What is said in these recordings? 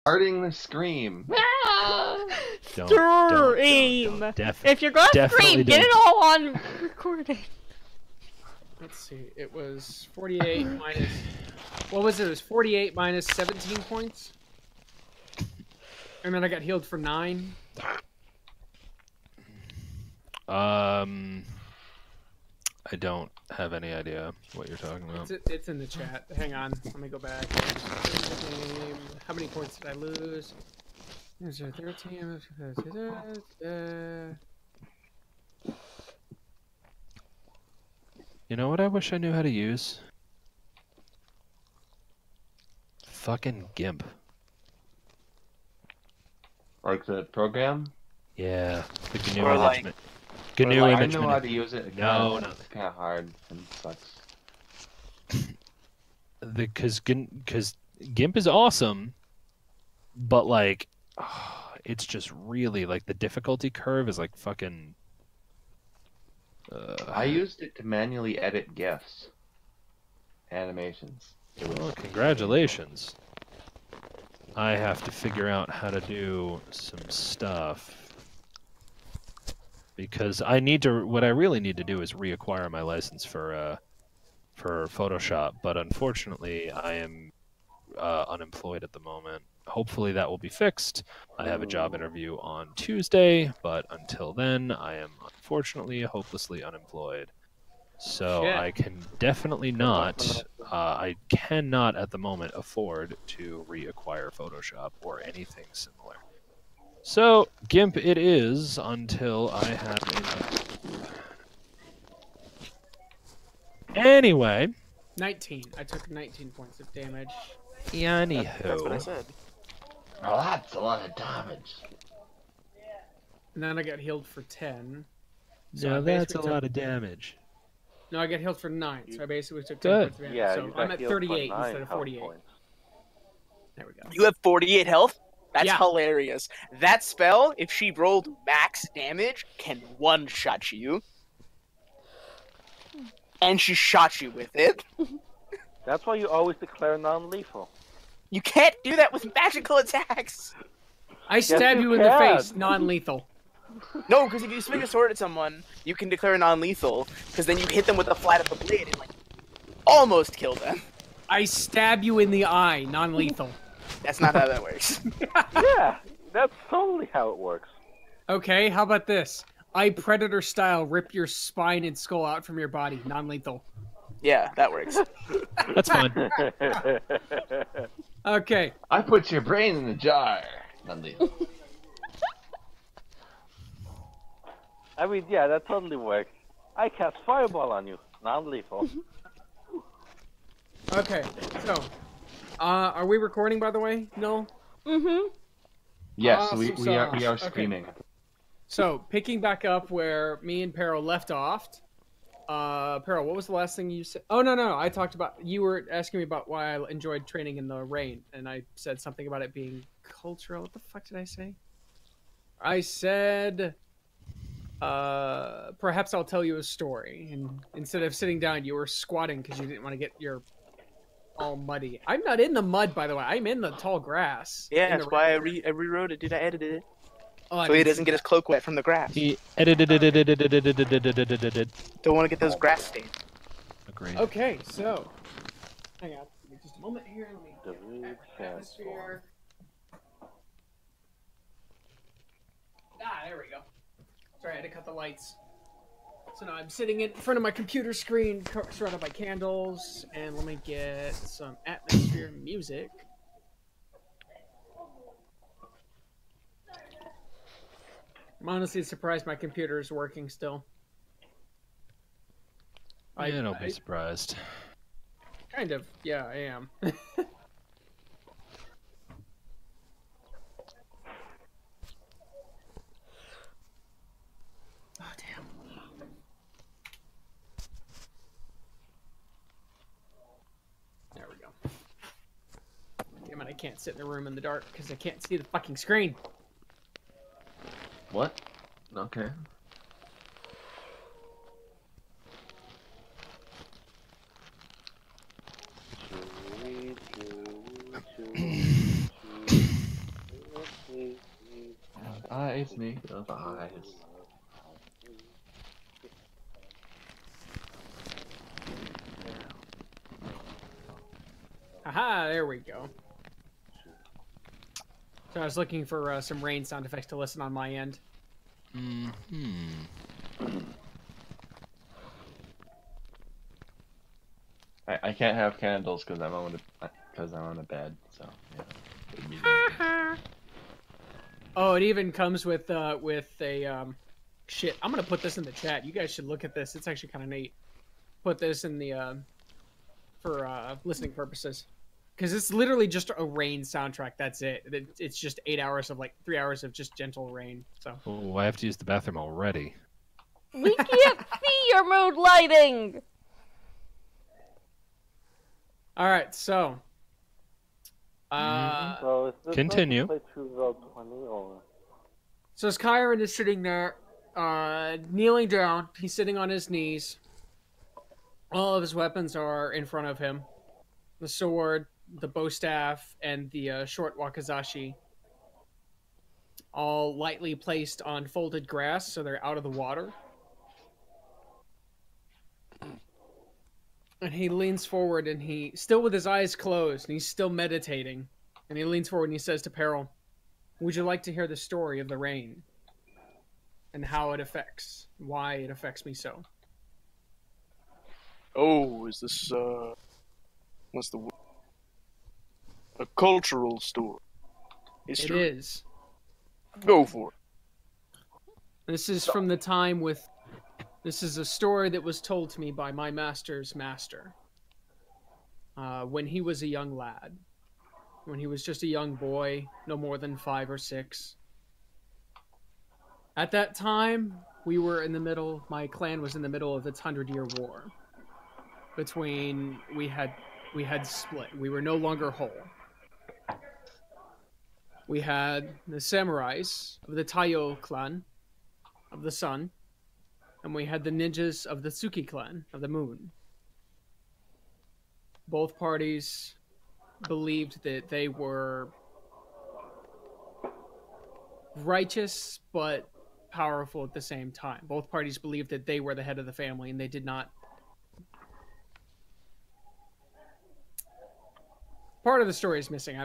Starting the scream. Scream! If you're gonna scream, get it all on recording. Let's see. It was 48 minus. What was it? It was 48 minus 17 points. And then I got healed for 9. I don't have any idea what you're talking about. It's in the chat. Hang on. Let me go back. How many points did I lose? Is there 13? You know what I wish I knew how to use? Fucking GIMP. Like the program? Yeah. The GNU Or like- image. GNU I image. know how to use it. No, it's kind of hard and sucks. Because GIMP is awesome, but like, it's just really like the difficulty curve is like fucking. I used it to manually edit GIFs, animations. Well, congratulations. I have to figure out how to do some stuff. Because I need to. What I really need to do is reacquire my license for Photoshop. But unfortunately, I am unemployed at the moment. Hopefully, that will be fixed. I have a job interview on Tuesday, but until then, I am unfortunately hopelessly unemployed. So Shit. I can definitely not. I cannot at the moment afford to reacquire Photoshop or anything similar. So, GIMP it is until I have enough. Anyway. 19. I took 19 points of damage. Anywho. That's what I said. Oh, that's a lot of damage. And then I got healed for 10. So Yeah, I that's a basically lot of damage. No, I got healed for 9. So I basically took 10 Good. points of damage. Yeah, so you I'm got at healed for 38 9 instead of health 48. points. There we go. You have 48 health? That's Yeah. hilarious. That spell, if she rolled max damage, can one-shot you. And she shot you with it. That's why you always declare non-lethal. You can't do that with magical attacks. I stab you you in the can. face, non-lethal. No, because if you swing a sword at someone, you can declare non-lethal, because then you hit them with the flat of the blade and, like, almost kill them. I stab you in the eye, non-lethal. That's not how that works. Yeah, that's totally how it works. Okay, how about this? I Predator style rip your spine and skull out from your body, non-lethal. Yeah, that works. That's fine. Okay. I put your brain in the jar. Non-lethal. I mean, yeah, that totally works. I cast Fireball on you. Non-lethal. Okay, so, are we recording, by the way? No? Mm-hmm. Yes, Awesome we are sauce. screaming. Okay. So, picking back up where me and Peril left off, Peril, what was the last thing you said? Oh, no, I talked about, you were asking me about why I enjoyed training in the rain, and I said something about it being cultural. What the fuck did I say? I said, perhaps I'll tell you a story, and instead of sitting down, you were squatting because you didn't want to get your all muddy. I'm not in the mud, by the way. I'm in the tall grass. Yeah, In that's the why I rain. rewrote it, dude. I edited it. Oh, I So he didn't doesn't see get his cloak wet from the grass. He edited. Don't want to get those grass stains. Agreed. that. Okay, so hang on. Give me just a moment here. Let me The get rude my atmosphere. There we go. Sorry, I had to cut the lights. So now I'm sitting in front of my computer screen, surrounded by candles, and let me get some atmosphere music. I'm honestly surprised my computer is working still. Yeah, don't be surprised. Kind of, yeah, I am. Oh, damn. There we go. Damn it, I can't sit in the room in the dark because I can't see the fucking screen. What? Okay. Eyes made of eyes. Aha, there we go. So I was looking for some rain sound effects to listen on my end. I can't have candles because I'm on a bed. So yeah. Oh, it even comes with a shit. I'm gonna put this in the chat. You guys should look at this. It's actually kind of neat. Put this in the for listening purposes, because it's literally just a rain soundtrack. That's it. It's just 8 hours of 3 hours of just gentle rain. So. Oh, I have to use the bathroom already. We can't see your mood lighting! Alright, so. So is this Continue. Play 2020 or? So Skyrim is sitting there, kneeling down. He's sitting on his knees. All of his weapons are in front of him. The sword, the bow staff, and the short wakizashi. All lightly placed on folded grass, so they're out of the water. And he leans forward, and he, still with his eyes closed, and he's still meditating. And he leans forward and he says to Peril, "Would you like to hear the story of the rain? And how it affects, why it affects me so?" Oh, is this, what's the word? A cultural story? History? It is. Go for it. This is from the time with... This is a story that was told to me by my master's master. When he was a young lad. When he was just a young boy, no more than 5 or 6. At that time, we were in the middle... My clan was in the middle of its 100-year war. We had split. We were no longer whole. We had the samurais of the Taiyo clan of the sun, and we had the ninjas of the Tsuki clan of the moon. Both parties believed that they were righteous but powerful at the same time. Both parties believed that they were the head of the family, and they did not. Part of the story is missing.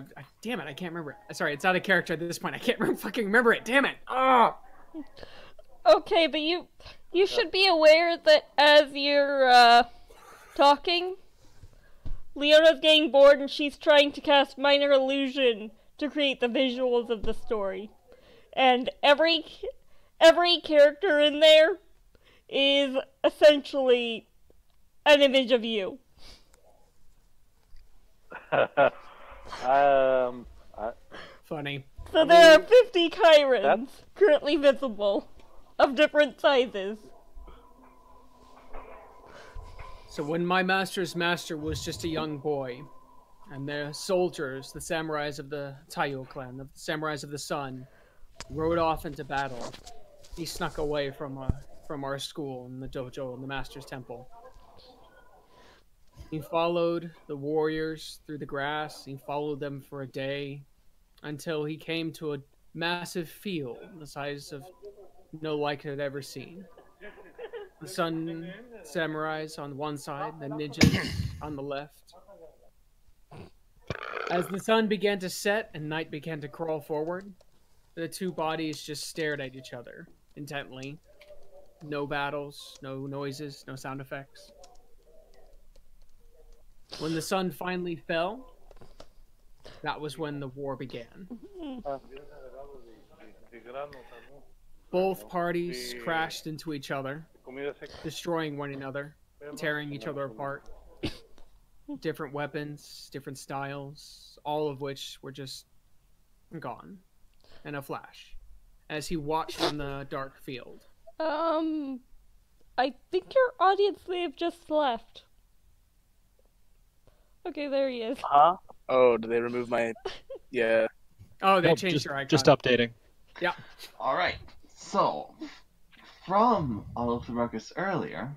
Damn it, I can't remember it. Sorry, it's out of character at this point. I can't fucking remember it. Damn it. Oh. Okay, but you should be aware that as you're talking, Leona's getting bored and she's trying to cast minor illusion to create the visuals of the story. And every character in there is essentially an image of you. Funny. So there are 50 Chirons currently visible, of different sizes. So when my master's master was just a young boy, and the soldiers, the samurais of the Taiyo clan, the samurais of the sun, rode off into battle, he snuck away from our school and the dojo and the master's temple. He followed the warriors through the grass. He followed them for a day until he came to a massive field the size of no like had ever seen. The sun samurais on one side, the ninjas on the left. As the sun began to set and night began to crawl forward, the two bodies just stared at each other intently. No battles, no noises, no sound effects. When the sun finally fell, that was when the war began. Both parties crashed into each other, destroying one another, tearing each other apart. Different weapons, different styles, all of which were just gone in a flash, as he watched from the dark field. I think your audience may have just left. Okay, there he is. Huh? Oh, did they remove my... Yeah. Oh, they Nope, changed your icon. Just updating. Yeah. Alright, so, from all of the ruckus earlier,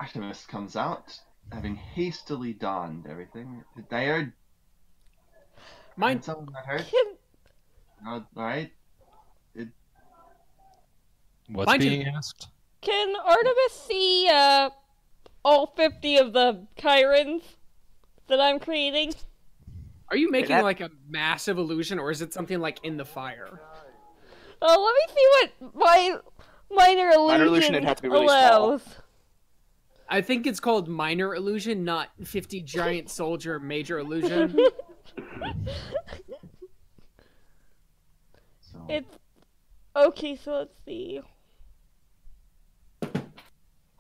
Artemis comes out, having hastily donned everything. Did I heard? Mine. Someone that heard? Alright. What's Mind you- being asked? Can Artemis see all 50 of the Chirons that I'm creating? Are you making that- like a massive illusion, or is it something like in the fire? Oh, let me see what my minor illusion, illusion, it'd have to be really small. allows. I think it's called minor illusion, not 50 giant soldier major illusion. So, It's okay. So let's see.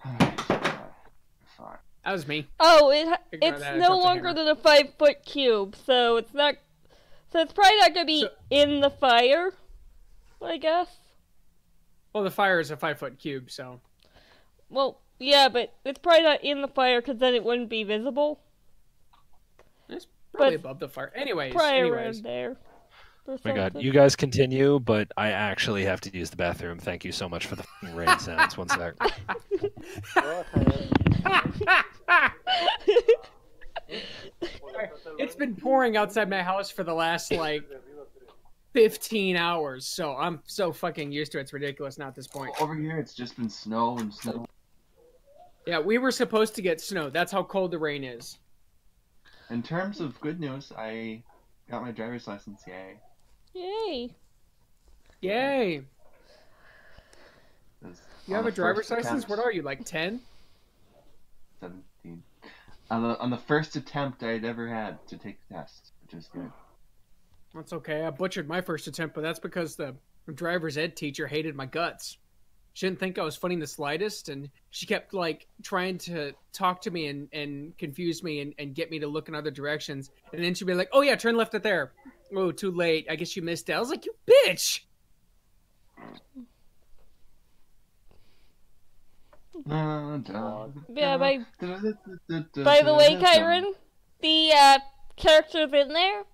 fine. That was me. Oh, Ignore it's that, I no dropped a longer hammer. than a 5-foot cube, so it's not. So it's probably not gonna be So- in the fire, I guess. Well, the fire is a 5-foot cube, so. Well, yeah, but it's probably not in the fire because then it wouldn't be visible. It's probably But- above the fire. Anyways, Probably anyways. around there. Or Oh my god, something. you guys continue, but I actually have to use the bathroom. Thank you so much for the f***ing rain sounds. One sec. Go ahead. It's been pouring outside my house for the last, like, 15 hours, so I'm so fucking used to it. It's ridiculous now at this point. Over here, it's just been snow and snow. Yeah, we were supposed to get snow. That's how cold the rain is. In terms of good news, I got my driver's license. Yay! Yay! Yay! 'Cause You on have a the driver's first license? attempt- What are you, like 10? 17. On the first attempt I'd ever had to take the test, which is good. That's okay. I butchered my first attempt, but that's because the driver's ed teacher hated my guts. She didn't think I was funny in the slightest, and she kept, like, trying to talk to me and confuse me and get me to look in other directions. And then she'd be like, oh yeah, turn left at there. Oh, too late. I guess you missed it. I was like, you bitch! Yeah, by the way, Kyron, the characters in there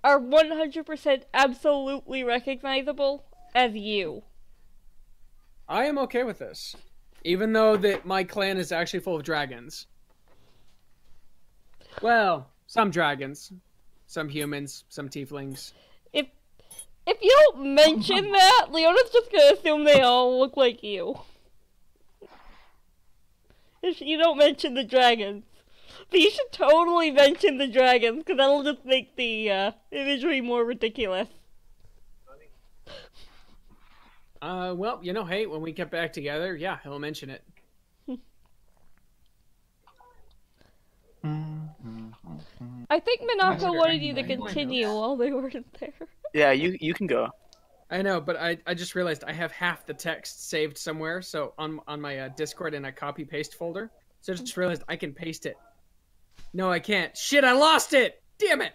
are 100% absolutely recognizable as you. I am okay with this. Even though that my clan is actually full of dragons. Well, some dragons. Some humans. Some tieflings. If you don't mention that, Leona's just gonna assume they all look like you. If you don't mention the dragons. But you should totally mention the dragons, because that'll just make the imagery more ridiculous. Well, you know, hey, when we get back together, yeah, he'll mention it. I think Minako Actually, wanted you to I know. continue while they weren't there. Yeah, you can go. I know, but I just realized I have half the text saved somewhere, so on my Discord in a copy paste folder. So I just realized I can paste it. No, I can't. Shit, I lost it! Damn it!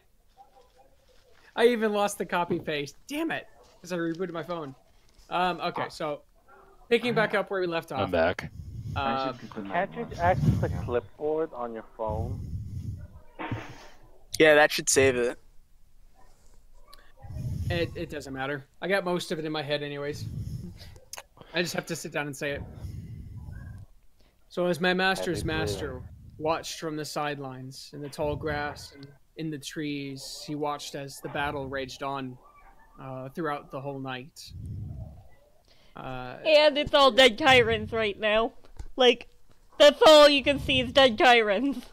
I even lost the copy paste. Damn it! Because I rebooted my phone. Okay, so picking back up where we left off. I'm back. Can't you access the clipboard on your phone? Yeah, that should save it. It doesn't matter. I got most of it in my head anyways. I just have to sit down and say it. So as my master's master watched from the sidelines in the tall grass and in the trees, he watched as the battle raged on throughout the whole night. And it's all dead Chirons right now. Like, that's all you can see is dead Chirons.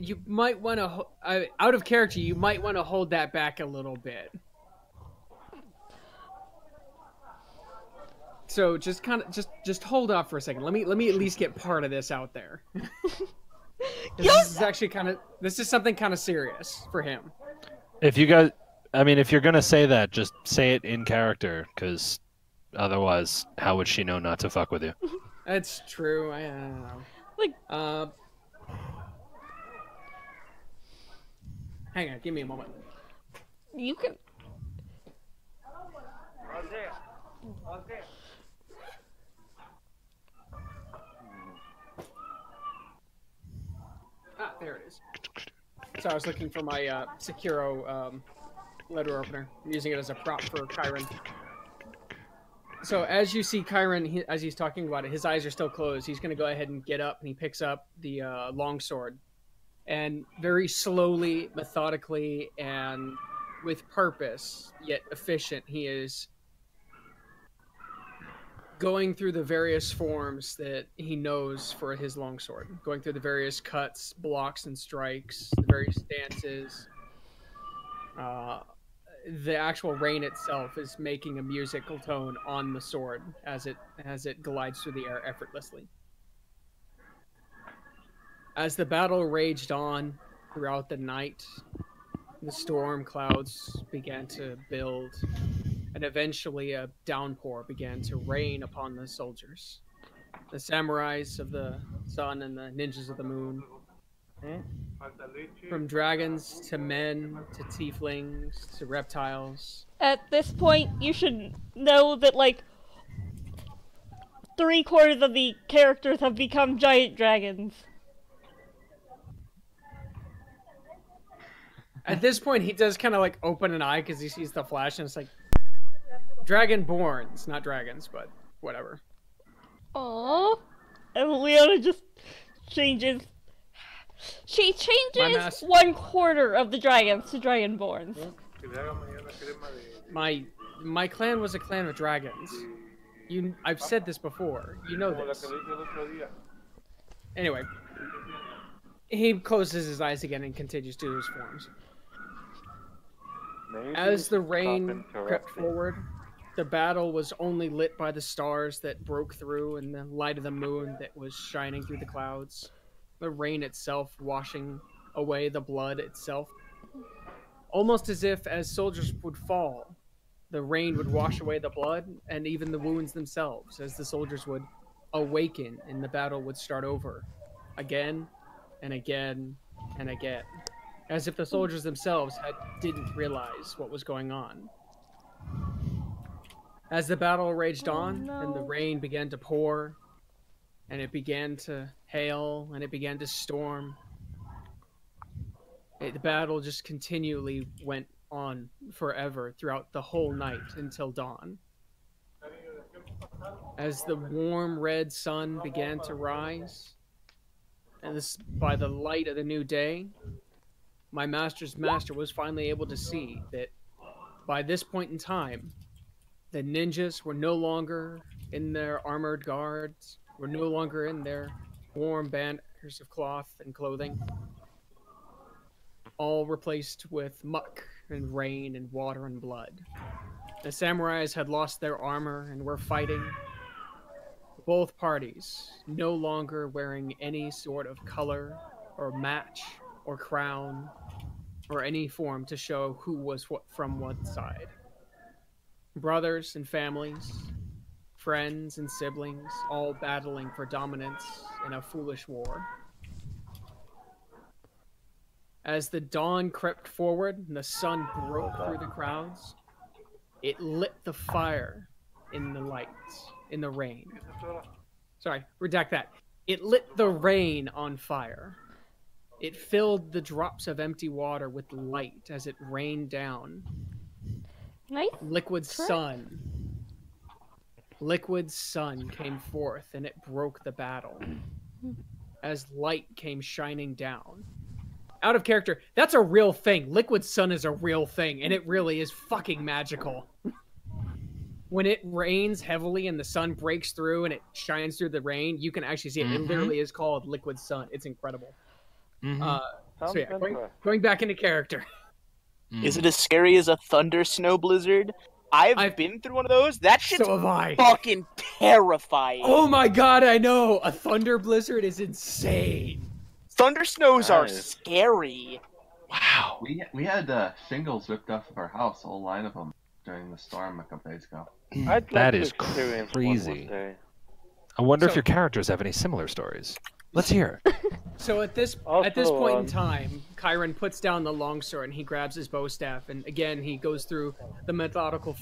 You might want to out of character. You might want to hold that back a little bit. So just kind of just hold off for a second. Let me at least get part of this out there. 'Cause this is actually this is something kind of serious for him. If you guys, I mean, if you're gonna say that, just say it in character, because otherwise, how would she know not to fuck with you? That's true. I don't know. Like, hang on, give me a moment. you can. Ah, there it is. So I was looking for my Sekiro letter opener. I'm using it as a prop for Kyron. So as you see Kyron, as he's talking about it, his eyes are still closed. He's going to go ahead and get up, and he picks up the longsword And very slowly, methodically, and with purpose, yet efficient, he is going through the various forms that he knows for his longsword, going through the various cuts, blocks, and strikes, the various stances. The actual rain itself is making a musical tone on the sword as it glides through the air effortlessly. As the battle raged on throughout the night, the storm clouds began to build, and eventually a downpour began to rain upon the soldiers. The samurais of the sun and the ninjas of the moon. From dragons to men to tieflings to reptiles. At this point, you should know that, like, 3/4 of the characters have become giant dragons. At this point, he does kind of like open an eye because he sees the flash, and it's like dragonborns, not dragons, but whatever. Aww. And Leona just changes. She changes 1/4 of the dragons to dragonborns. My clan was a clan of dragons. I've said this before. You know this. Anyway, he closes his eyes again and continues to do his forms. As the rain crept forward, the battle was only lit by the stars that broke through and the light of the moon that was shining through the clouds. The rain itself washing away the blood itself. Almost as if as soldiers would fall, the rain would wash away the blood and even the wounds themselves as the soldiers would awaken and the battle would start over. Again and again and again. As if the soldiers themselves didn't realize what was going on. As the battle raged on and the rain began to pour and it began to hail and it began to storm, the battle just continually went on forever throughout the whole night until dawn. As the warm red sun began to rise, and this by the light of the new day, my master's master was finally able to see that by this point in time, the ninjas were no longer in their armored guards, were no longer in their warm banners of cloth and clothing, all replaced with muck and rain and water and blood. The samurais had lost their armor and were fighting. Both parties no longer wearing any sort of color or match or crown or any form to show who was from what side. Brothers and families, friends and siblings, all battling for dominance in a foolish war. As the dawn crept forward and the sun broke through the crowds, it lit the fire in the lights, in the rain. Sorry, redact that. It lit the rain on fire. It filled the drops of empty water with light as it rained down. Nice. Liquid sun came forth and it broke the battle as light came shining down. Out of character, that's a real thing. Liquid sun is a real thing, and it really is fucking magical. When it rains heavily and the sun breaks through and it shines through the rain, you can actually see it. It literally is called liquid sun. It's incredible. So yeah, going back into character. Is it as scary as a thunder snow blizzard? I've been through one of those. That shit's So have I. fucking terrifying. Oh my god, I know! A thunder blizzard is insane. Thunder snows are Nice. scary. Wow. We had shingles ripped off of our house, a whole line of them, during the storm a couple days ago. I'd like That to is experience crazy. one day. I wonder if So- your characters have any similar stories. Let's hear it. So at this Also, point in time, Chiron puts down the longsword and he grabs his bow staff, and again he goes through the methodical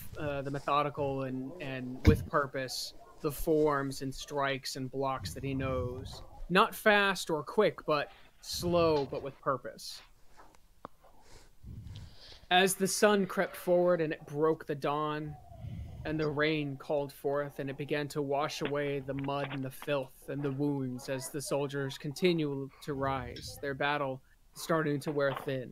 and with purpose, the forms and strikes and blocks that he knows. Not fast or quick, but slow, but with purpose. As the sun crept forward and it broke the dawn, and the rain called forth, and it began to wash away the mud and the filth and the wounds as the soldiers continued to rise, their battle starting to wear thin.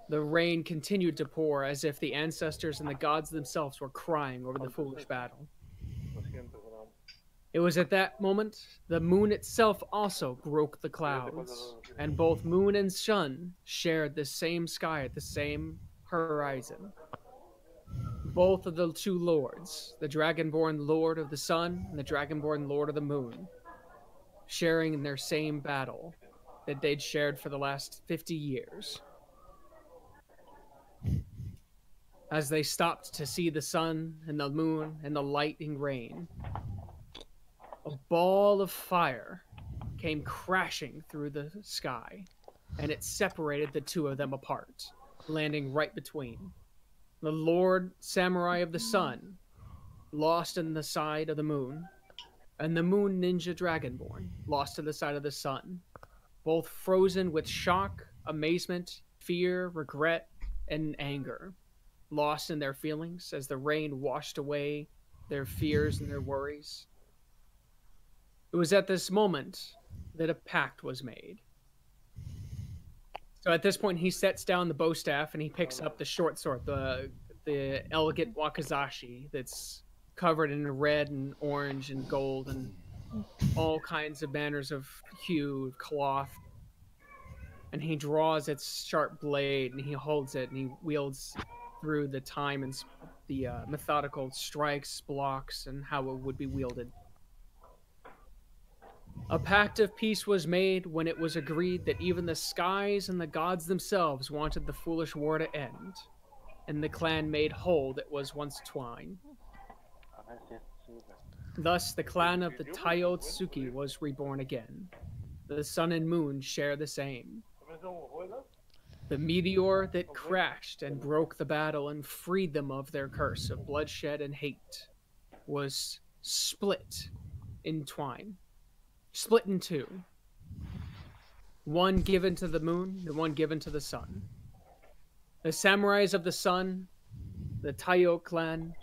The rain continued to pour as if the ancestors and the gods themselves were crying over the foolish battle. It was at that moment the moon itself also broke the clouds, and both moon and sun shared the same sky at the same horizon. Both of the two lords, the Dragonborn Lord of the Sun and the Dragonborn Lord of the Moon, sharing in their same battle that they'd shared for the last 50 years. As they stopped to see the sun and the moon and the lightning rain, a ball of fire came crashing through the sky, and it separated the two of them apart, landing right between. The Lord Samurai of the Sun, lost in the side of the moon, and the Moon Ninja Dragonborn, lost to the side of the sun, both frozen with shock, amazement, fear, regret, and anger, lost in their feelings as the rain washed away their fears and their worries. It was at this moment that a pact was made. So at this point, he sets down the bow staff and he picks up the short sword, the elegant wakizashi that's covered in red and orange and gold and all kinds of manners of hue, cloth. And he draws its sharp blade and he holds it and he wields through the time and the methodical strikes, blocks, and how it would be wielded. A pact of peace was made when it was agreed that even the skies and the gods themselves wanted the foolish war to end, and the clan made whole that was once twine. Thus, the clan of the Taiotsuki was reborn again. The sun and moon share the same. The meteor that crashed and broke the battle and freed them of their curse of bloodshed and hate was split in two. One given to the moon and one given to the sun. The samurais of the sun, the Taiyo clan,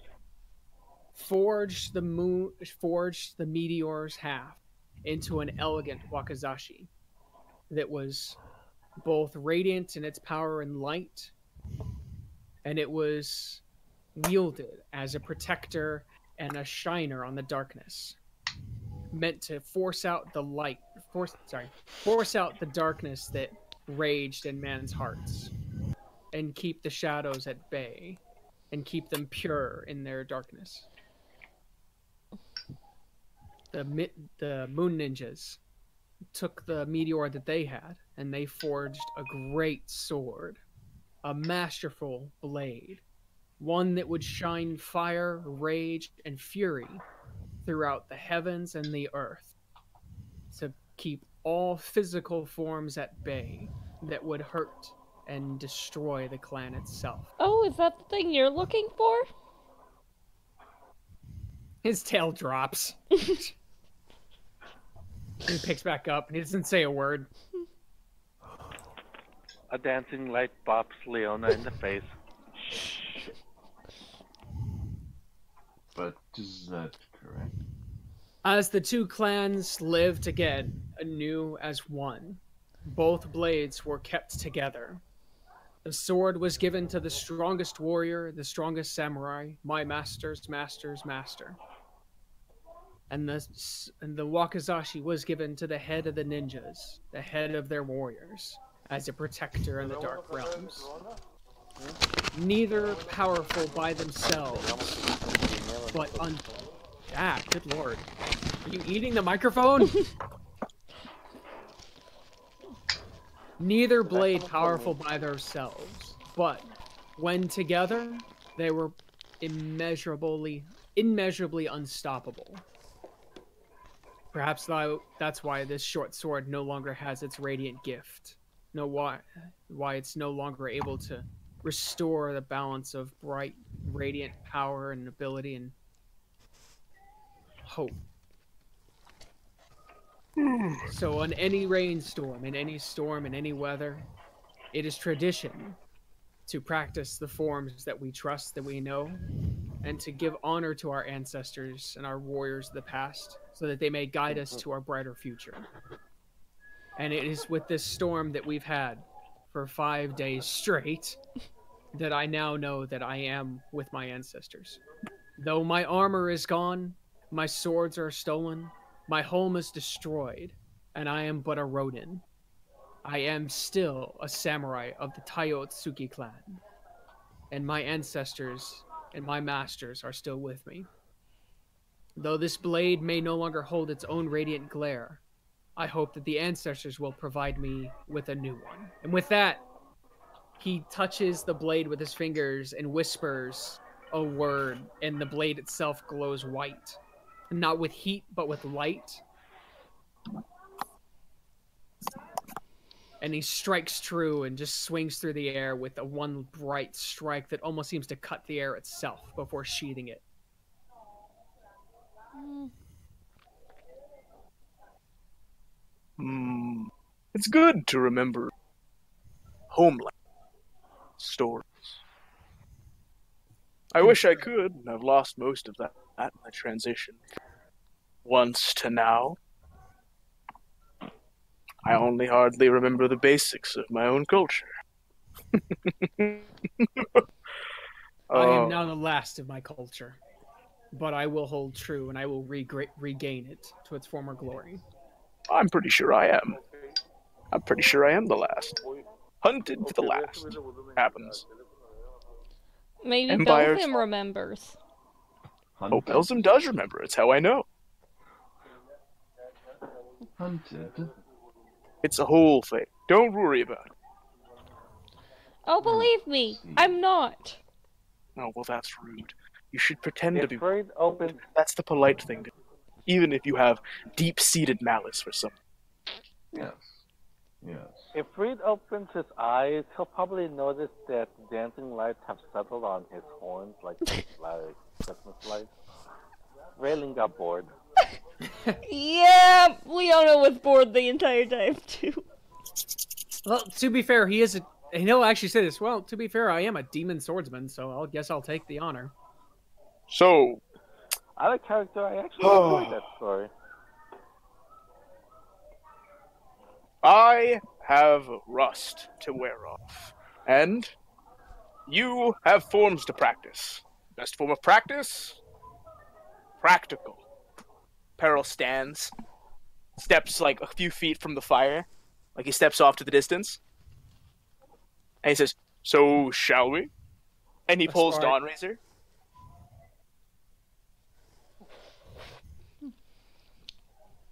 forged the meteor's half into an elegant wakizashi that was both radiant in its power and light, and it was wielded as a protector and a shiner on the darkness, meant to force out the darkness that raged in man's hearts, and keep the shadows at bay, and keep them pure in their darkness. The moon ninjas took the meteor that they had, and they forged a great sword, a masterful blade, one that would shine fire, rage, and fury throughout the heavens and the earth, to keep all physical forms at bay that would hurt and destroy the clan itself. Oh, is that the thing you're looking for? His tail drops. He picks back up and he doesn't say a word. A dancing light bops Leona in the face. But is that correct? As the two clans lived again, anew as one, both blades were kept together. The sword was given to the strongest warrior, the strongest samurai, my master's master's master. And the wakizashi was given to the head of the ninjas, the head of their warriors, as a protector in the dark realms. Neither powerful by themselves, but good lord. Are you eating the microphone? Neither blade powerful by themselves, but when together, they were immeasurably unstoppable. Perhaps that's why this short sword no longer has its radiant gift. Why it's no longer able to restore the balance of bright, radiant power and ability and hope. So on any rainstorm, in any storm, in any weather, it is tradition to practice the forms that we trust, that we know, and to give honor to our ancestors and our warriors of the past, so that they may guide us to our brighter future. And it is with this storm that we've had for 5 days straight that I now know that I am with my ancestors. Though my armor is gone, my swords are stolen, my home is destroyed, and I am but a Ronin. I am still a samurai of the Taiotsuki clan, and my ancestors and my masters are still with me. Though this blade may no longer hold its own radiant glare, I hope that the ancestors will provide me with a new one. And with that, he touches the blade with his fingers and whispers a word, and the blade itself glows white. Not with heat, but with light. And he strikes true and just swings through the air with a one bright strike that almost seems to cut the air itself before sheathing it. It's good to remember homeland stories. I wish I could. I've lost most of that in the transition. Once to now. I only hardly remember the basics of my own culture. I am now the last of my culture, but I will hold true and I will regain it to its former glory. I'm pretty sure I am. I'm pretty sure I am the last. Hunted to the last. Happens. Maybe Empires. Beltham remembers. Oh, Belzum does remember. It's how I know. Hunted. It's a whole thing. Don't worry about it. Oh, believe me, I'm not. Oh, well, that's rude. You should pretend to be. If Freud opens, That's the polite thing to do. Even if you have deep-seated malice for something. Yes. Yes. if Freud opens his eyes, he'll probably notice that the dancing lights have settled on his horns like Christmas lights. Raylan got bored. Yeah, Leona was bored the entire time, too. Well, to be fair, he is a... And he'll actually say this. Well, to be fair, I am a demon swordsman, so I guess I'll take the honor. So, Out of character, I actually enjoyed that story. I have rust to wear off. And you have forms to practice. Best form of practice? Practical. Peril stands, steps like a few feet from the fire, like he steps off to the distance. And he says, "So, shall we?" And he pulls fine. Dawnraiser.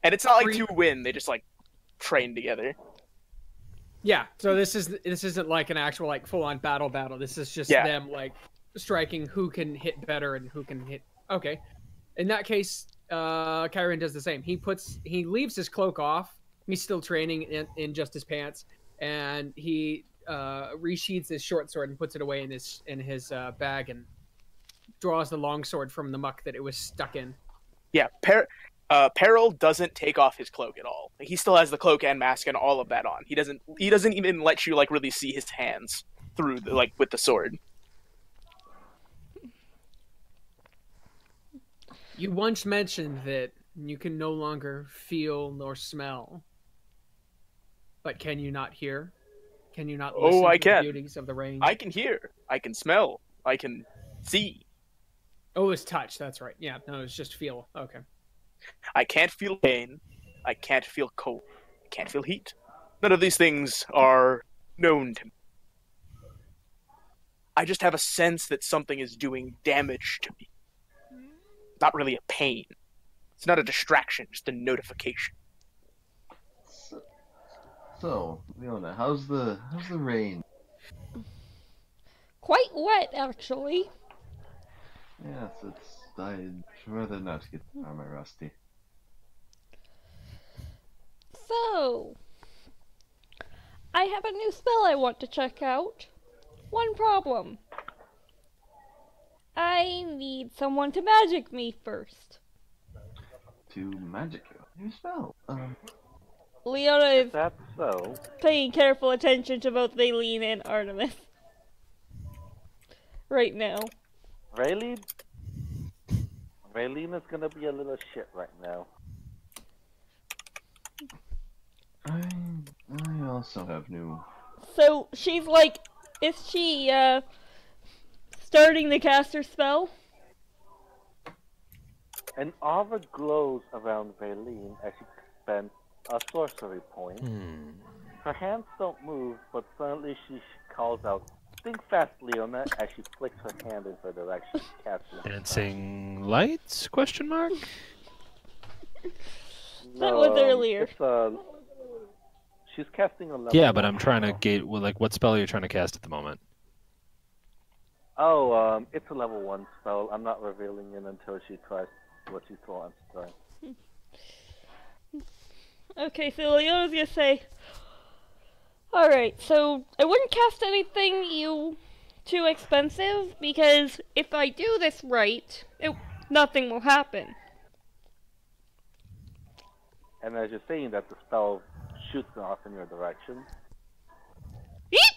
And it's not like two win, they just like train together. Yeah, so this isn't like an actual like full-on battle. This is just Yeah. them like striking who can hit better and who can hit. Okay, in that case, Kyron does the same. He leaves his cloak off. He's still training in just his pants, and he resheathes his short sword and puts it away in his bag and draws the long sword from the muck that it was stuck in. Yeah, Peril doesn't take off his cloak at all. He still has the cloak and mask and all of that on. He doesn't even let you like really see his hands through with the sword. You once mentioned that you can no longer feel nor smell. But can you not hear? Can you not listen I to the can. beauties of the range? I can hear. I can smell. I can see. Oh, it's touch. That's right. Yeah, no, it's just feel. Okay. I can't feel pain. I can't feel cold. I can't feel heat. None of these things are known to me. I just have a sense that something is doing damage to me. Not really a pain. It's not a distraction, just a notification. So, Leona, how's the rain? Quite wet, actually. Yes, I'd rather not get armor rusty. So, I have a new spell I want to check out. One problem. I need someone to magic me first. To magic you. New spell. Leona is That's so. paying careful attention to both Valine and Artemis. Right now. Raylene is gonna be a little shit right now. I'm I also have new. So she's like, is she starting to cast her spell? An aura glows around Valine as she spends a sorcery point. Her hands don't move, but suddenly she calls out, "Think fast, Leona," as she flicks her hand in her direction, casting a spell. Dancing lights? Question mark. That was earlier. She's casting a level. Yeah, but I'm trying to gauge. Well, like, what spell are you trying to cast at the moment? Oh, it's a level 1 spell. I'm not revealing it until she tries what she wants to try. Okay, so Leona's gonna say, alright, so I wouldn't cast anything too expensive, because if I do this right, nothing will happen. And as you're saying that, the spell shoots off in your direction. Eep!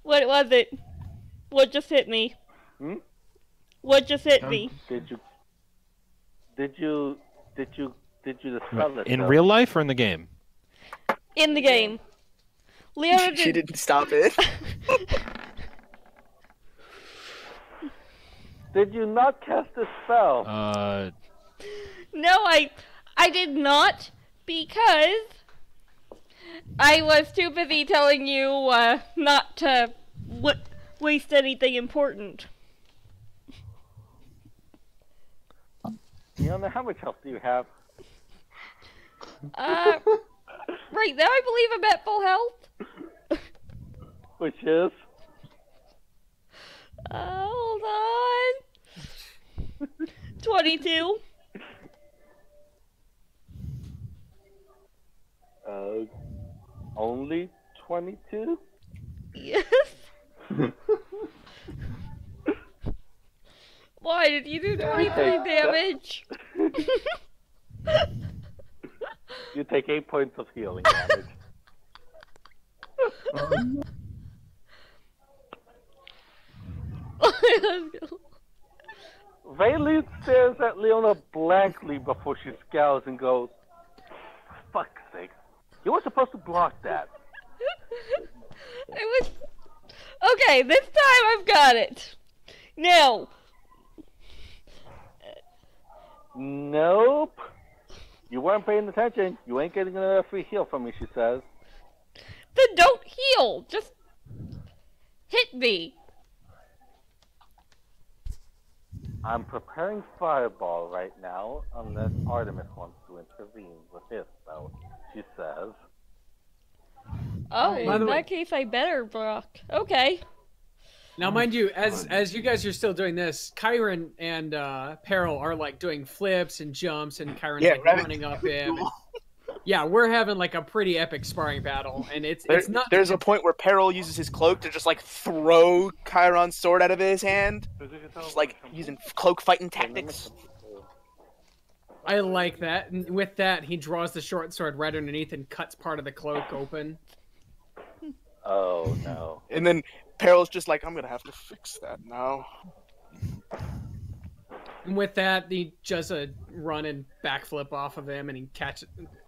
What was it? What just hit me? What just hit me? Did you dispel it? In real life or in the game? In the game. Leona She didn't stop it. Did you not cast a spell? No, I did not, because I was too busy telling you not to waste anything important. Leona, how much health do you have? Right now I believe I'm at full health. Which is? Hold on. 22. Only 22? Yes. Why did you do 23 damage? You take 8 points of healing damage. Valine stares at Leona blankly before she scowls and goes, "For fuck's sake, you were supposed to block that." It was... Okay, this time I've got it. Now. Nope. You weren't paying attention. You ain't getting another free heal from me, she says. Then don't heal. Just hit me. I'm preparing Fireball right now, unless Artemis wants to intervene with his spell, she says. Oh, By in the way- that case I better block. Okay. Now, mind you, as you guys are still doing this, Kyron and Peril are like doing flips and jumps, and Kyron's like running up him. And, yeah, we're having like a pretty epic sparring battle, and it's not. There's a point where Peril uses his cloak to just like throw Chiron's sword out of his hand, just like using cloak fighting tactics. I like that. And with that, he draws the short sword right underneath and cuts part of the cloak open. Oh no. And then Peril's just like, I'm gonna have to fix that now. And with that, he does a run and backflip off of him, and he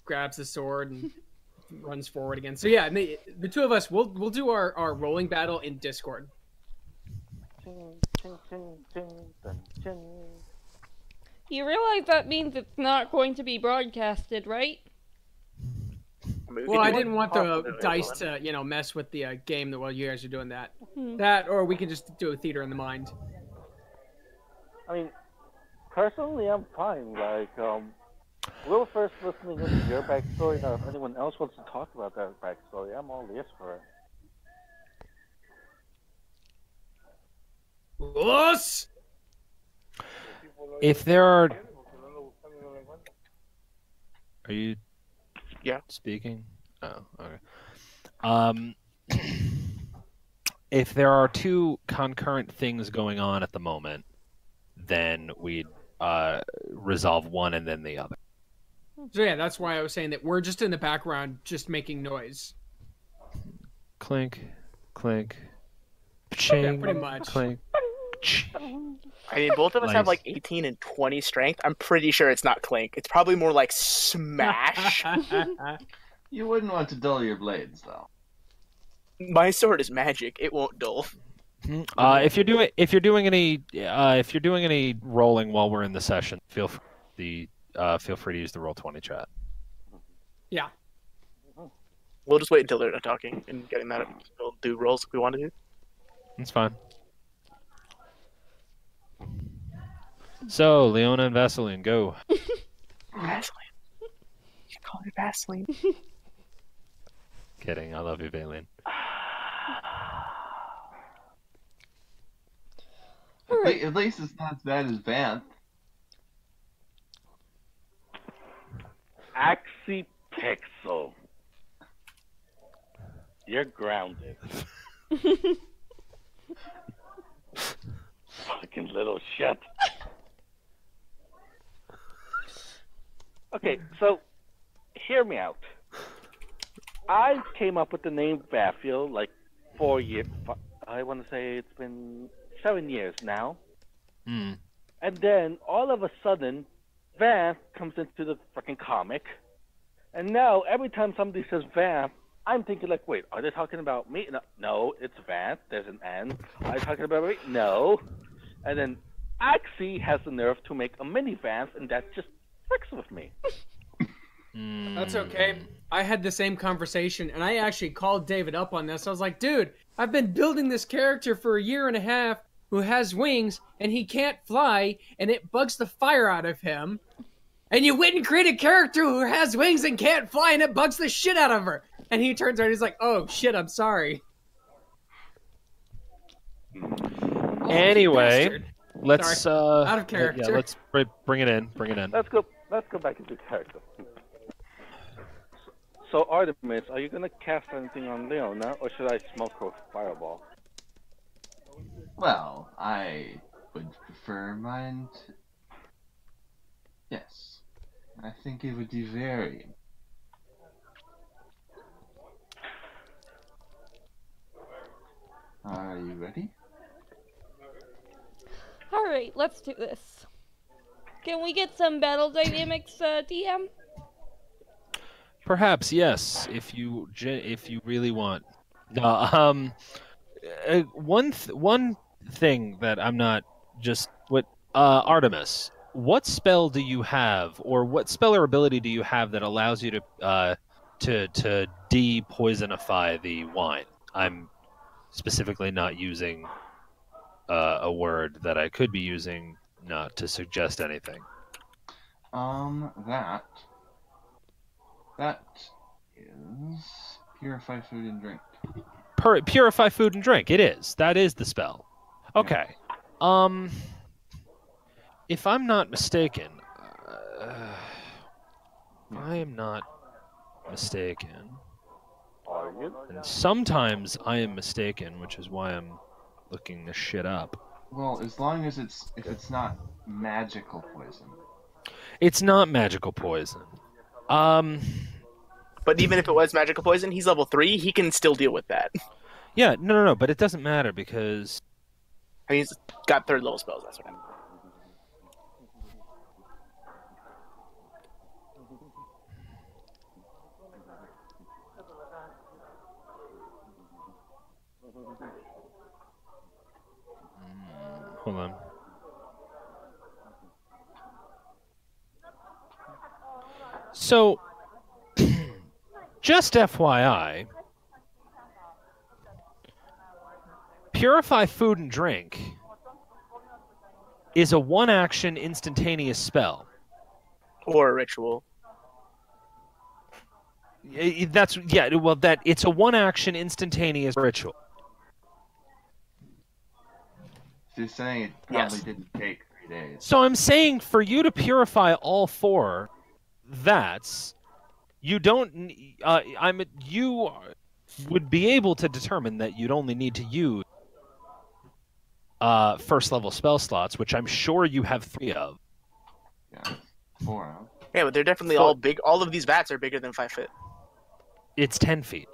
grabs the sword and runs forward again. So yeah, and the two of us, we'll do our rolling battle in Discord. You realize that means it's not going to be broadcasted, right? Well, I didn't want the dice to, mess with the game while you guys are doing that. That, or we can just do a theater in the mind. I mean, personally, I'm fine. Like, we were first listening to your backstory. Now, if anyone else wants to talk about that backstory, I'm all ears for it. Us! If there are you speaking? Oh, okay. If there are two concurrent things going on at the moment, then we'd resolve one and then the other. So yeah, that's why I was saying that we're just in the background, just making noise. Clink, clink, ching, Yeah, pretty much. clink. I mean, both of us have Nice. like 18 and 20 strength. I'm pretty sure it's not Clink. It's probably more like Smash. You wouldn't want to dull your blades, though. My sword is magic. It won't dull. If you're doing any rolling while we're in the session, feel free to use the Roll20 chat. Yeah. We'll just wait until they're not talking and getting that. We'll do rolls if we want to do. That's fine. So, Leona and Vaseline, go. Vaseline. You call her Vaseline. Kidding. I love you, Vaseline. At least it's not as bad as Vanth. Axipixel. You're grounded. Fucking little shit. Okay, so hear me out. I came up with the name Vaffiel like 4 years. I want to say it's been 7 years now. Mm. And then all of a sudden, Van comes into the freaking comic, and now every time somebody says Van, I'm thinking like, wait, are they talking about me? No, it's Van. There's an N. Are they talking about me? No. And then Axie has the nerve to make a mini Van, and that just freaks with me. That's okay. I had the same conversation, and I actually called David up on this. I was like, dude, I've been building this character for 1.5 years who has wings, and he can't fly, and it bugs the fire out of him. And you went and create a character who has wings and can't fly, and it bugs the shit out of her. And he turns around and he's like, oh, shit, I'm sorry. Anyway, Bastard. let's Out of character. Yeah, let's bring it in. Bring it in. Let's go back into character. So Artemis, are you gonna cast anything on Leona, or should I smoke her with fireball? Well, I would prefer mine to... Yes. I think it would be very... Are you ready? Alright, let's do this. Can we get some battle dynamics, DM? Perhaps, yes, if you really want. One thing that I'm not just Artemis. What spell do you have, or what spell or ability do you have that allows you to de-poisonify the wine? I'm specifically not using a word that I could be using, not to suggest anything. That is purify food and drink. Purify food and drink. It is. That is the spell. Okay. If I'm not mistaken, I am not mistaken. Are you? And sometimes I am mistaken, which is why I'm looking this shit up. Well, as long as if it's not magical poison. It's not magical poison. But even if it was magical poison, he's level 3. He can still deal with that. Yeah, no, but it doesn't matter because... I mean, he's got 3rd level spells, that's what I mean. Hold on. So, just FYI, Purify Food and Drink is a one-action instantaneous spell. Or a ritual. It's a one-action instantaneous ritual. So you're saying it probably didn't take 3 days. So I'm saying for you to purify all 4 vats, you don't. You would be able to determine that you'd only need to use 1st level spell slots, which I'm sure you have 3 of. Yeah, 4 of. Yeah, but they're definitely all big. All of these vats are bigger than 5 feet. It's 10 feet.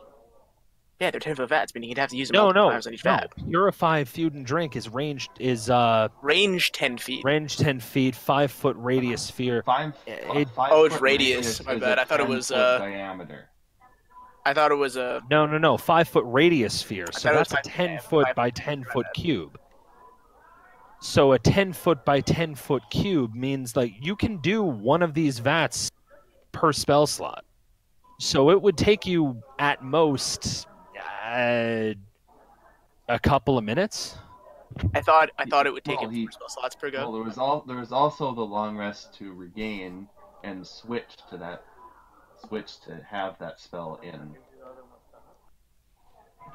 Yeah, they're 10-foot vats, meaning you'd have to use them multiple times on each vat. Purify Food and Drink is range 10 feet. Range 10 feet, 5-foot radius sphere. Five it's foot radius. My bad. is a I thought it was 10-foot diameter. I thought it was a. No. 5-foot radius sphere. So thought it was that's a 5 10 foot by 10 foot cube. So a 10 foot by 10 foot cube means like you can do one of these vats per spell slot. So it would take you at most a couple of minutes. I thought it would take Well, him 4 spell slots per go. Well, there was also the long rest to regain and switch to have that spell in.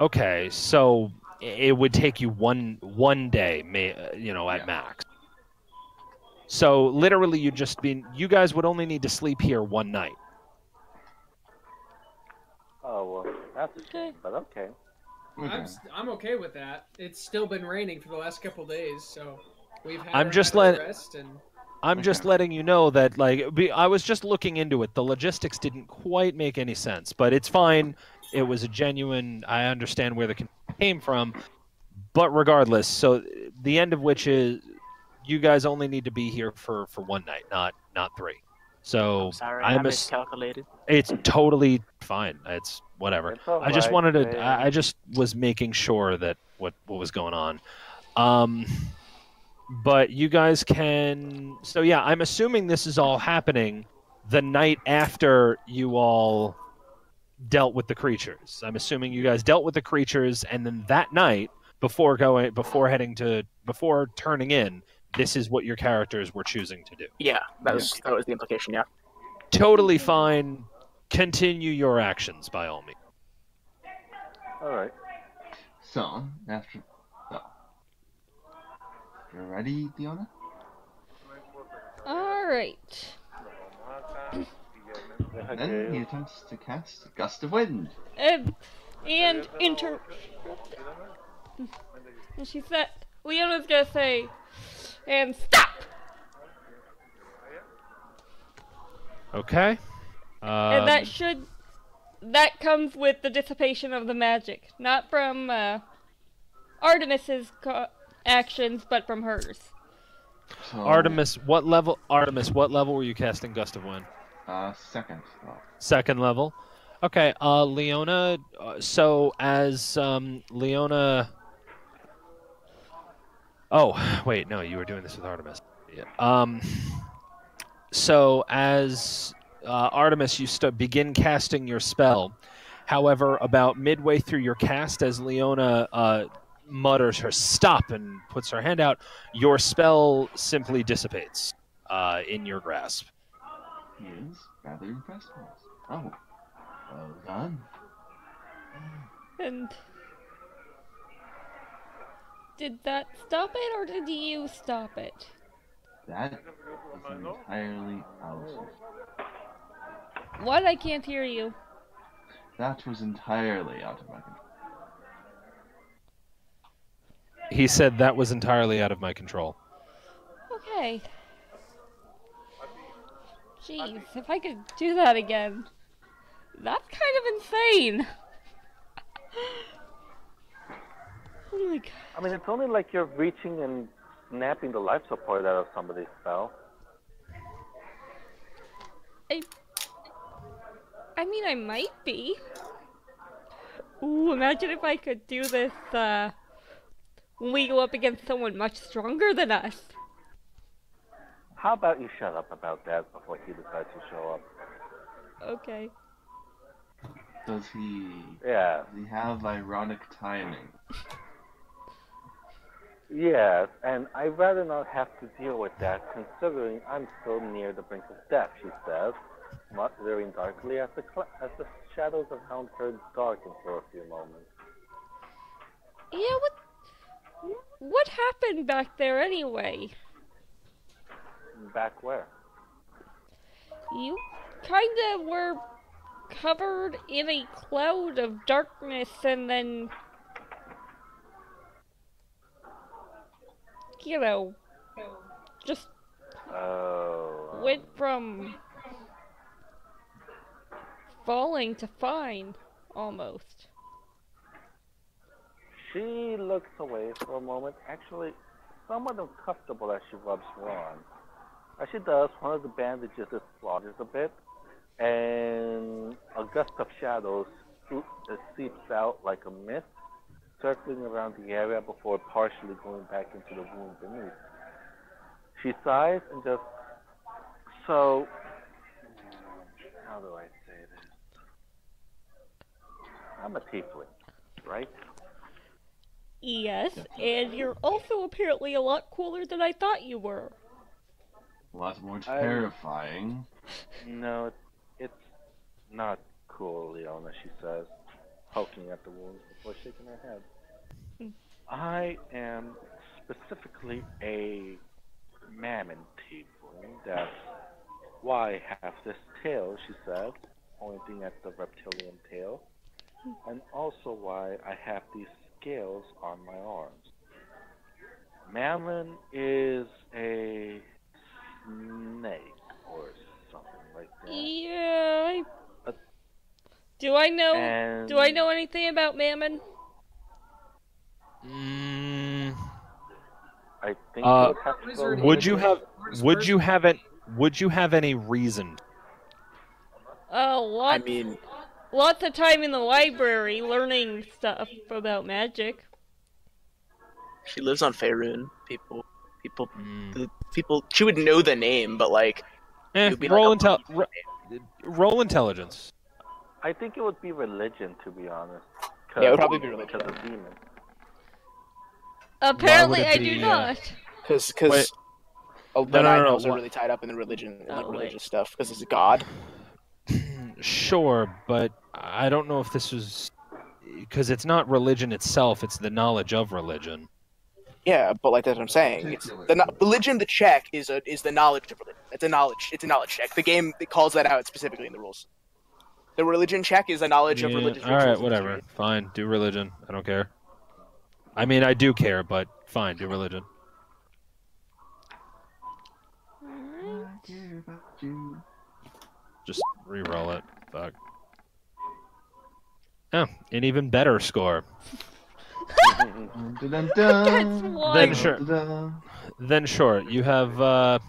Okay, so it would take you one day, at max. So literally, you guys would only need to sleep here one night. Oh, well, that's a shame, but okay. I'm okay with that. It's still been raining for the last couple days, so we've had I'm just rest and. I'm just letting you know that, I was just looking into it. The logistics didn't quite make any sense, but it's fine. It was a genuine. I understand where the came from, but regardless, so the end of which is, you guys only need to be here for one night, not 3. So I'm sorry, I miscalculated. It's totally fine. It's whatever. It's all I just right, wanted to. man. I just was making sure that what was going on. But you guys can. So yeah, I'm assuming this is all happening the night after you all dealt with the creatures. I'm assuming you guys dealt with the creatures, and then that night, before turning in, this is what your characters were choosing to do. Yeah, that was the implication. Yeah. Totally fine. Continue your actions by all means. All right. So, you're ready, Leona? Alright. Then he attempts to cast Gust of Wind. And she said, Leona's gonna say, and stop! Okay. And that comes with the dissipation of the magic. Not from Artemis's actions, but from hers. So, Artemis, what level were you casting Gust of Wind? Second. Second level. Okay, Leona, so as Leona... Oh, wait, no, you were doing this with Artemis. Yeah. So as Artemis, you begin casting your spell. However, about midway through your cast, as Leona mutters her stop and puts her hand out, your spell simply dissipates in your grasp. He is rather impressed with us. Oh, well done. And did that stop it, or did you stop it? That is entirely ours. What? I can't hear you. That was entirely out of my control. He said that was entirely out of my control. Okay. Jeez, if I could do that again. That's kind of insane. Oh my god. I mean, it's only like you're reaching and napping the life support out of somebody's spell. I mean, I might be. Ooh, imagine if I could do this, when we go up against someone much stronger than us. How about you shut up about that before he decides to show up? Okay. Does he? Yeah. Does he have ironic timing? Yes, and I'd rather not have to deal with that, considering I'm so near the brink of death, she says, muttering darkly as the shadows around her darken for a few moments. Yeah, what happened back there anyway? Back where? You kinda were covered in a cloud of darkness and then, you know, just went from falling to fine, almost. She looks away for a moment, actually somewhat uncomfortable as she rubs her arm. As she does, one of the bandages dislodges a bit, and a gust of shadows seeps out like a mist, circling around the area before partially going back into the wound beneath. She sighs and just, so, how do I say this? I'm a tiefling, right? Yes, and you're also apparently a lot cooler than I thought you were. A lot more terrifying. No, it's not cool, Leona, she says, poking at the wounds before shaking her head. I am specifically a mammon tiefling. That's why I have this tail, she said, pointing at the reptilian tail, and also why I have these scales on my arms. Mammon is a snake or something like that. Yeah. Uh, Do I know? And Do I know anything about Mammon? I think you would have to go would you have any reason? Oh, I mean, lots of time in the library learning stuff about magic. she lives on Faerun. People. She would know the name, but like, it would be roll like roll intelligence. I think it would be religion, to be honest. Yeah, it would probably be religion. Because of demons. Apparently, I be, do not. Because No, the no, Nine no, Hells are what- really tied up in the religion, Oh, like wait. religious stuff. Because it's a god. Sure, but I don't know if this was because it's not religion itself; it's the knowledge of religion. Yeah, but like that's what I'm saying. It's religion. The check is the knowledge of religion. It's a knowledge check. The game calls that out specifically in the rules. The religion check is a knowledge of religious All rituals. right, whatever. Fine, do religion. I don't care. I mean, I do care, but fine, do religion. Just re-roll it. Fuck. Oh, an even better score. That's one. Then sure. Then sure. You have.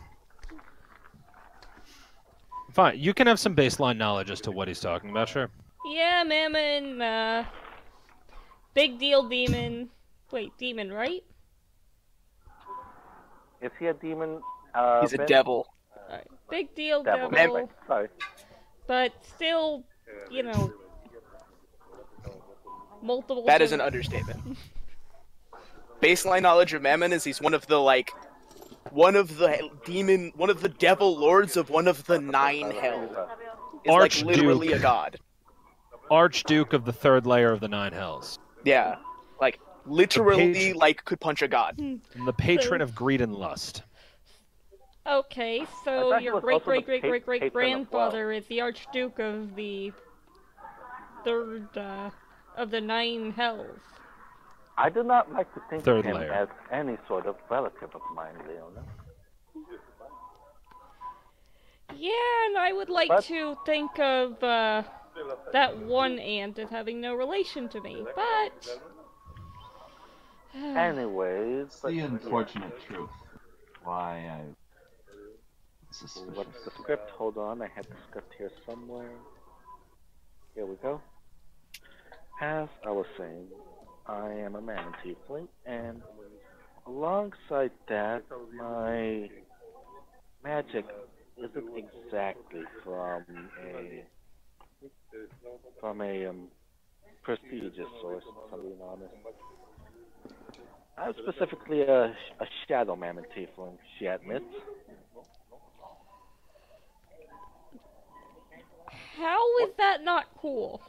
Fine. You can have some baseline knowledge as to what he's talking about. Sure. Yeah, Mammon, big deal demon. Wait, demon, right? Is he a demon? He's a Ben? devil. Alright. Big deal Devil. devil. Sorry. But still, multiple. That is an understatement. Baseline knowledge of Mammon is he's one of the devil lords of one of the 9 hells. Is like Archduke. literally a god. Archduke of the 3rd layer of the 9 hells. Yeah, like literally, like could punch a god. And the patron of greed and lust. Okay, I so thought he your was great also great the great great great patron of grandfather is the Archduke of the 3rd of the 9 hells. I do not like to think Third of him layer. as any sort of relative of mine, Leona. Yeah, and I would like But- to think of that one aunt as having no relation to me, but Anyways, It's the unfortunate truth. Why I suspicious. what's the script? Hold on, I had the script here somewhere. Here we go. As I was saying, I am a man tiefling, and alongside that, my magic isn't exactly from a prestigious source, if I'm being honest. I'm specifically a shadow mammoth tiefling, she admits. how is that not cool?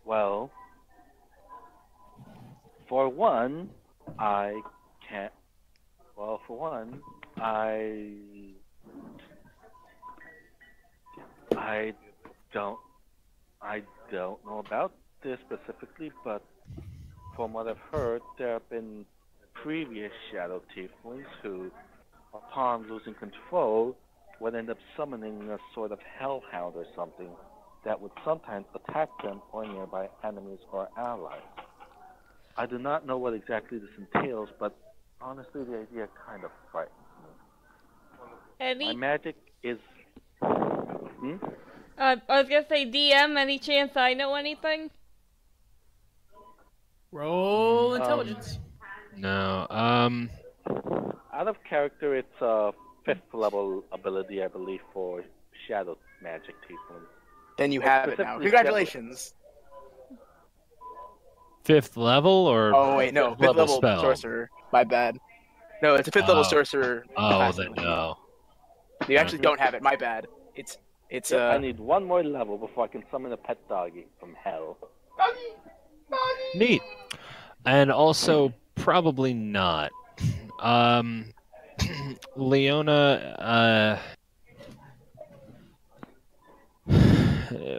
Well, for one, I can't. Well, for one, I don't know about this specifically, but from what I've heard, there have been previous shadow tieflings who, upon losing control, would end up summoning a sort of hellhound or something that would sometimes attack them or nearby enemies or allies. I do not know what exactly this entails, but honestly, the idea kind of frightens me. My Any magic is... I was gonna say, DM, any chance I know anything? Roll intelligence. No. Out of character, it's a 5th level ability, I believe, for shadow magic tiefling. Then you have it now. Specifically Congratulations. 5th level or? Oh wait, no, 5th level spell? sorcerer. My bad. No, it's a 5th level sorcerer. Oh, then no. You actually don't have it. My bad. It's I need one more level before I can summon a pet doggy from hell. Neat. And also, probably not. Leona,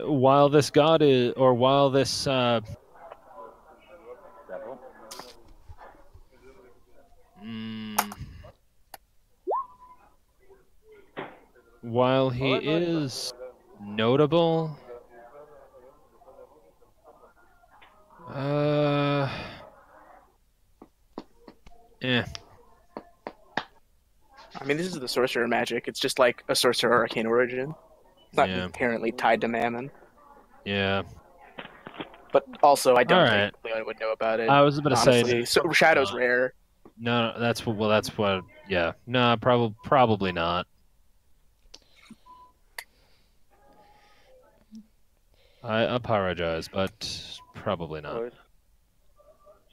while this god is, or while this, while he is notable, I mean, this is the sorcerer magic. It's just like a sorcerer arcane origin. It's not inherently tied to Mammon. Yeah. But also, I don't Alright. think Leona would know about it. I was about to say, so Shadow's rare. no, that's what, yeah. No, probably not. I apologize, but probably not. Alright.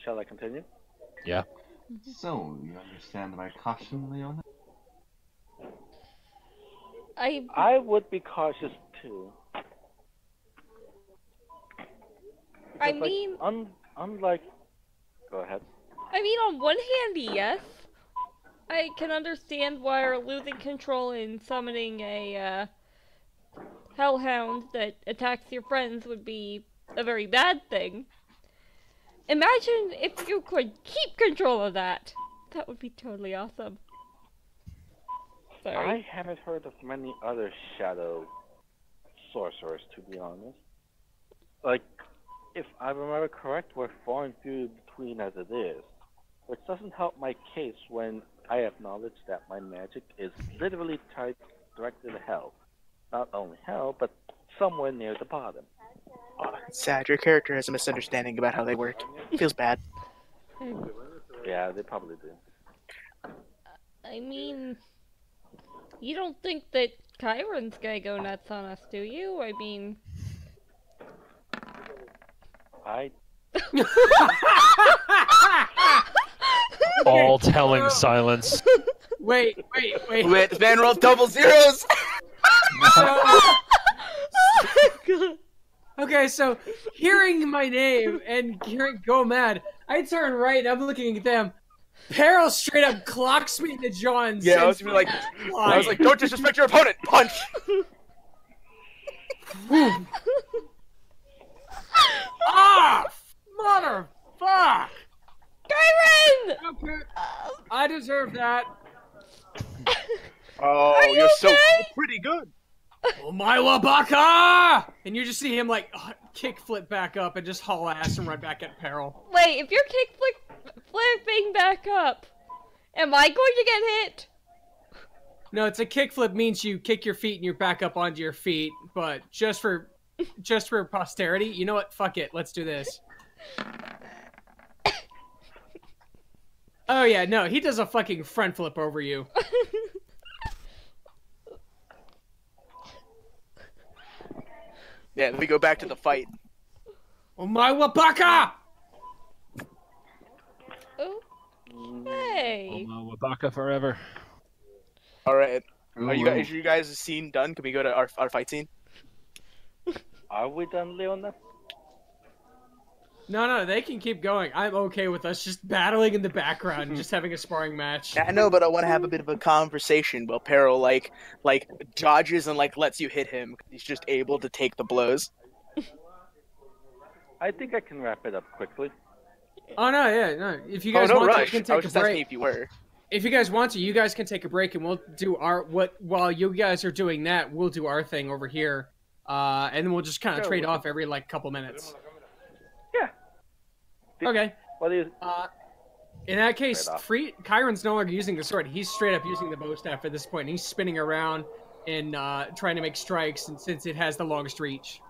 Shall I continue? Yeah. So, you understand my caution, Leona? I would be cautious too. I Because, mean, unlike. Go ahead. I mean, on one hand, yes. I can understand why you're losing control in summoning a hellhound that attacks your friends would be a very bad thing. Imagine if you could keep control of that. That would be totally awesome. Sorry. I haven't heard of many other shadow sorcerers, to be honest. Like, if I remember correct, we're far and few between as it is, which doesn't help my case when I acknowledge that my magic is literally tied directly to hell. Not only hell, but somewhere near the bottom. Oh, it's sad. Your character has a misunderstanding about how they work. It feels bad. Yeah, they probably do. I mean, you don't think that Chiron's gonna go nuts on us, do you? I mean... All telling silence. Wait. This man rolled double zeros! Okay, so hearing my name and hearing Go Mad, I turn right and I'm looking at them. Peril straight up clocks me in the jaw and Yeah, I was like, don't disrespect your opponent! Punch! Ah! Motherfuck! Chiron! Okay. I deserve that. Oh, you're pretty good. Oh my wabaka! And you just see him like kick flip back up and just haul ass and run back at Peril. Wait, if you're flipping back up, am I going to get hit? No, it's a kick flip means you kick your feet and you're back up onto your feet, but just for posterity, you know what? Fuck it, let's do this. Oh yeah, no, he does a fucking front flip over you. Yeah, then we go back to the fight. Oh my wabaka! Hey. Wabaka forever. Alright. Are you guys' scene done? Can we go to our fight scene? Are we done, Leona? No, they can keep going. I'm okay with us just battling in the background and just having a sparring match. I know, but I want to have a bit of a conversation while Peril like dodges and lets you hit him. He's just able to take the blows. I think I can wrap it up quickly. Oh no, yeah, no. If you guys want to, you can take I was a just asking break. if you were. If you guys want to, you guys can take a break and we'll do while you guys are doing that, we'll do our thing over here. And then we'll just kind of trade off every couple minutes. Yeah. Okay. What do you? In that case, Chiron's no longer using the sword. He's straight up using the bow staff at this point. He's spinning around. in trying to make strikes, and since it has the longest reach.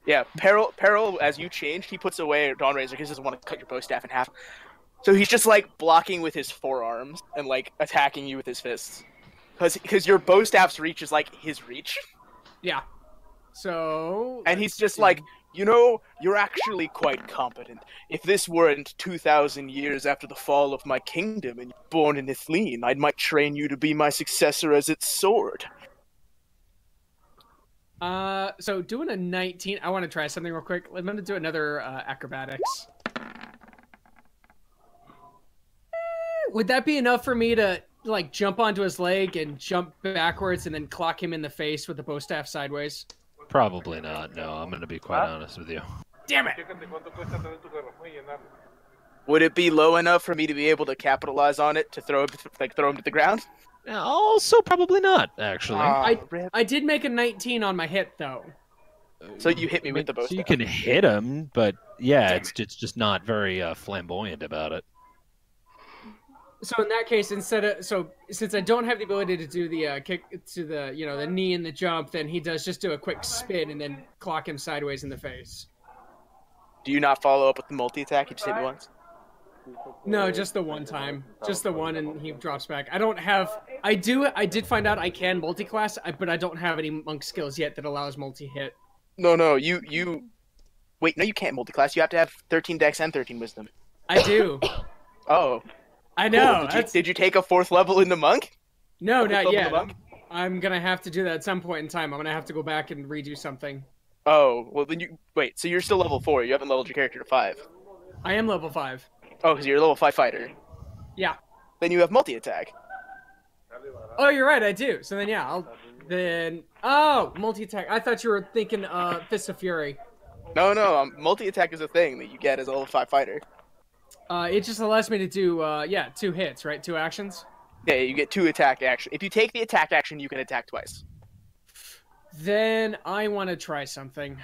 Yeah, Peril, as you changed, he puts away Dawn Razor because he doesn't want to cut your bow staff in half. So he's just like blocking with his forearms and like attacking you with his fists. Because your bow staff's reach is like his reach. Yeah. So. And he's just like, you know, you're actually quite competent. If this weren't 2,000 years after the fall of my kingdom and you're born in Ithleen, I might train you to be my successor as its sword. So doing a 19, I want to try something real quick. I'm going to do another acrobatics. Would that be enough for me to like jump onto his leg and jump backwards and then clock him in the face with the bow staff sideways? Probably not. No, I'm going to be quite honest with you. Damn it! Would it be low enough for me to be able to capitalize on it to throw him to the ground? Also, probably not. Actually, I did make a 19 on my hit though. So you hit me with the bow staff. So you can hit him, but yeah, it's just not very flamboyant about it. So in that case, since I don't have the ability to do the kick to the the knee and the jump, then he does just do a quick spin and then clock him sideways in the face. Do you not follow up with the multi-attack? You just hit me once? No, just the one time. Just the one, and he drops back. I don't have... I did find out I can multi-class, but I don't have any monk skills yet that allows multi-hit. No, you... Wait, no, you can't multi-class. You have to have 13 dex and 13 wisdom. I do. Oh. I know. Cool. Did you take a 4th level in the monk? No, not yet. I'm going to have to do that at some point in time. I'm going to have to go back and redo something. Oh, well then you... Wait, so you're still level 4. You haven't leveled your character to 5. I am level 5. Oh, because you're a level 5 fighter. Yeah. Then you have multi-attack. Oh, you're right, I do. So then, yeah, Oh, multi-attack. I thought you were thinking Fist of Fury. No, multi-attack is a thing that you get as a level 5 fighter. It just allows me to do, 2 hits, right? 2 actions? Yeah, you get 2 attack action. If you take the attack action, you can attack twice. Then I want to try something.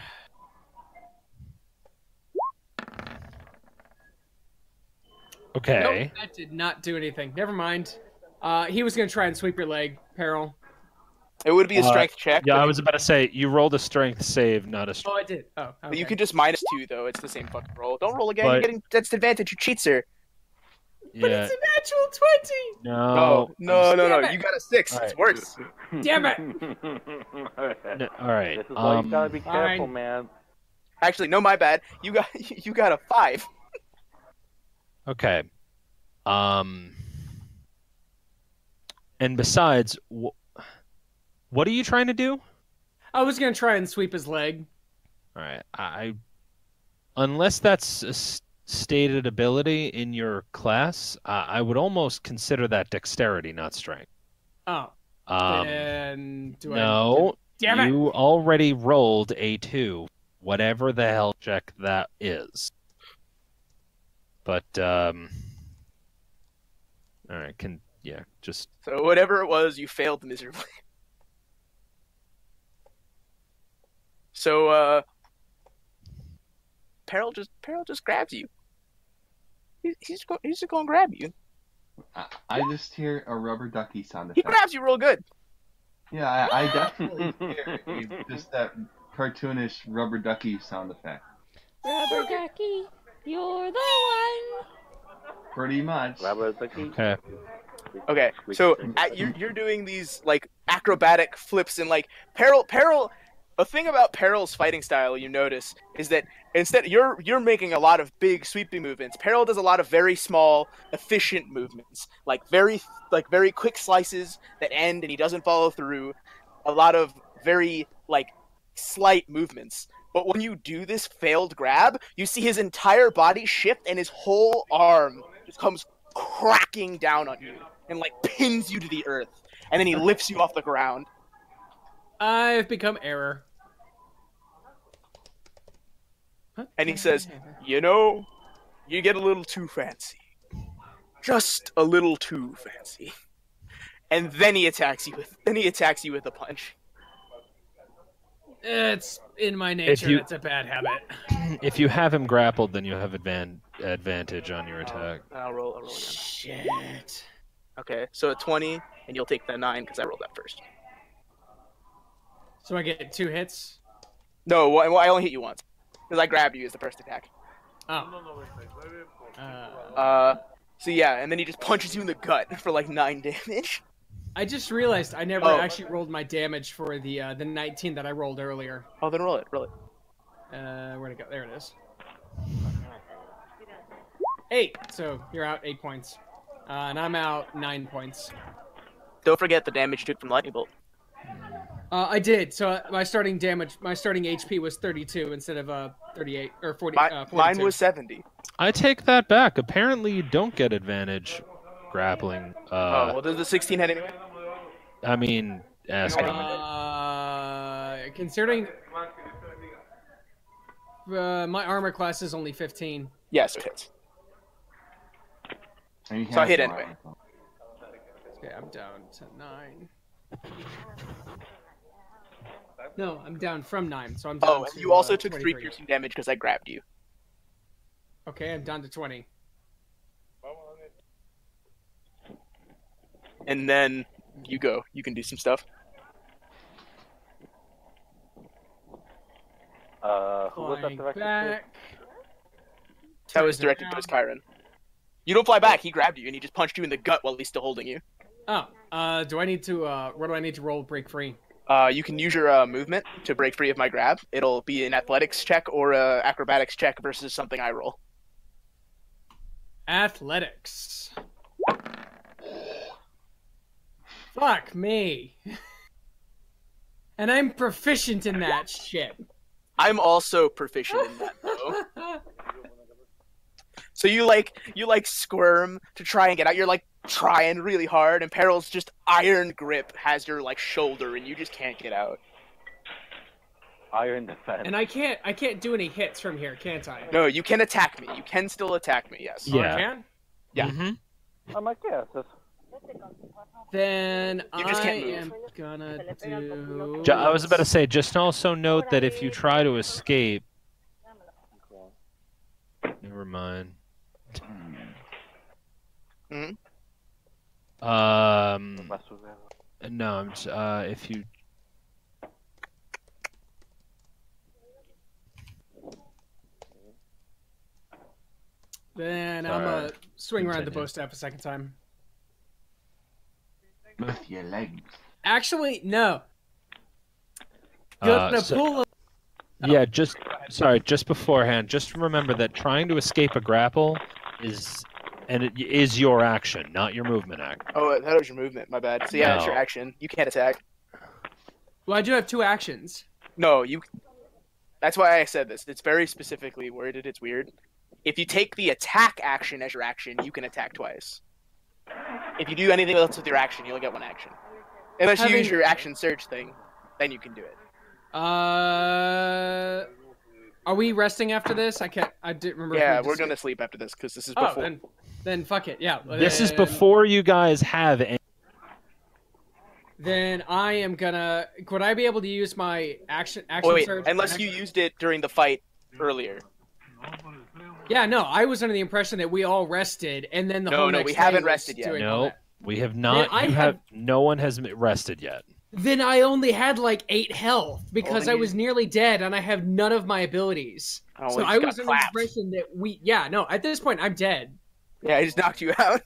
Okay. Nope, that did not do anything. Never mind. He was going to try and sweep your leg, Peril. It would be a strength check. Yeah, I was about to say, you rolled a strength save, not a strength. Oh, I did. Oh, okay. But you could just -2, though. It's the same fucking roll. Don't roll again. But... You're getting that's advantage. You cheat, sir. Yeah. But it's a natural 20! No. You got a 6. All It's right. worse. Damn it! All right. This is why you gotta be careful, fine. man. Actually, no, my bad. You got a 5. Okay. And besides, what are you trying to do? I was going to try and sweep his leg. All right. Unless that's a stated ability in your class, I would almost consider that dexterity, not strength. Oh. Then No. Damn it! You already rolled a 2, whatever the hell check that is. But all right, just So whatever it was, you failed miserably. So Peril just grabs you. He's just going to grab you. I just hear a rubber ducky sound He effect. grabs you real good. Yeah, I definitely hear just that cartoonish rubber ducky sound effect. Rubber ducky, you're the one. Pretty much. okay. Okay, so you're doing these like acrobatic flips and like Peril. A thing about Peril's fighting style you notice is that instead you're making a lot of big sweeping movements. Peril does a lot of very small, efficient movements, like very quick slices that end and he doesn't follow through. A lot of very like slight movements. But when you do this failed grab, you see his entire body shift and his whole arm just comes cracking down on you and like pins you to the earth, and then he lifts you off the ground. I've become error. And he says, you know, you get a little too fancy. Just a little too fancy. And then he attacks you with a punch. It's in my nature. It's a bad habit. If you have him grappled, then you have advantage on your attack. I'll roll again. Shit. Okay, so a 20, and you'll take the 9 because I rolled that first. So I get 2 hits. No, well, I only hit you once because I grabbed you as the first attack. Oh. So yeah, and then he just punches you in the gut for like 9 damage. I just realized I never Oh. actually rolled my damage for the 19 that I rolled earlier. Oh, then roll it. Where'd it go? There it is. 8. So you're out 8 points. And I'm out 9 points. Don't forget the damage you took from lightning bolt. I did. So my starting HP was 32 instead of 38 or 40. 42. Mine was 70. I take that back. Apparently, you don't get advantage grappling. Well, does the 16 hit anyway? I mean, asking. Considering my armor class is only 15. Yeah, so it hits. And you So I have hit no anyway. armor. Okay, I'm down to 9. No, I'm down from 9, so I'm down And to, you also took 3 23. piercing damage because I grabbed you. Okay, I'm down to 20. And then you go. You can do some stuff. Who was that Flying directed back. That was directed towards Kyron. You don't fly back. He grabbed you and he just punched you in the gut while he's still holding you. Oh, do I need to, what do I need to roll break free? You can use your movement to break free of my grab. It'll be an athletics check or a acrobatics check versus something I roll. Athletics. Fuck me. And I'm proficient in that shit. I'm also proficient in that though. So you squirm to try and get out. You're like trying really hard, and Peril's just iron grip has your like shoulder, and you just can't get out. Iron defense. And I can't do any hits from here, can't I? No, you can attack me. You can still attack me. Yes. Oh, I Yeah. can? Yeah. Mm-hmm. I'm like, yeah, it's just... Then You just I can't am gonna do... I was about to say, just also note that if you try to escape... Never mind. Hmm? No, I'm just, if you... Then I'm Sorry. gonna swing around the Continue. bow staff a second time. With your legs. Actually, no. Gonna pull a... Yeah, just beforehand, just remember that trying to escape a grapple is your action, not your movement act. Oh, that was your movement. My bad. So yeah, it's your No. action. You can't attack. Well, I do have 2 actions. No, you. That's why I said this. It's very specifically worded. It's weird. If you take the attack action as your action, you can attack twice. If you do anything else with your action, you only get 1 action. Unless you use your action surge thing, then you can do it. Are we resting after this? I didn't remember. Yeah, we're gonna sleep after this because this is before. Oh, then fuck it. Yeah. This is before you guys have any... Then I am gonna. Could I be able to use my action Wait, surge? unless you used it during the fight earlier. Yeah, no. I was under the impression that we all rested, and then the whole No, next we day haven't was rested yet. doing all No, that. we have not. No one has rested yet. Then I only had like 8 health because then I you- was nearly dead, and I have none of my abilities. Oh, So well, you I got was under the clapped. impression that we. Yeah, no. At this point, I'm dead. Yeah, I just knocked you out.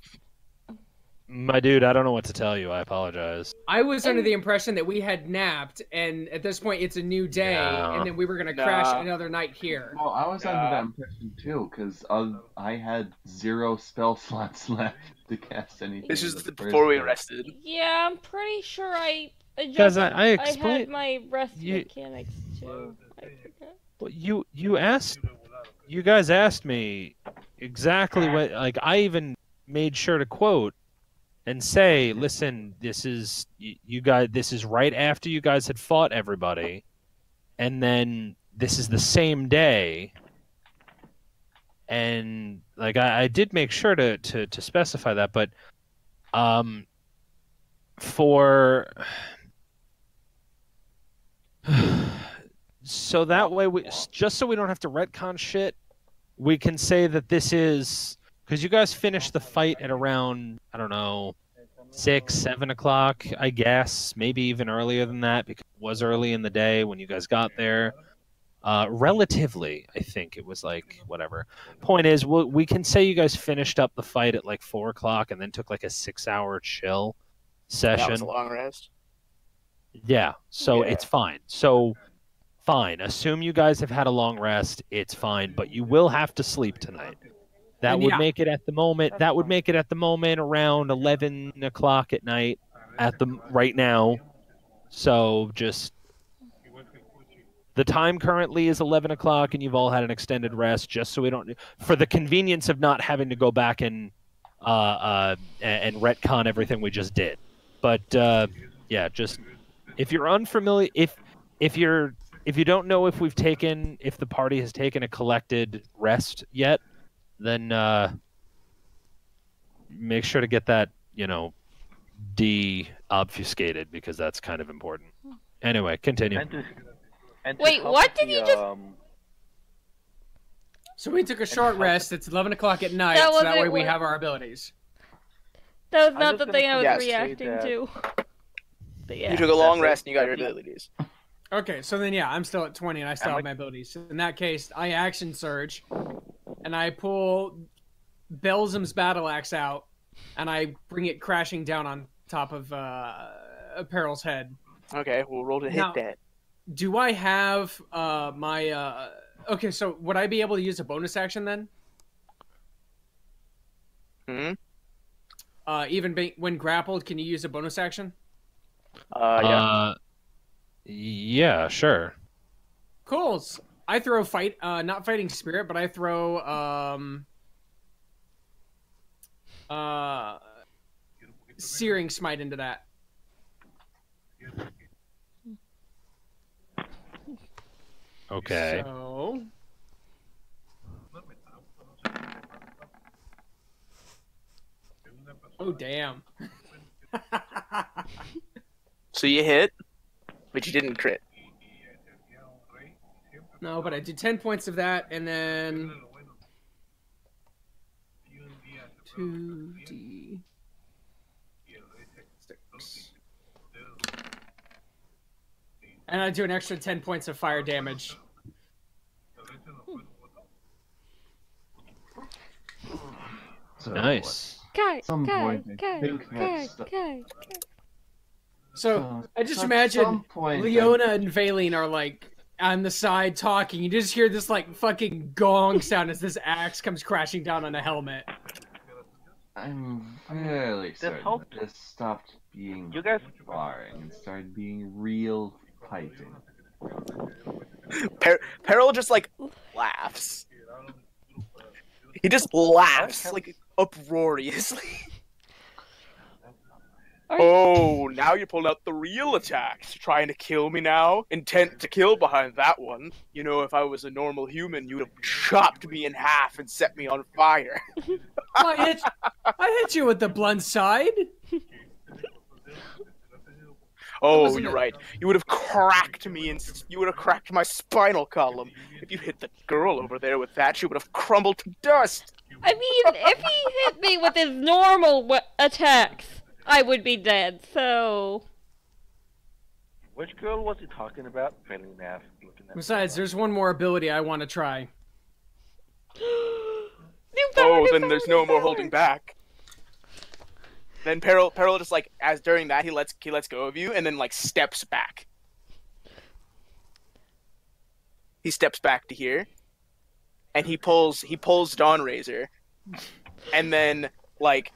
My dude, I don't know what to tell you. I apologize. I was under the impression that we had napped, and at this point, it's a new day, No. and then we were gonna No. crash another night here. Well, I was under that impression too, because I had 0 spell slots left to cast anything. This is in the before we first place. rested. Yeah, I'm pretty sure I Guys, adjusted. I I explained. had my rest you- mechanics too. I forgot. Well, you guys asked me exactly what. Like, I even made sure to quote and say, "Listen, this is you guys. This is right after you guys had fought everybody, and then this is the same day." And like, I did make sure to specify that, but for so that way just so we don't have to retcon shit, we can say that this is because you guys finished the fight at around, I don't know, 6, 7 o'clock, I guess. Maybe even earlier than that, because it was early in the day when you guys got there. Relatively, I think it was like, whatever. Point is, we can say you guys finished up the fight at like 4 o'clock and then took like a 6-hour chill session. That was a long rest. Yeah, so Yeah. it's fine. So, fine. Assume you guys have had a long rest. It's fine, but you will have to sleep tonight. That And would yeah. make it at the moment. That's That would fine. make it at the moment around 11 o'clock at night. Right now. So just the time currently is 11 o'clock, and you've all had an extended rest, just so we don't, for the convenience of not having to go back and retcon everything we just did. But yeah, just if you're unfamiliar, if you don't know if the party has taken a collected rest yet, then make sure to get that, de-obfuscated, because that's kind of important. Anyway, continue. And to Wait, help what did the, you just- So we took a short rest. It's 11 o'clock at night, That so that wasn't way we what- have our abilities. That was I'm not just the gonna thing I was yes, say reacting that- to. But yeah. You took a long That's it. rest and you got your That's it. abilities. Okay, so then yeah, I'm still at 20 and I still I'm have my abilities. In that case, I action surge, and I pull Belzum's battle axe out, and I bring it crashing down on top of Apparel's head. Okay, we'll roll to hit Now- that. Do I have my? Okay, so would I be able to use a bonus action then? Hmm? When grappled, can you use a bonus action? Yeah. Yeah, sure. Cool. I throw not fighting spirit, but I throw searing smite into that. Okay. So oh damn. So you hit, but you didn't crit. No, but I do 10 points of that, and then 2d6. And I do an extra 10 points of fire damage. So Nice. Kai, some Kai, point, I Kai, think Kai, that's the- Kai. So I just at imagine some point, Leona and Valine are like on the side talking. You just hear this like fucking gong sound as this axe comes crashing down on a helmet. I'm fairly certain whole- that this stopped being You guys- sparring and started being real fighting. Peril just like laughs. He just laughs like uproariously. Oh, now you're pulling out the real attacks. You're trying to kill me now? Intent to kill behind that one. You know, if I was a normal human, you'd have chopped me in half and set me on fire. I hit you with the blunt side. Oh, wasn't you're it. right. You would have cracked me, and you would have cracked my spinal column. If you hit the girl over there with that, she would have crumbled to dust. I mean, if he hit me with his normal attacks, I would be dead, so... Which girl was he talking about? Failing ass, looking at Besides, there's one more ability I want to try. New power, Oh, new then power, there's new no more power. holding back. Then Peril just like as during that he lets go of you and then like steps back. He steps back to here, and he pulls Dawn Razor, and then like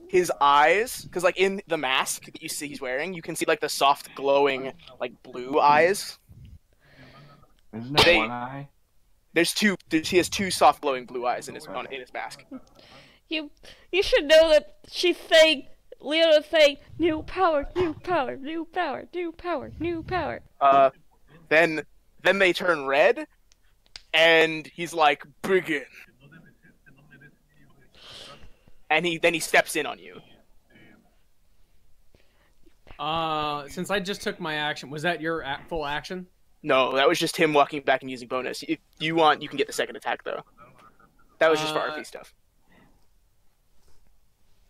his eyes, because like in the mask that you see he's wearing, you can see like the soft glowing like blue eyes. Isn't it They- one eye? There's two. He has two soft glowing blue eyes in his mask. You should know that she's saying, Leona's saying, new power, new power, new power, new power, new power. Then they turn red, and he's like, begin. And he steps in on you. Since I just took my action, was that your full action? No, that was just him walking back and using bonus. If you want, you can get the second attack though. That was just for RP stuff.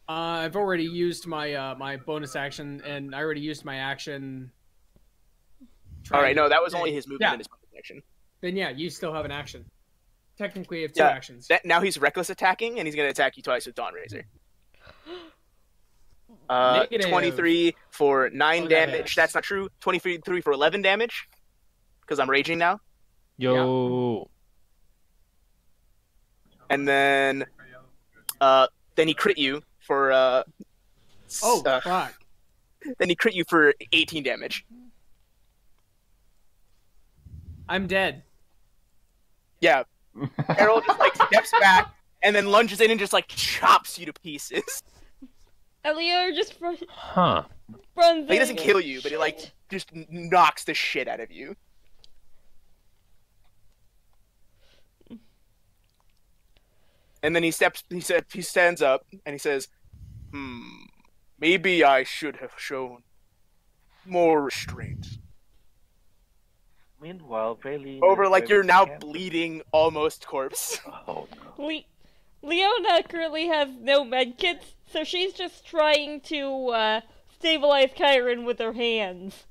I've already used my my bonus action, and I already used my action. All right, no, that was only his movement Yeah. and his bonus action. Then yeah, you still have an action. Technically, you have two Yeah, actions. Now he's reckless attacking, and he's going to attack you twice with Dawn Razor. Negative. 23 for 9 that damage. hits. That's not true. 23 for 11 damage, because I'm raging now. Yo. And then he crit you for Fuck. then he crit you for 18 damage. I'm dead. Yeah, Harold just like steps back and then lunges in and just like chops you to pieces. Elio just Huh. runs. He doesn't in. kill you, but he like just knocks the shit out of you. And then he stands up and he says, maybe I should have shown more restraint. Meanwhile, Valine Over like is you're now cancer. bleeding almost corpse. Oh no. Leona currently has no medkits, so she's just trying to stabilize Kyron with her hands.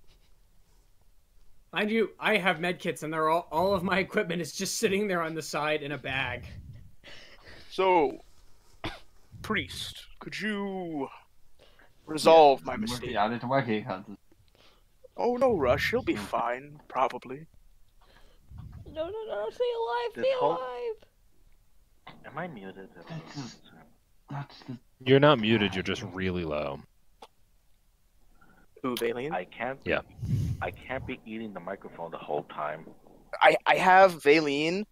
Mind you, I have medkits, and they're all of my equipment is just sitting there on the side in a bag. So, priest, could you resolve my I'm mistake? working on it. Working on it. Oh, no rush. He'll be fine, probably. No, stay alive, This stay whole- alive. Am I muted? That's the. You're not muted, you're just really low. Ooh, Valine. I can't. Yeah. I can't be eating the microphone the whole time. I have Valine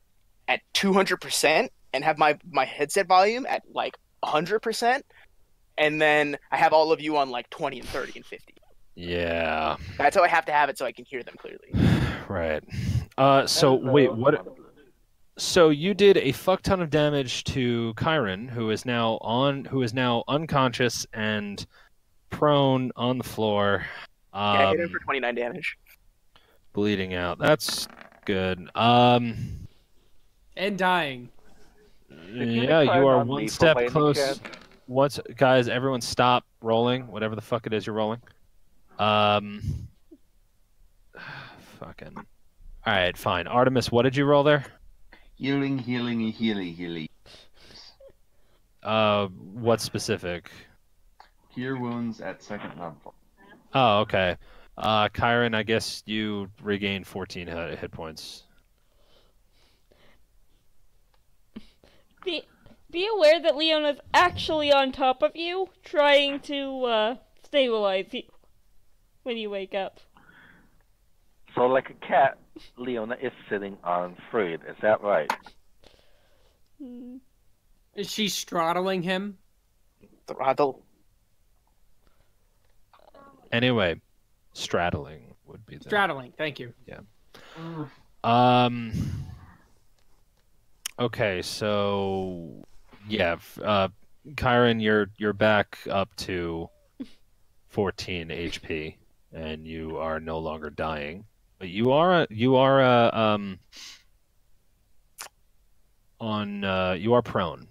at 200% and have my headset volume at like 100%, and then I have all of you on like 20 and 30 and 50. Yeah. That's how I have to have it so I can hear them clearly. Right. So Hello, wait, what? Monoblue. So you did a fuck ton of damage to Kyron, who is now unconscious and prone on the floor, Yeah, I hit him for 29 damage. bleeding out. That's good. And dying. Yeah, you are one step by any close. chance? Once, guys, everyone stop rolling. Whatever the fuck it is you're rolling. Fucking. All right, fine. Artemis, what did you roll there? Healing. What specific? Cure wounds at second level. Oh, okay. Kyron, I guess you regained 14 hit points. Be aware that Leona's actually on top of you, trying to stabilize you when you wake up. So, like a cat, Leona is sitting on Freed. Is that right? Is she straddling him? Throttle. Anyway, straddling would be the... Straddling. Thank you. Okay, so yeah, Kyron, you're back up to 14 HP, and you are no longer dying. But you are prone.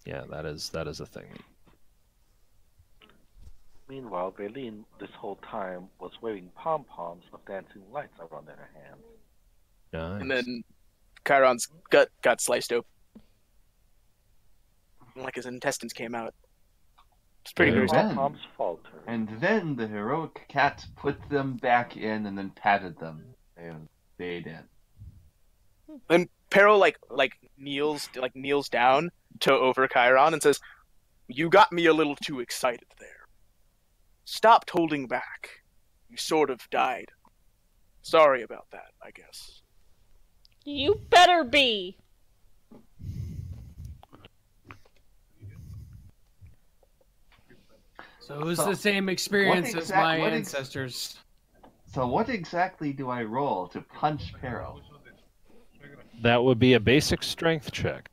Yeah, that is a thing. Meanwhile, Valine, this whole time, was waving pom-poms of dancing lights around in her hands. Nice. And then Chiron's gut got sliced open. Like his intestines came out. It's pretty Yeah. gruesome. Then- Pom-poms falter. And then the heroic cat put them back in and then patted them and stayed in. Then Peril like kneels down to over Chiron and says, "You got me a little too excited there. Stopped holding back. You sort of died. Sorry about that, I guess." You better be! So it was So, the same experience as my what ancestors. So what exactly do I roll to punch Peril? That would be a basic strength check.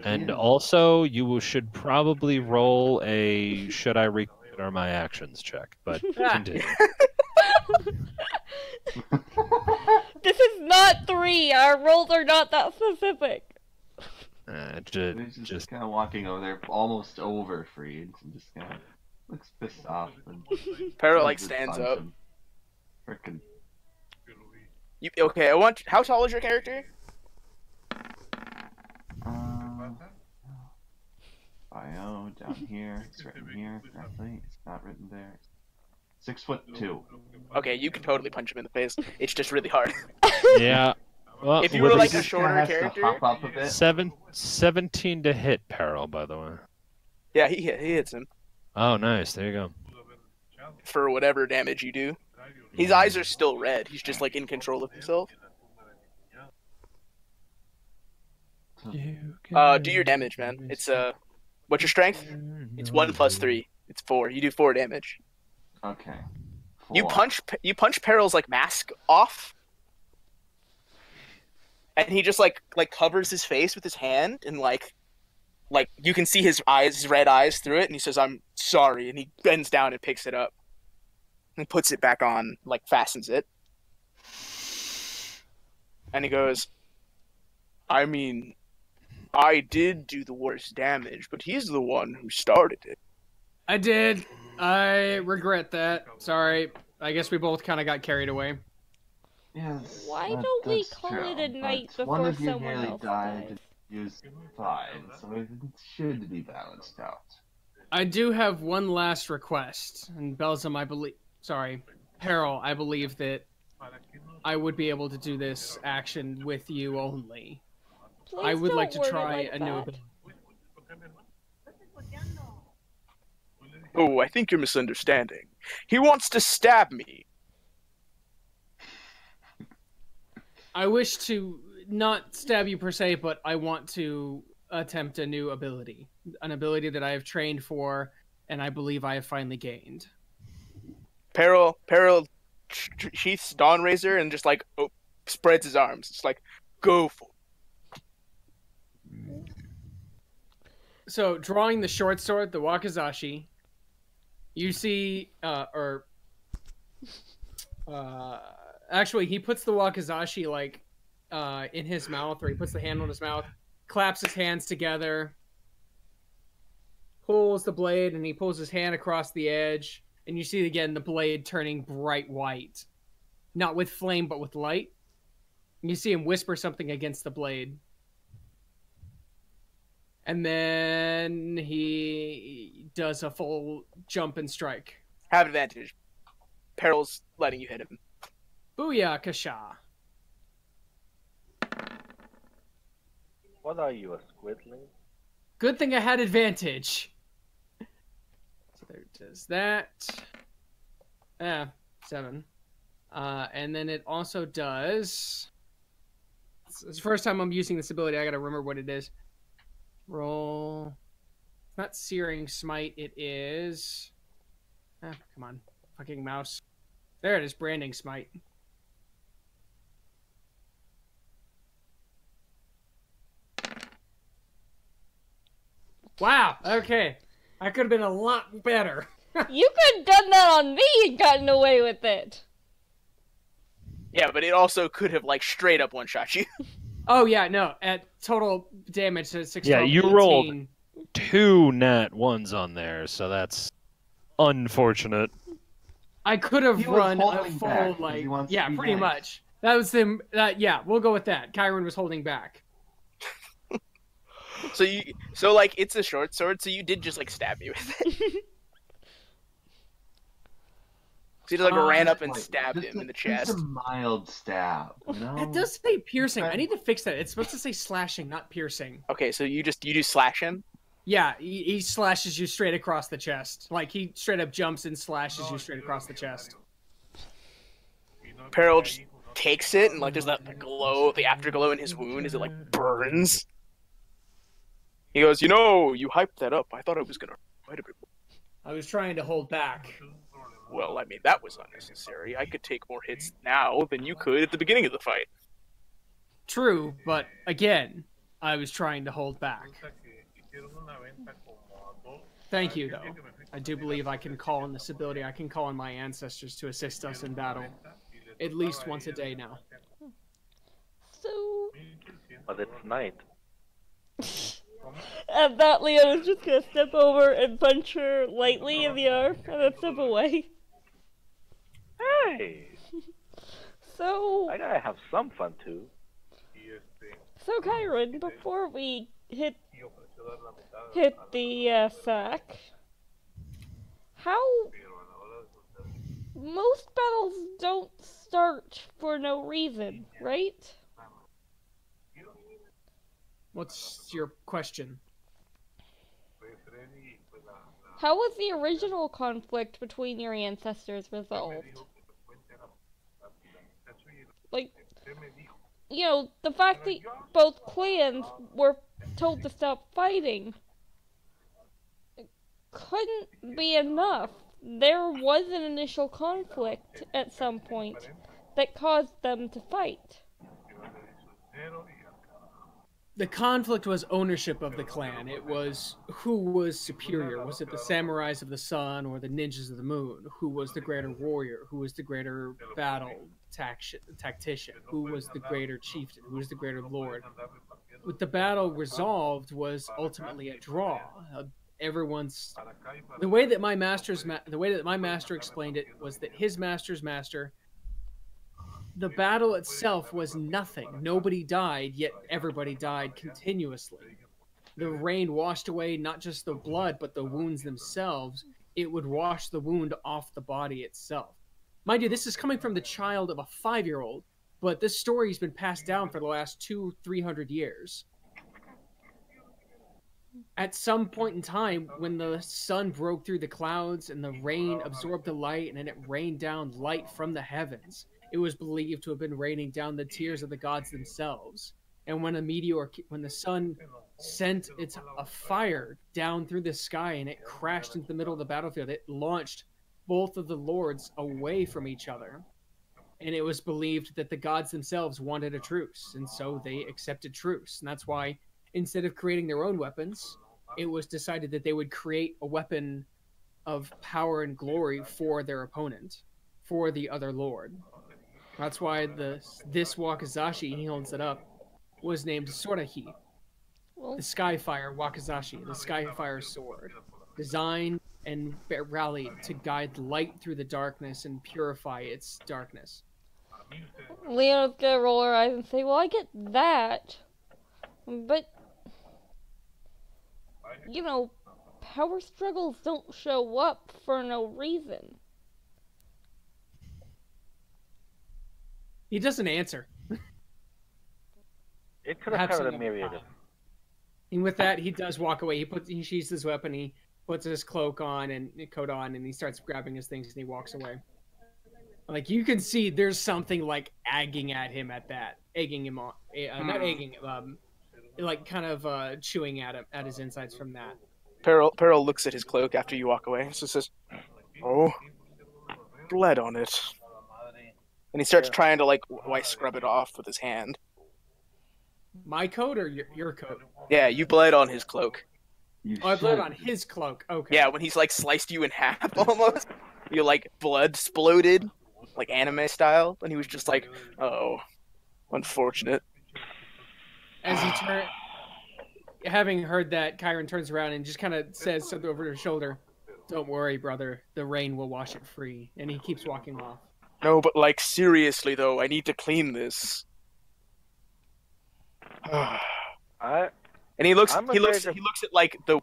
And also, should probably roll a should I reconsider my actions check. But continue. This is not 3! Our rolls are not that specific. He's just kind of walking over there, almost over freed, and just kind of looks pissed off. And Peril like stands up. Frickin'. Okay, how tall is your character? Bio down here. It's written here. Exactly. It's not written there. 6'2". Okay, you can totally punch him in the face. It's just really hard. Yeah. Well, if you were like a Just kinda shorter has to character, hop up a bit. 17 to hit Peril, by the way. yeah, he hits him Oh, nice. There you go. for whatever damage you do. His eyes are still red. He's just like in control of himself. Do your damage, man. It's what's your strength? It's 1 + 3. It's 4. You do 4 damage. Okay. You 4. punch Peril's like mask off, and he just like covers his face with his hand, and like you can see his eyes, his red eyes through it, and he says, "I'm sorry," and he bends down and picks it up and puts it back on, like fastens it, and he goes, "I mean, I did do the worst damage, but he's the one who started it." I did. I regret that. Sorry. I guess we both kind of got carried away. Yes. Why don't we that's call true, it a night but before one of you someone nearly else died. died? You fine, so it should be balanced out. I do have one last request, and Belzum, Peril, I believe that I would be able to do this action with you only. Please I would don't like to word it try like a new that. ability. Oh, I think you're misunderstanding. He wants to stab me. I wish to not stab you per se, but I want to attempt a new ability. An ability that I have trained for, and I believe I have finally gained. Peril sheaths Dawn Razor and just like spreads his arms. It's like, go for it. So, drawing the short sword, the Wakizashi, you see, actually, he puts the Wakizashi like in his mouth, or he puts the hand on his mouth, claps his hands together, pulls the blade, and he pulls his hand across the edge, and you see again the blade turning bright white, not with flame but with light. And you see him whisper something against the blade. And then he does a full jump and strike. Have advantage. Peril's letting you hit him. Booyah, Kasha. What are you, a squidling? Good thing I had advantage. So there it is. That. 7. And then it also does. It's the first time I'm using this ability. I gotta remember what it is. Roll. It's not Searing Smite. It is. Come on. Fucking mouse. There it is. Branding Smite. Wow. Okay. I could have been a lot better. You could have done that on me and gotten away with it. Yeah, but it also could have like straight up one-shot you. Oh, yeah, no. At total damage to 6. Yeah, you 18. rolled 2 nat 1s on there, so that's unfortunate. I could have He was run a holding full, back 'cause like, he wants to yeah, be pretty nice. much. That was him. Yeah, we'll go with that. Kyron was holding back. So like it's a short sword, so you did just like stab me with it. So you just like ran up and stabbed him in the chest. Just a mild stab, you know? It does say piercing. I need to fix that. It's supposed to say slashing, not piercing. Okay, so you do slash him. Yeah, he slashes you straight across the chest. Like, he straight up jumps and slashes you straight across the chest. Peril just takes it and like there's that glow, the afterglow in his wound as it like burns. He goes, you hyped that up. I thought I was gonna fight a bit more. I was trying to hold back. Well, I mean, that was unnecessary. I could take more hits now than you could at the beginning of the fight. True, but again, I was trying to hold back. Thank you, though. I do believe I can call on this ability. I can call on my ancestors to assist us in battle. At least once a day now. So... But it's night. At that, Leona's just gonna step over and punch her lightly in the arm and then step away. Hey, So, I gotta have some fun too. so Kyron, before we hit the sack, how most battles don't start for no reason, right? What's your question? How was the original conflict between your ancestors resolved? Like, you know, the fact that both clans were told to stop fighting couldn't be enough. There was an initial conflict at some point that caused them to fight. The conflict was ownership of the clan. It was who was superior. Was it the samurais of the sun or the ninjas of the moon? Who was the greater warrior? Who was the greater battle tactician? Who was the greater chieftain? Who was the greater lord? What the battle resolved was ultimately a draw. Everyone's the way that my master explained it was that his master's master. The battle itself was nothing. Nobody died, yet everybody died continuously. The rain washed away not just the blood, but the wounds themselves. It would wash the wound off the body itself. Mind you, this is coming from the child of a 5-year-old, but this story's been passed down for the last 200-300 years. At some point in time, when the sun broke through the clouds and the rain absorbed the light and then it rained down light from the heavens, it was believed to have been raining down the tears of the gods themselves. And when the sun sent a fire down through the sky and it crashed into the middle of the battlefield, it launched both of the lords away from each other. And it was believed that the gods themselves wanted a truce, and so they accepted truce. And that's why, instead of creating their own weapons, it was decided that they would create a weapon of power and glory for their opponent, for the other lord. That's why this Wakizashi, he holds it up, was named Sorahi, the Skyfire Wakizashi, the Skyfire sword, designed and rallied to guide light through the darkness and purify its darkness. Leona's gonna roll her eyes and say, well, I get that, but, you know, power struggles don't show up for no reason. He doesn't answer. It could have covered a myriad. And with that, he does walk away. He sheaths his weapon. He puts his cloak on and coat on, and he starts grabbing his things and he walks away. Like, you can see there's something like egging him on, not egging, like kind of chewing at him at his insides from that. Peril looks at his cloak after you walk away and so says, "Oh, blood on it." And he starts trying to, like, scrub it off with his hand. My coat or your coat? Yeah, you bled on his cloak. I bled on his cloak. Okay. Yeah, when he's, like, sliced you in half almost. You, like, blood sploded, like anime style. And he was just like, oh, unfortunate. As he having heard that, Kyron turns around and just kind of says something over his shoulder. Don't worry, brother. The rain will wash it free. And he keeps walking off. No, but, like, seriously, though, I need to clean this. And he looks at, like, the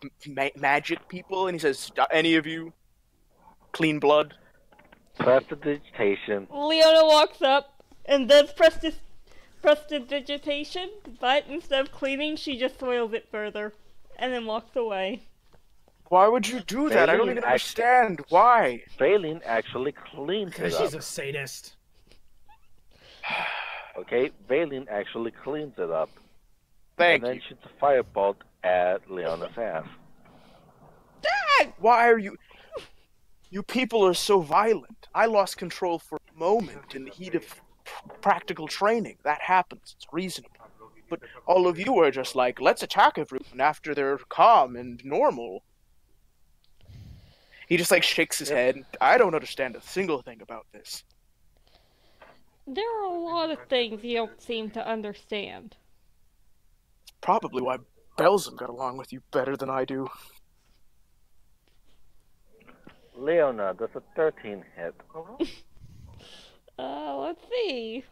magic people, and he says, any of you clean blood? Prestidigitation. Leona walks up and does prestidigitation, but instead of cleaning, she just soils it further, and then walks away. Why would you do that? I don't even understand. Why? Valine actually cleans it up. She's a sadist. Okay, Valine actually cleans it up. Thank you. And then shoots a firebolt at Leona's ass. Dad! Why are you... You people are so violent. I lost control for a moment in the heat of practical training. That happens. It's reasonable. But all of you are just like, let's attack everyone after they're calm and normal. He just, like, shakes his head. I don't understand a single thing about this. There are a lot of things you don't seem to understand. Probably why Belzum got along with you better than I do. Leona, does a 13 hit? Let's see.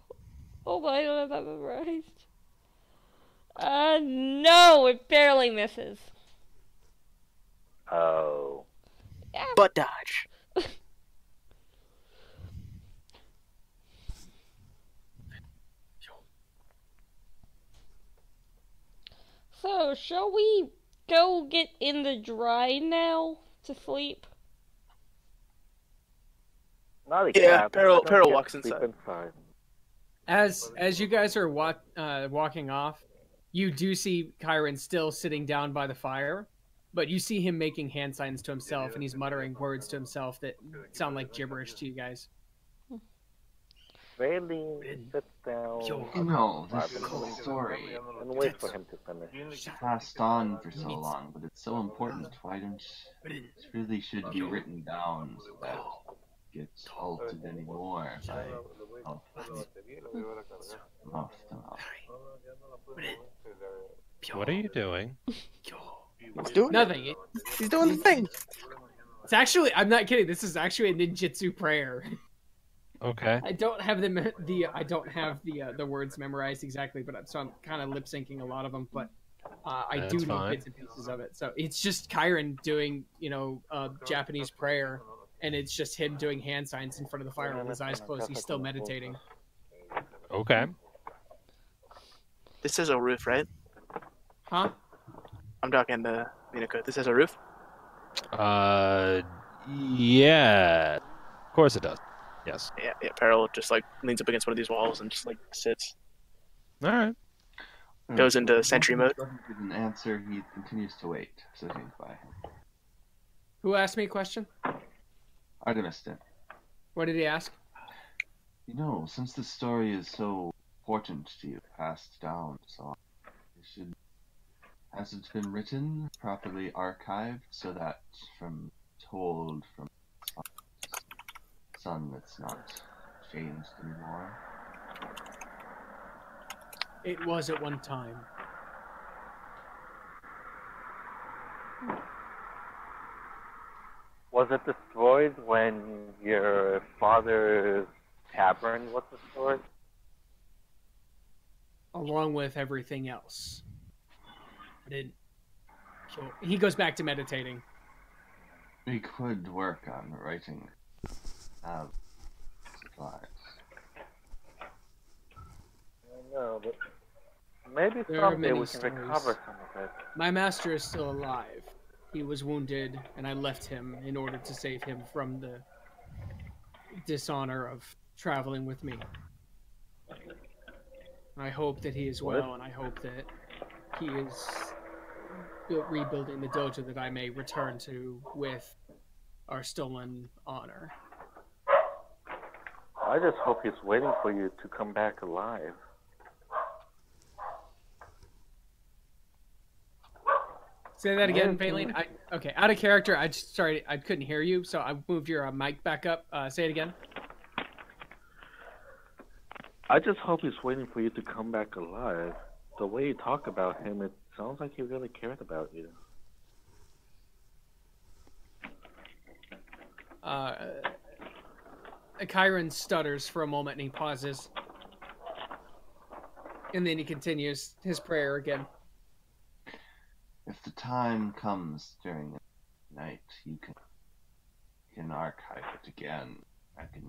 Oh, I don't have that memorized. No, it barely misses. Oh. Yeah. Butt dodge. So, shall we go get in the dry now to sleep? Not a Yeah, cat. Peril I don't get walks to inside. sleep inside. As you guys are walking off, you do see Kyron still sitting down by the fire, but you see him making hand signs to himself, and he's muttering words to himself that sound like gibberish to you guys. Valine sits down You know, this story and waits for him to finish. passed on for so long, but it's so important. Why don't it really should be written down so that it gets altered anymore by mouth to mouth. What are you doing? He's doing Nothing. it. He's doing the thing. It's actually, I'm not kidding. This is actually a ninjutsu prayer. Okay. I don't have the words memorized exactly, but so I'm kind of lip syncing a lot of them. But I That's do know fine. bits and pieces of it. So it's just Kyron doing, Japanese prayer, and it's just him doing hand signs in front of the fire with his eyes closed. He's still meditating. Okay. This is a roof, right? Huh? I'm talking to Minako. This is a roof? Yeah. Of course it does. Yes. Yeah, Peril just like leans up against one of these walls and just like sits. All right. Goes into sentry mode. Doesn't give an answer. He continues to wait, sitting by him. Who asked me a question? Artemis did. What did he ask? You know, since the story is so important to you, passed down so on, has it been written, properly archived, so that from son it's not changed anymore? It was at one time. Was it destroyed when your father's tavern was destroyed? Along with everything else. I didn't. He goes back to meditating. We could work on writing supplies. I know, but maybe There are someday many we can stories. recover some of it. My master is still alive. He was wounded, and I left him in order to save him from the dishonor of traveling with me. I hope that he is well, and I hope that he is rebuilding the dojo that I may return to with our stolen honor. I just hope he's waiting for you to come back alive. Say that again, Valine. Okay, out of character. Sorry, I couldn't hear you, so I moved your mic back up. Say it again. I just hope he's waiting for you to come back alive. The way you talk about him, it sounds like he really cared about you. Kyron stutters for a moment and he pauses. And then he continues his prayer again. If the time comes during the night, you can archive it again,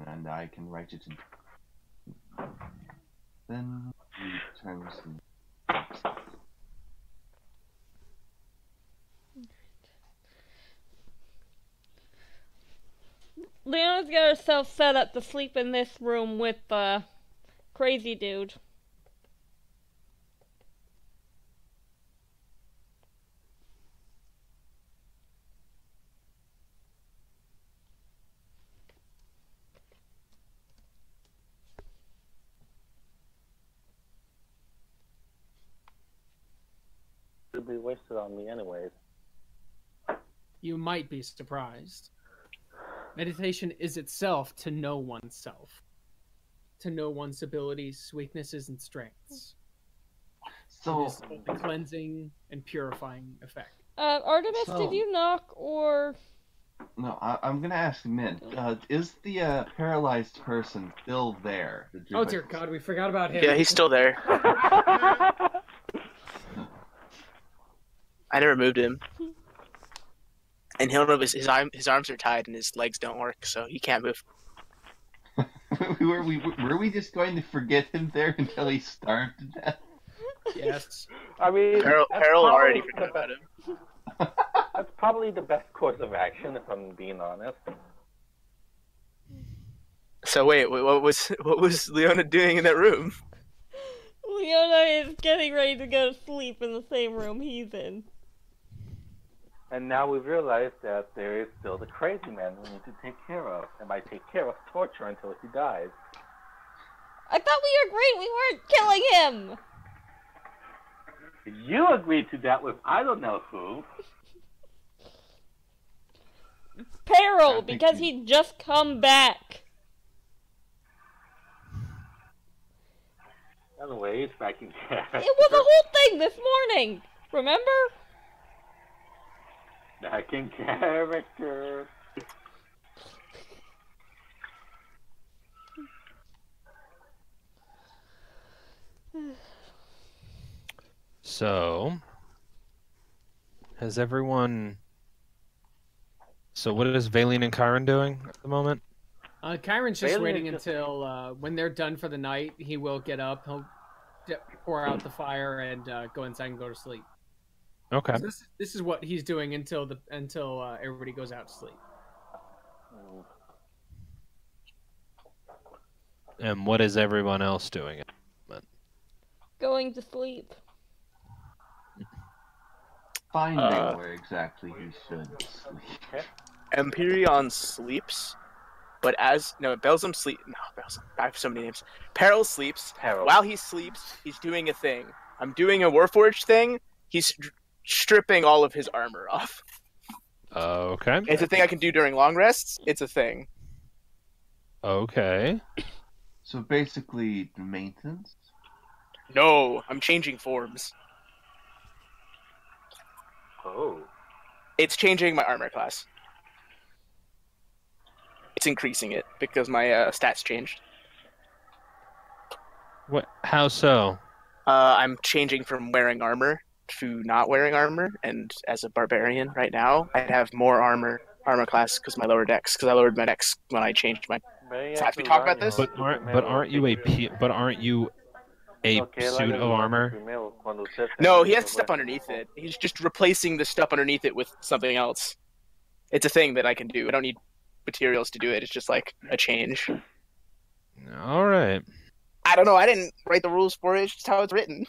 and I can write it in. Then he turns and Leona's got herself set up to sleep in this room with crazy dude. It'll be wasted on me anyways. You might be surprised. Meditation is itself to know oneself. To know one's abilities, weaknesses, and strengths. So, It is a cleansing and purifying effect. Artemis, So- did you knock or? no, I'm gonna ask Mint. Is the paralyzed person still there? Oh dear God, we forgot about him. Yeah, he's still there. I never moved him. And he'll know his arms are tied and his legs don't work, so he can't move. were we just going to forget him there until he starved to death? Yes. I mean, Harold that's already probably forgot about him. That's probably the best course of action, if I'm being honest. So wait, what was Leona doing in that room? Leona is getting ready to go to sleep in the same room he's in. And now we've realized that there is still the crazy man we need to take care of. And by take care of, torture until he dies. I thought we agreed we weren't killing him! You agreed to that with I don't know who. Peril, because he'd just come back. Anyway, it's back in character. It was a whole thing this morning, remember? Back in character. So, has everyone... So what is Valine and Kyron doing at the moment? Kyron's just Valen waiting is just- until when they're done for the night. He will get up. He'll pour out the fire and go inside and go to sleep. Okay. So this is what he's doing until everybody goes out to sleep. And what is everyone else doing? Going to sleep. Finding where exactly he should sleep. Empyreon sleeps, but Belzum sleeps. No, Belzum. I have so many names. Peril sleeps. Peril. While he sleeps, he's doing a thing. I'm doing a Warforged thing. He's stripping all of his armor off. Okay. It's a thing I can do during long rests. It's a thing. Okay. So basically, maintenance? No, I'm changing forms. Oh. It's changing my armor class. It's increasing it because my stats changed. What? How so? I'm changing from wearing armor to not wearing armor, and as a barbarian right now, I'd have more armor class because my lower dex, because I lowered my dex when I changed my. Have we talked about this? But aren't you a pseudo armor? No, he has stuff underneath it. He's just replacing the stuff underneath it with something else. It's a thing that I can do. I don't need materials to do it. It's just like a change. All right. I don't know. I didn't write the rules for it. It's just how it's written.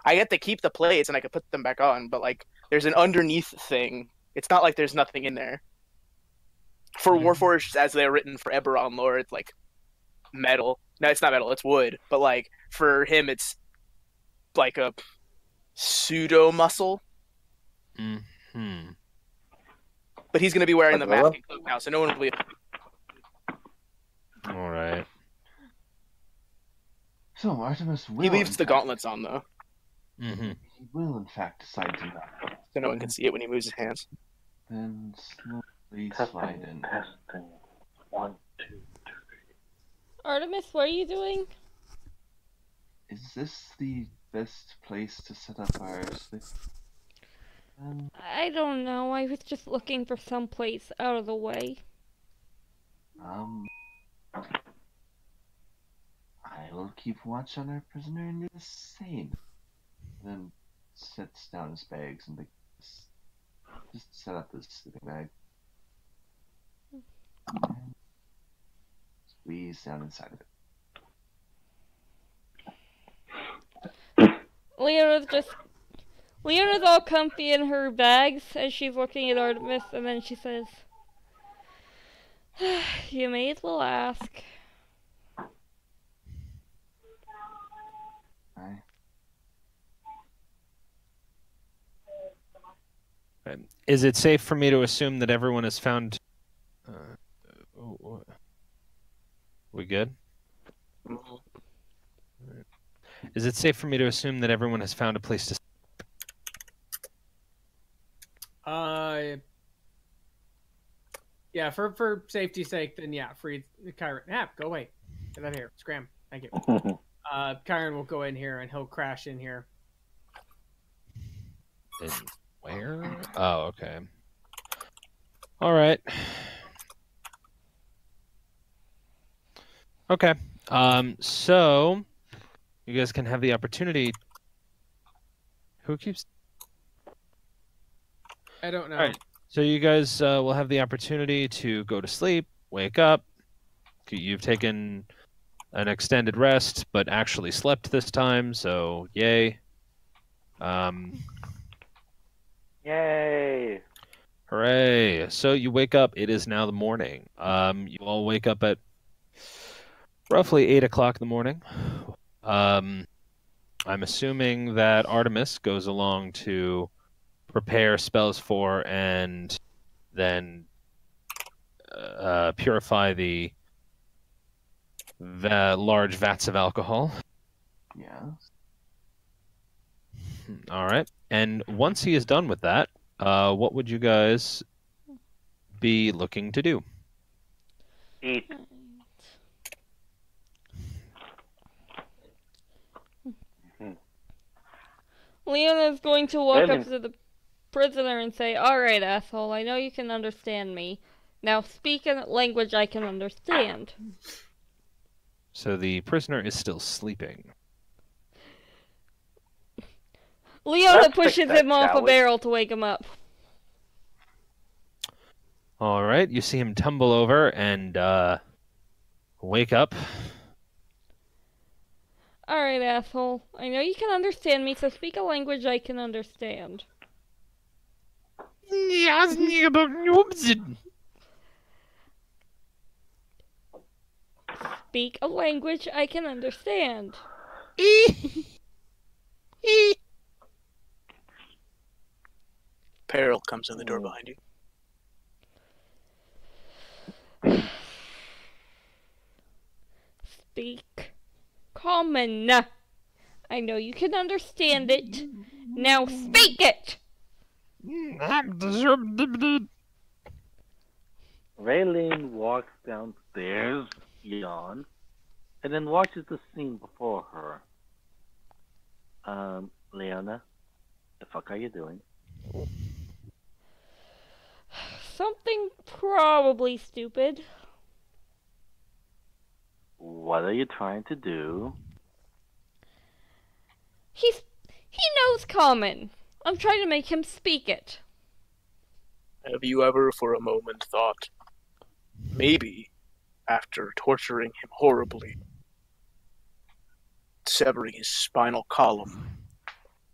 I get to keep the plates and I can put them back on, but like there's an underneath thing. It's not like there's nothing in there. For Warforged, as they're written for Eberron lore, it's like metal. No, it's not metal. It's wood. But like for him, it's like a pseudo muscle. Hmm. But he's gonna be wearing the mask and cloak now, so no one will be. All right. So Artemis will. He leaves in the fact- gauntlets on though, Mm-hmm. He will, in fact, decide to not. so no one can see it when he moves his hands. Then slowly slide in. Testing. 1, 2, 3. Artemis, what are you doing? Is this the best place to set up our sleep? I don't know. I was just looking for some place out of the way. I will keep watch on our prisoner and do the same. Then sets down his bags and just set up his sleeping bag. And squeeze down inside of it. Leona's all comfy in her bags as she's looking at Artemis, and then she says, "You may as well ask." Aye. Is it safe for me to assume that everyone has found? We good? Is it safe for me to assume that everyone has found a place to? Yeah, for safety's sake, then yeah, free Kyron. Go away. Get out of here. Scram. Thank you. Kyron will go in here and he'll crash in here. In where? Oh, okay. All right. Okay. So you guys can have the opportunity. Who keeps? I don't know. All right. So you guys will have the opportunity to go to sleep, wake up. You've taken an extended rest, but actually slept this time, so yay. Yay! Hooray. So you wake up. It is now the morning. You all wake up at roughly 8 o'clock in the morning. I'm assuming that Artemis goes along to prepare spells for and then purify the large vats of alcohol. Yes. All right. And once he is done with that, what would you guys be looking to do? Eat. Leona's going to walk Really? up to the prisoner and say, "Alright, asshole, I know you can understand me. Now speak a language I can understand." So the prisoner is still sleeping. Leona Let's fix pushes that, him off shall a we? barrel to wake him up. All right. You see him tumble over and wake up. "Alright, asshole, I know you can understand me, so speak a language I can understand." Speak a language I can understand. Peril comes in the door behind you. Speak common. I know you can understand it. Now speak it! Raylene walks downstairs, yawns, and then watches the scene before her. Leona, the fuck are you doing? Something probably stupid. What are you trying to do? He knows common. I'm trying to make him speak it. Have you ever for a moment thought, maybe, after torturing him horribly, severing his spinal column,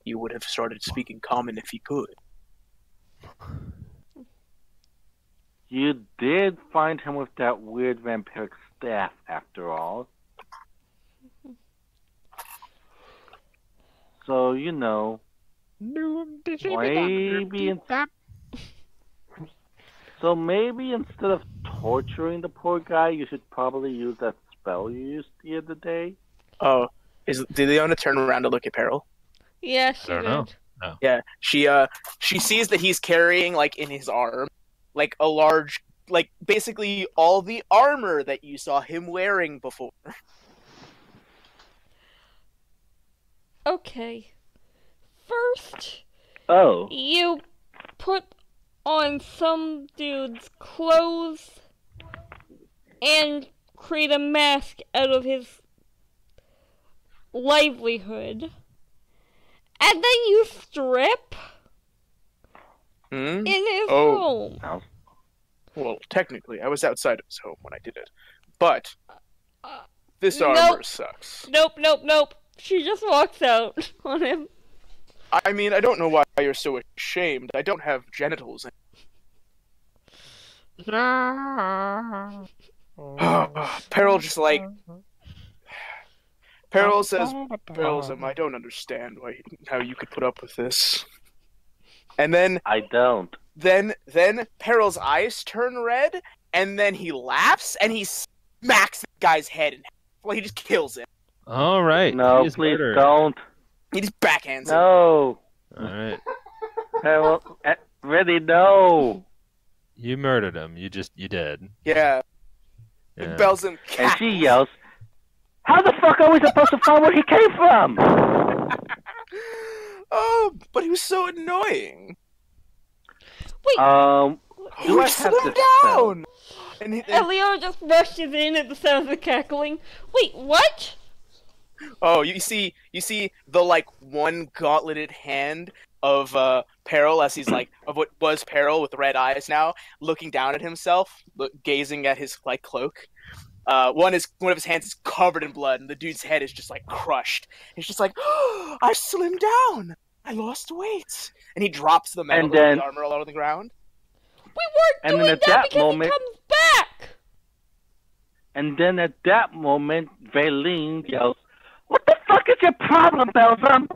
you would have started speaking common if he could? You did find him with that weird vampiric staff, after all. So, you know, maybe instead of torturing the poor guy, you should probably use that spell you used the other day. Oh, did Leona turn around to look at Peril? Yeah, she I don't know. did. No. Yeah, she sees that he's carrying, like, in his arm, like, a large, like, basically all the armor that you saw him wearing before. Okay. First, Oh. you put on some dude's clothes and create a mask out of his livelihood. And then you strip in his home. Well, technically, I was outside of his home when I did it. But this Nope. armor sucks. Nope. She just walks out on him. I mean, I don't know why you're so ashamed. I don't have genitals. Peril just like... Peril says, I don't understand how you could put up with this. And then... I don't. Then Peril's eyes turn red, and then he laughs, and he smacks the guy's head in half. Well, he just kills him. All right. No, he is please murdered. don't. He just backhands him. No. All right. Harold, really, no. You murdered him. You did. Yeah. He Yeah. bells him. And she yells, "How the fuck are we supposed to find where he came from?" Oh, but he was so annoying. Wait, Do I Slow have him to spell? down. And Leona just rushes in at the sound of the cackling. Wait, what? oh, you see the like one gauntleted hand of Peril as he's like of what was Peril with red eyes now, looking down at himself, gazing at his like cloak. One of his hands is covered in blood, and the dude's head is just like crushed. He's just like, oh, I slimmed down. I lost weight, and he drops the metal And then- the armor all on the ground. We weren't And then doing at that that because moment- he comes back! And then at that moment, Valine yells, "What the fuck is your problem, Belgium?"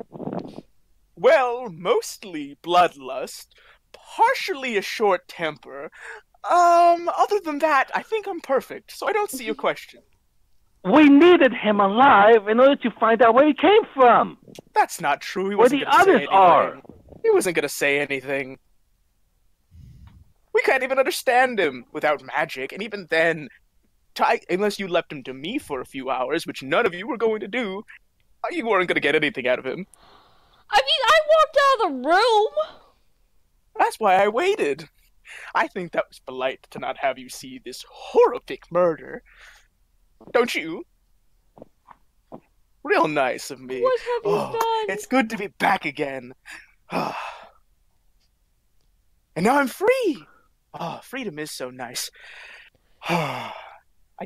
Well, mostly bloodlust, partially a short temper. Other than that, I think I'm perfect, so I don't see your question. We needed him alive in order to find out where he came from. That's not true. He Where wasn't the gonna say others anything. are. He wasn't gonna say anything. We can't even understand him without magic, and even then, unless you left him to me for a few hours, which none of you were going to do, you weren't gonna get anything out of him. I mean, I walked out of the room! That's why I waited. I think that was polite to not have you see this horrific murder. Don't you? Real nice of me. What have you done? It's good to be back again. And now I'm free. Freedom is so nice. I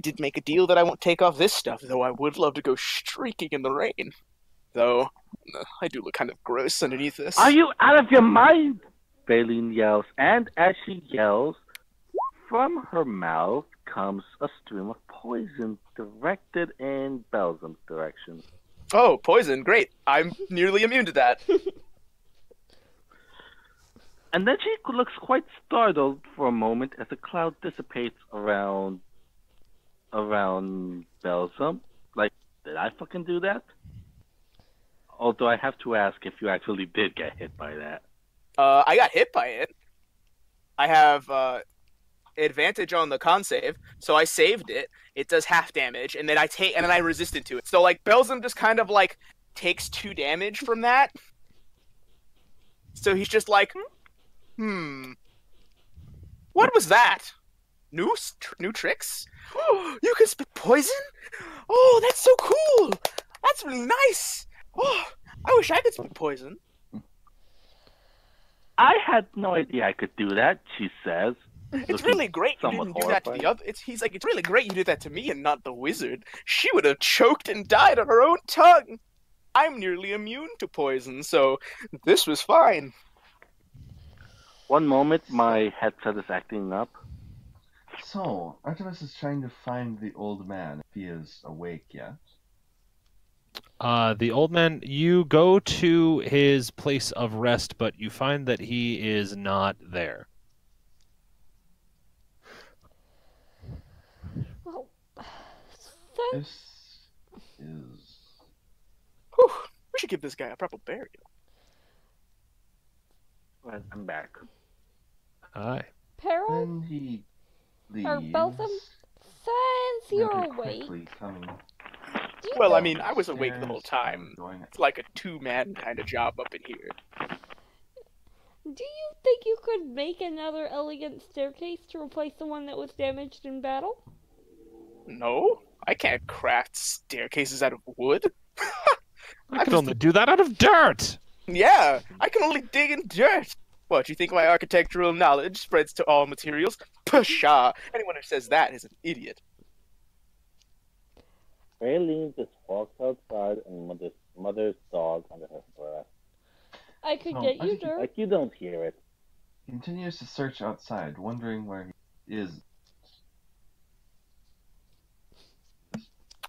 did make a deal that I won't take off this stuff, though I would love to go streaking in the rain. Though, I do look kind of gross underneath this. Are you out of your mind? Valine yells, and as she yells, from her mouth comes a stream of poison directed in Belgium's direction. Oh, poison. Great. I'm nearly immune to that. And then she looks quite startled for a moment as the cloud dissipates around Belgium. Like, did I fucking do that? Although I have to ask if you actually did get hit by that. I got hit by it. I have advantage on the con save, so I saved it. It does half damage, and then I resisted to it. So like Belzum just kind of like takes 2 damage from that. So he's just like, what was that? New tricks? Oh, you can spit poison? Oh, that's so cool! That's really nice. Oh, I wish I could spit poison. I had no idea I could do that, she says. It's really great you didn't do that to the other. He's like, it's really great you did that to me and not the wizard. She would have choked and died on her own tongue. I'm nearly immune to poison, so this was fine. One moment, my headset is acting up. So, Artemis is trying to find the old man, if he is awake yet. The old man, you go to his place of rest, but you find that he is not there. Well, This is... Whew, we should give this guy a proper burial. Well, I'm back. Hi. Peril? Then he leaves. Or Beltham? Since you're very awake, quickly coming. do you Well, I think- mean, I was awake the whole time. Going It's like a 2-man kind of job up in here. do you think you could make another elegant staircase to replace the one that was damaged in battle? No, I can't craft staircases out of wood. I could only do that out of dirt! Yeah, I can only dig in dirt. What, you think my architectural knowledge spreads to all materials? Pshaw! Anyone who says that is an idiot. Valine just walks outside and mother's dog under her breath. I could Oh, get I you think- dirt. Like you don't hear it. He continues to search outside, wondering where he is.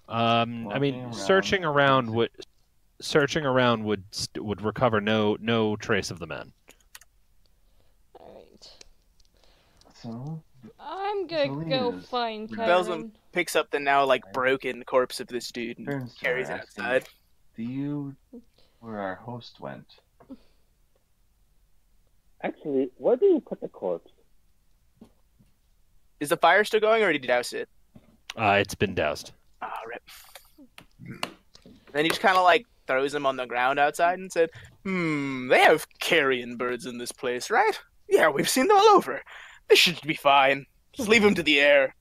I mean, Walking searching around. around would recover no trace of the man. Alright. So, I'm gonna go Selena's find Belzum Kyron. picks up the now like broken corpse of this dude and turns to her carries it asking, outside. "Do you where our host went?" Actually, where do you put the corpse? Is the fire still going, or did you douse it? It's been doused. Ah, rip. Then he just kind of like throws him on the ground outside and said, they have carrion birds in this place, right? Yeah, we've seen them all over. This should be fine. Just leave them to the air.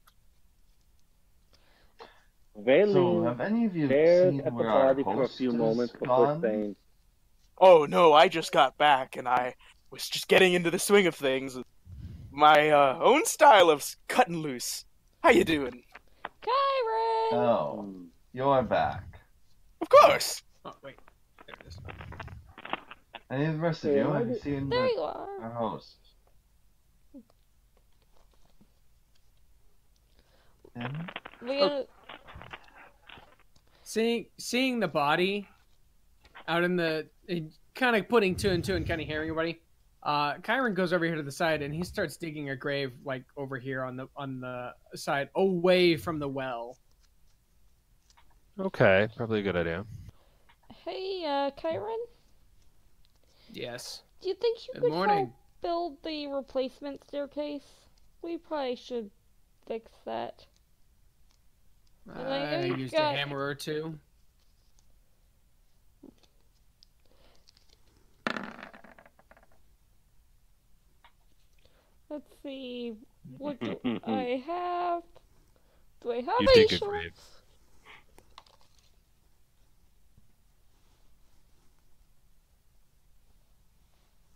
So, Valine have any of you stared seen at the where our body for a host few is moments before gone? saying, Oh no, I just got back and I was just getting into the swing of things. My own style of cutting loose. How you doing? Kyron! Oh, you're back. Of course. Oh wait, there it is. Any of the rest of Hey, you, have you seen There you are. our host? Him? Leona, Seeing the body out in the, kind of putting two and two and kind of hearing everybody. Kyron goes over here to the side and he starts digging a grave like over here on the side, away from the well. Okay, probably a good idea. hey, Kyron? Yes. Do you think you Good could morning. help build the replacement staircase? We probably should fix that. And I know I you've used got- a hammer or two. Let's see. What do I have? Do I have You any dig a shorts? grave.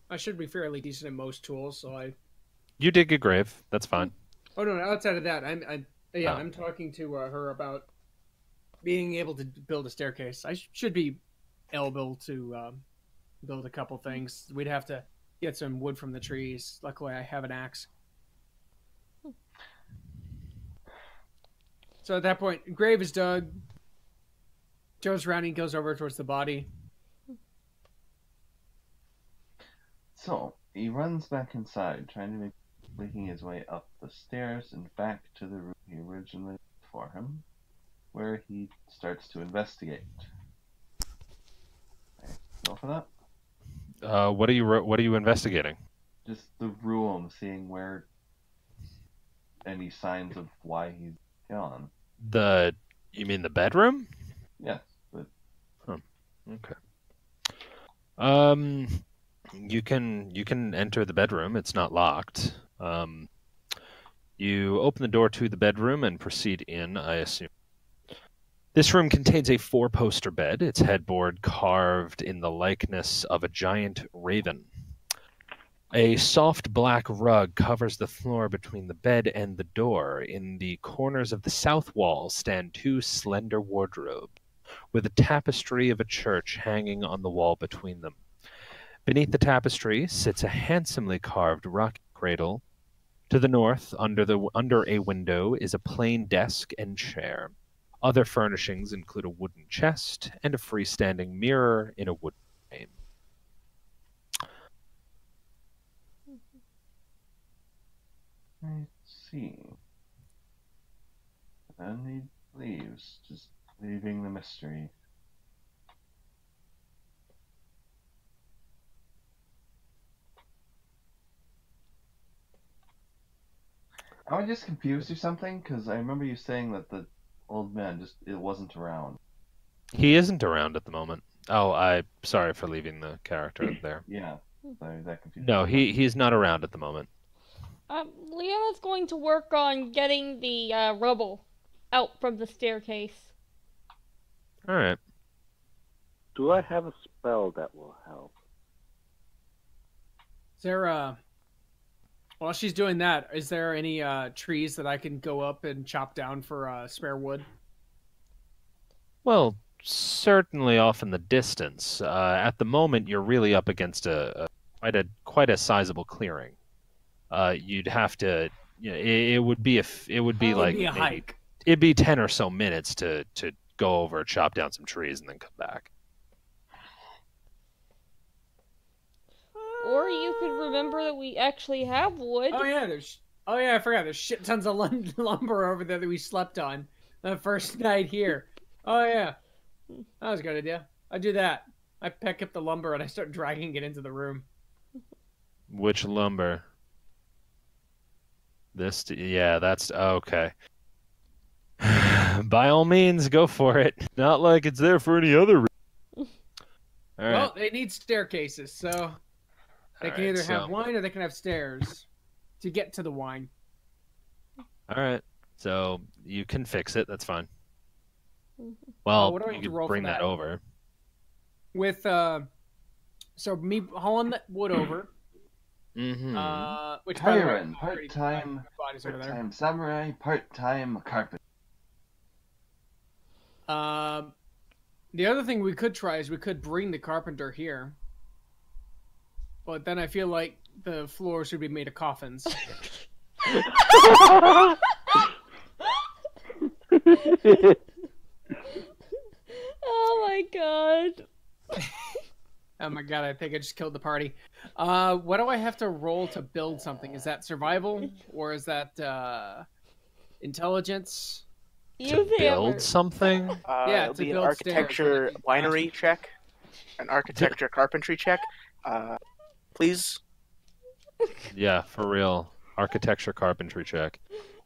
I should be fairly decent in most tools, so I. You dig a grave. That's fine. Oh no! Outside of that, I'm Oh. I'm talking to her about being able to build a staircase. I should be able to build a couple things. We'd have to get some wood from the trees. Luckily, I have an axe. So at that point, grave is dug. Joe's around. He goes over towards the body. So, he runs back inside, making his way up the stairs and back to the room he originally left for him, where he starts to investigate. Okay, go for that. What are you investigating? Just the room, seeing where any signs of why he's gone. You mean the bedroom? Yes, but Okay. You can enter the bedroom. It's not locked. You open the door to the bedroom and proceed in, I assume. This room contains a four-poster bed, its headboard carved in the likeness of a giant raven. A soft black rug covers the floor between the bed and the door. In the corners of the south wall stand two slender wardrobes, with a tapestry of a church hanging on the wall between them. Beneath the tapestry sits a handsomely carved rocking cradle. To the north, under a window, is a plain desk and chair. Other furnishings include a wooden chest and a freestanding mirror in a wooden frame. I see. Then he leaves, just leaving the mystery. Am I just confused or something? Because I remember you saying that the old man it wasn't around. He isn't around at the moment. Oh, I'm sorry for leaving the character there. Yeah, sorry, that confused. No, he's not around at the moment. Leona's going to work on getting the rubble out from the staircase. All right. do I have a spell that will help? Is there while she's doing that, is there any trees that I can go up and chop down for spare wood? Well, certainly off in the distance. At the moment, you're really up against quite a sizable clearing. You'd have to, it would be like It'd be a maybe, hike. it'd be 10 or so minutes to go over, chop down some trees, and then come back. Or you could remember that we actually have wood. Oh yeah, there's Oh yeah, I forgot. There's shit tons of lumber over there that we slept on the first night here. Oh yeah, that was a good idea. I do that. I pick up the lumber and I start dragging it into the room. Which lumber? Yeah, that's okay. By all means, go for it. Not like it's there for any other reason. All right. Well, they need staircases, so they can either have wine or they can have stairs to get to the wine. All right. So you can fix it. That's fine. Well, what do I you have to can roll for bring that that? over. With so me hauling that wood over. Mm-hmm. Which by the way, Kyron, part-time part-time samurai, part-time carpenter. The other thing we could try is we could bring the carpenter here. But then I feel like the floor should be made of coffins. Oh my god. Oh my god, I think I just killed the party. What do I have to roll to build something? Is that survival? Or is that intelligence? To build something? Yeah, it'll to be an build architecture stairs. winery check. An architecture carpentry check. Please. Yeah, for real. Architecture carpentry check.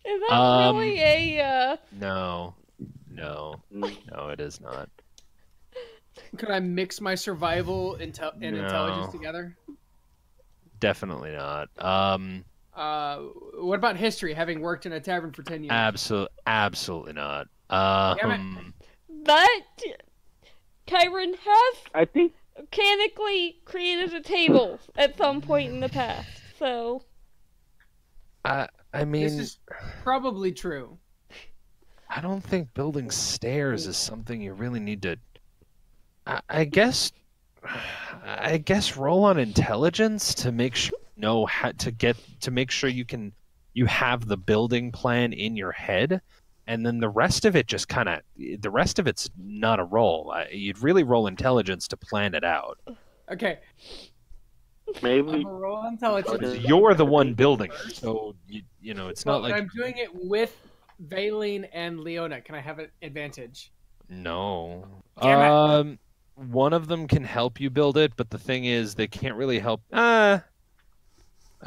Is that really a No, it is not. Could I mix my survival and intelligence together? Definitely not. What about history? Having worked in a tavern for 10 years. Absolutely not. But Kyron has I think mechanically created a table at some point in the past, so I mean, This is probably true. I don't think building stairs is something you really need to. I guess roll on intelligence to make sure you know how to make sure you have the building plan in your head, and then the rest of it just the rest of it's not a roll. You'd really roll intelligence to plan it out. Okay. maybe I'm gonna roll intelligence. You're the one building it, so you know it's not like I'm doing it with Valine and Leona. Can I have an advantage? no. Damn One of them can help you build it, but the thing is, they can't really help. I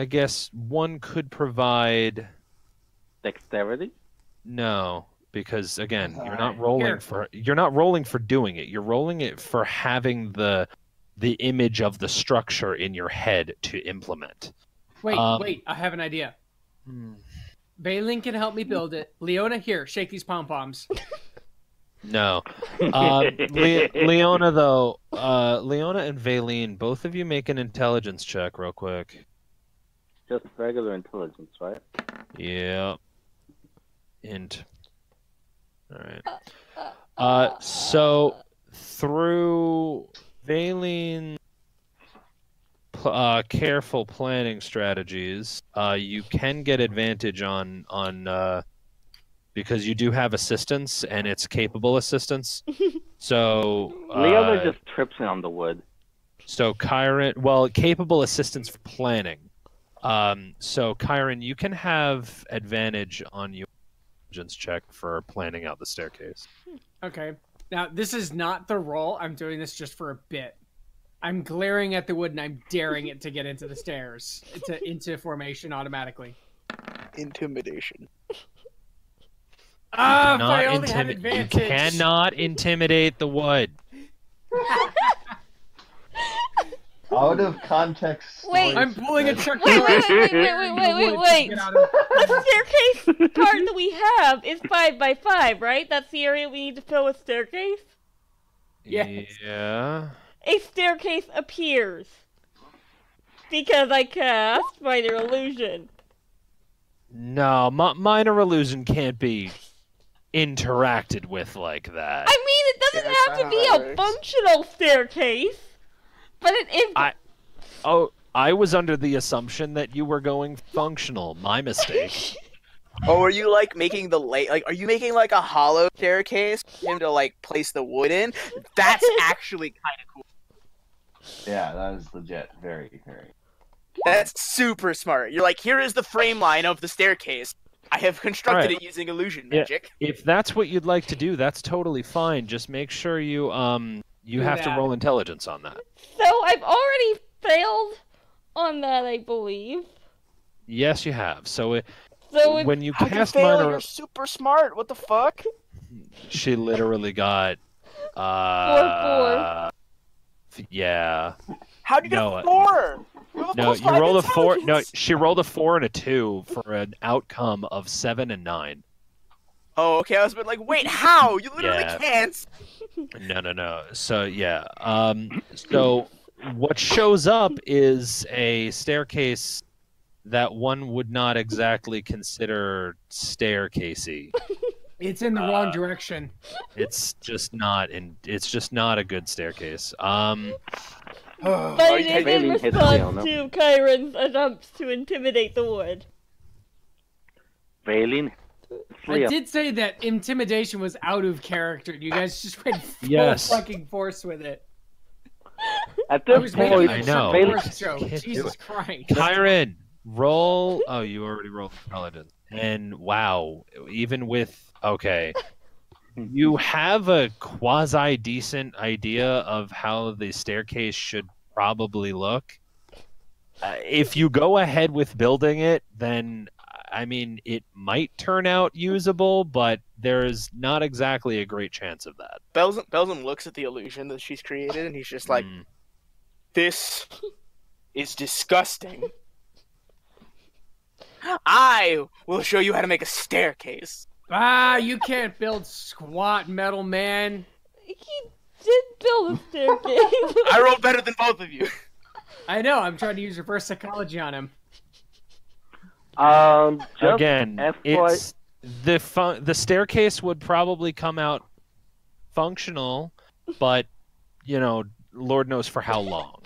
guess one could provide. dexterity. No, because again, you're not Here. rolling for doing it. You're rolling it for having the image of the structure in your head to implement. Wait, I have an idea. Valine can help me build it. Leona, here, shake these pom-poms. No. Leona, though, Leona and Valine, both of you make an intelligence check real quick. Just regular intelligence, right? Yeah. Int. Alright. So, through Valine careful planning strategies, you can get advantage on because you do have assistance, and it's capable assistance. So Leona just trips me on the wood. So Kyron, capable assistance for planning. So Kyron, you can have advantage on your intelligence check for planning out the staircase. Okay. Now, this is not the roll. I'm doing this just for a bit. I'm glaring at the wood and I'm daring it to get into the stairs, into formation automatically. Intimidation. If I only had You advantage. cannot intimidate the wood. Out of context. Wait. stories I'm pulling a that- Chuck Wait, Norris. wait. Get out of- The staircase part that we have is 5 by 5, right? That's the area we need to fill with staircase? Yes. Yeah. A staircase appears. Because I cast Minor Illusion. No, minor illusion can't be interacted with like that. I mean, it doesn't have to be a functional staircase. But it is... I was under the assumption that you were going functional. My mistake. Oh, are you like making are you making like a hollow staircase for him to like place the wood in? That's actually kind of cool. Yeah, that is legit. Very, very. That's super smart. You're like, here is the frame line of the staircase. I have constructed it using illusion magic. If that's what you'd like to do, that's totally fine. Just make sure you have to roll intelligence on that. So I've already failed on that, I believe. Yes, you have. So when you How'd cast you fail? minor, You're super smart. What the fuck? she literally got 4-4. Yeah. How'd you get No, a 4? No, you rolled a 4. No, she rolled a 4 and a 2 for an outcome of 7 and 9. Oh, okay. I was like, wait, how? You literally can't. No. So yeah. So what shows up is a staircase that one would not exactly consider staircasey. It's in the wrong direction. It's just not a good staircase. But it is in response to Chiron's attempts to intimidate the wood. Vaylin. I did say that intimidation was out of character. You guys just went full fucking force with it. At this point, I know. Jesus Christ. Chiron, roll. Oh, you already rolled intelligence. And wow, even with you have a quasi decent idea of how the staircase should probably look. If you go ahead with building it, then I mean it might turn out usable, but there's not exactly a great chance of that. Belzum looks at the illusion that she's created, and he's just like, "This is disgusting. I will show you how to make a staircase." You can't build squat, metal man. He did build a staircase. I rolled better than both of you. I know, I'm trying to use reverse psychology on him. Again, it's the staircase would probably come out functional, but Lord knows for how long.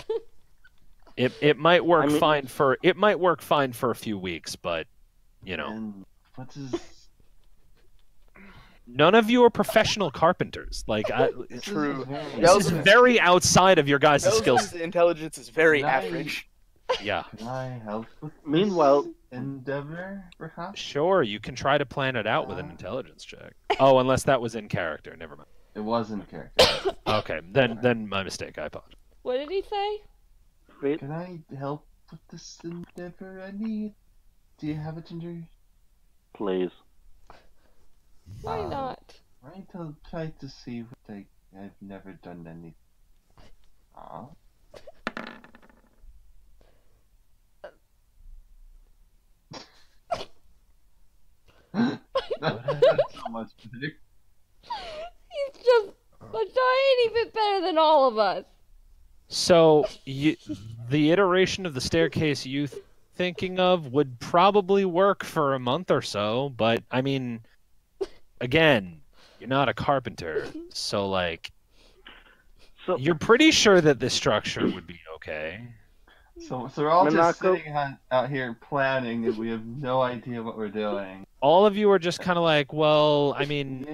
It might work fine for a few weeks, but And what's his... None of you are professional carpenters. Like, True. This is very outside of your guys' skills. Intelligence is very average. Yeah. Can I help with Meanwhile, endeavor, perhaps? Sure, you can try to plan it out with an intelligence check. Oh, unless that was in character. Never mind. It was in character. Okay, then my mistake. I apologize. What did he say? Can I help with this endeavor I need? Do you have it, Ginger? Please. Why not? Right, I'll try to see what I've never done anything. Aw. That's so much better. He's just a tiny bit better than all of us. So, the iteration of the staircase you thinking of would probably work for a month or so, but I mean, again, you're not a carpenter, so you're pretty sure that this structure would be okay. So we're all just sitting out here planning, and we have no idea what we're doing. All of you are just kind of like, well, I mean,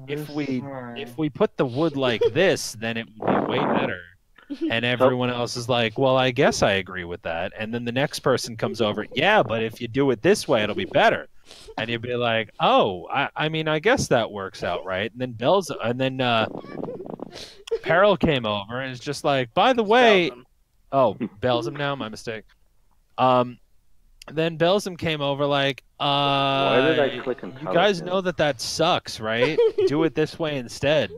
if we put the wood like this, then it would be way better. And everyone else is like, well, I guess I agree with that. And then the next person comes over, yeah, but if you do it this way, it'll be better. And you'd be like, oh, I mean, I guess that works out, right? And then Peril came over and is just like, by the way, Belzum now, my mistake. Then Belzum came over like, why did I click on you guys know that sucks, right? Do it this way instead.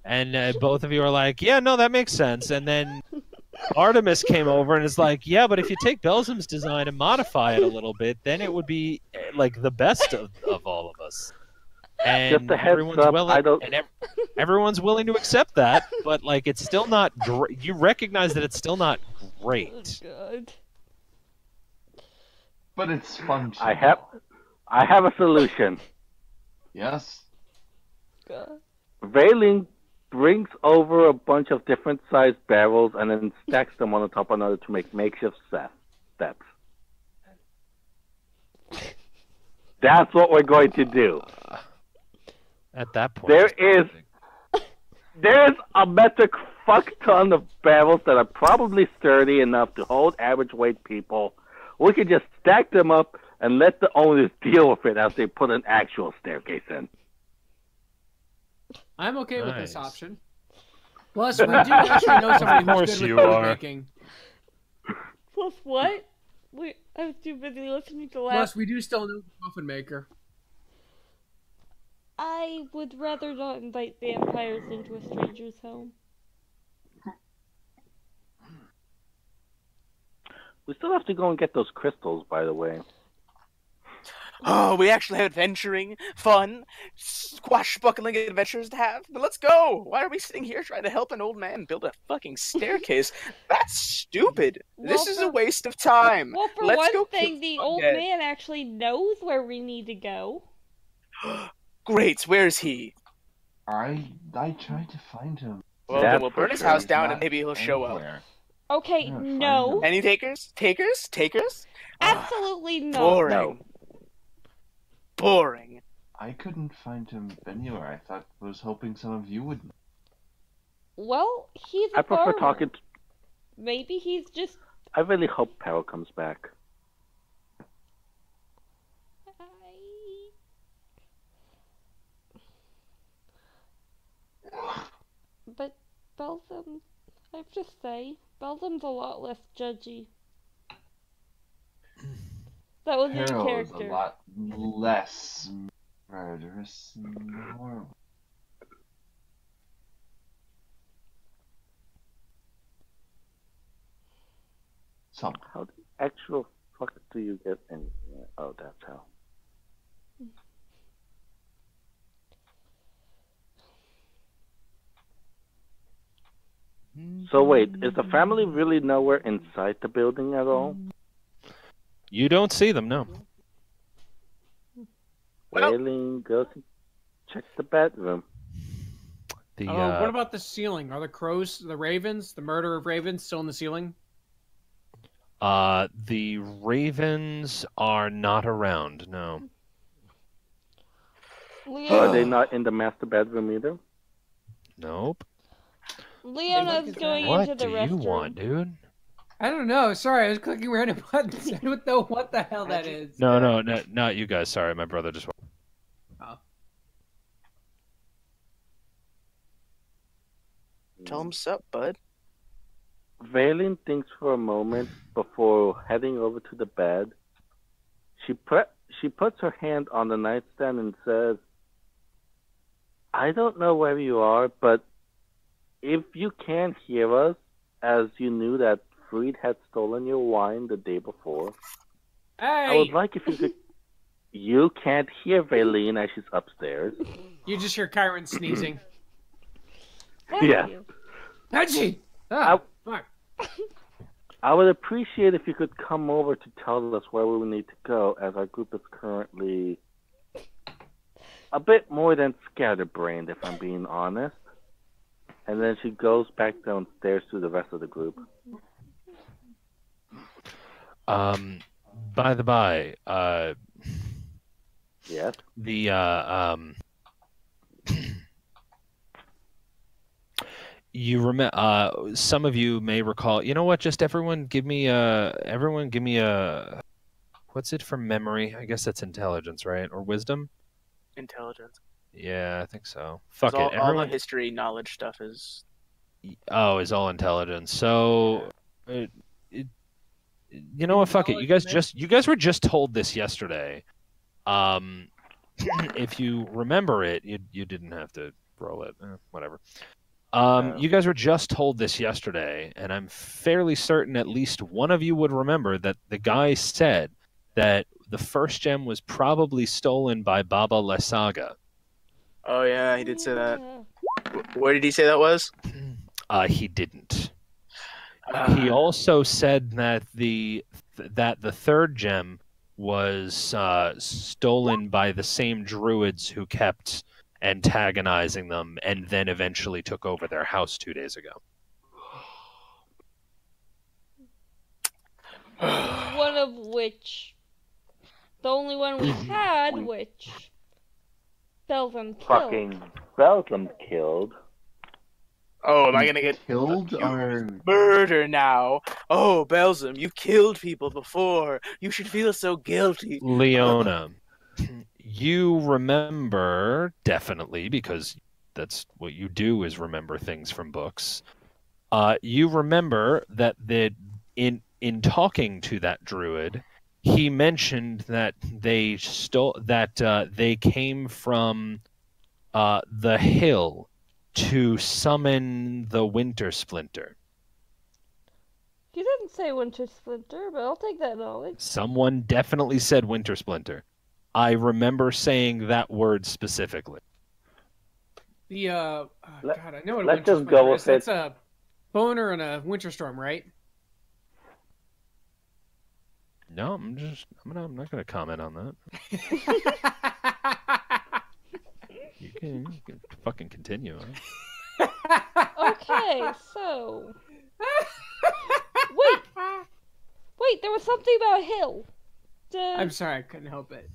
And both of you are like, yeah, no, that makes sense. And then Artemis came over and is like, yeah, but if you take Belzum's design and modify it a little bit, then it would be like the best of all of us. And just a heads up, everyone's willing to accept that, but like it's still not great. You recognize that it's still not great. Oh, God. But it's functional. I have a solution. Yes. God. Vaylin brings over a bunch of different sized barrels and then stacks them on top of another to make makeshift steps. That's what we're going to do. At that point, there is a metric fuck ton of barrels that are probably sturdy enough to hold average weight people we could just stack them up and let the owners deal with it as they put an actual staircase in. I'm okay with this Nice. option. Plus, we do actually know somebody Of course who's good you with food are. making. Plus what? Wait, I was too busy listening to laugh. Plus, we do still know the muffin maker. I would rather not invite vampires into a stranger's home. We still have to go and get those crystals, by the way. Oh, we actually have adventuring, fun, squashbuckling adventures to have. But let's go. Why are we sitting here trying to help an old man build a fucking staircase? That's stupid. This is a waste of time. Well, for Let's one go thing, kill the some old undead. man actually knows where we need to go. Great. Where's he? I tried to find him. Well, That's then we'll burn for his sure. house He's down not and maybe he'll show up. anywhere. Okay, Yeah, find no. him. Any takers? Takers? Takers? Absolutely not. Boring. No. Boring. I couldn't find him anywhere. I was hoping some of you would. Well, he's a I prefer farmer. talking. Maybe he's just... I really hope Peril comes back. But Belgium, I have to say, Belgium's a lot less judgy. That was in Harold is a character. lot less murderous and horrible. Some. How the actual fuck do you get in? Oh, that's how. So wait, is the family really nowhere inside the building at all? You don't see them, no. Well- Wailing, go check the bedroom. The What about the ceiling? Are the crows, the ravens, the murder of ravens still in the ceiling? the ravens are not around. No. Are they not in the master bedroom either? Nope. Leona's going What into the do restroom. you want, dude? I don't know. Sorry, I was clicking random buttons. I don't know what the hell that is. No, not you guys. Sorry, my brother just. Tell him sup, bud. Valen thinks for a moment before heading over to the bed. She puts her hand on the nightstand and says, I don't know where you are, but if you can't hear us, as you knew that Freed had stolen your wine the day before, I Hey! would like if you could... You can't hear Valine as she's upstairs. You just hear Kyron sneezing. Thank Yeah. you. Hachi! Oh, fuck. I would appreciate if you could come over to tell us where we need to go, as our group is currently a bit more than scatterbrained, if I'm being honest. And then she goes back downstairs to the rest of the group. By the by, Yes? you remember? Some of you may recall. You know what? Just everyone, give me a. What's it from memory? I guess that's intelligence, right? Or wisdom? Intelligence. Yeah, I think so. Fuck it. All Everyone. the history knowledge stuff is. Oh, is all intelligence. So, you know what? Fuck it. You guys were just told this yesterday. If you remember it, you didn't have to roll it. Whatever. You guys were just told this yesterday, and I'm fairly certain at least one of you would remember that the guy said that the first gem was probably stolen by Baba Lesaga. Oh yeah, he did say that. Yeah. Where did he say that was? He didn't. He also said that the third gem was stolen by the same druids who kept antagonizing them and then eventually took over their house 2 days ago. One of which, the only one we had, which Belvin killed. Fucking Belgium killed. Oh, am I You gonna get killed our... murder now? Oh, Belzum, you killed people before. You should feel so guilty. Leona, you remember definitely, because that's what you do, is remember things from books. You remember that in talking to that druid, he mentioned that they they came from the hill to summon the Winter Splinter. He didn't say Winter Splinter, but I'll take that knowledge. Someone definitely said Winter Splinter. I remember saying that word specifically. The God, I know what a let's Winter just Splinter go is. with That's it. a boner and a winter storm, right? No, I'm not gonna comment on that. You can fucking continue. Huh? Okay, so wait, there was something about a hill. I'm sorry, I couldn't help it.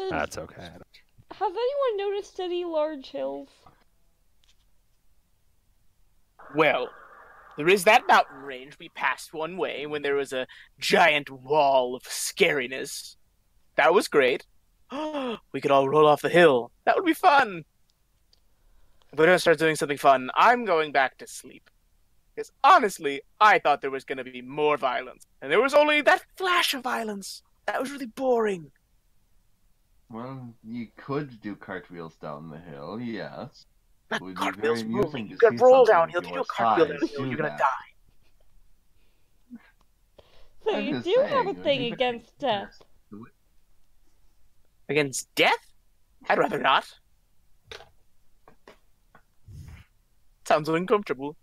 That's okay. Has anyone noticed any large hills? Well, there is that mountain range we passed one way when there was a giant wall of scariness. That was great. We could all roll off the hill. That would be fun. If we're gonna start doing something fun, I'm going back to sleep. Because honestly, I thought there was gonna be more violence. And there was only that flash of violence. That was really boring. Well, you could do cartwheels down the hill, yes. It Not would be cartwheels very moving. amusing You to can see roll something downhill. of You do your a cartwheel size downhill, do you're gonna that. die. So I'm you just do saying, have it a would thing be very against death. interesting. Against death? I'd rather not. Sounds uncomfortable.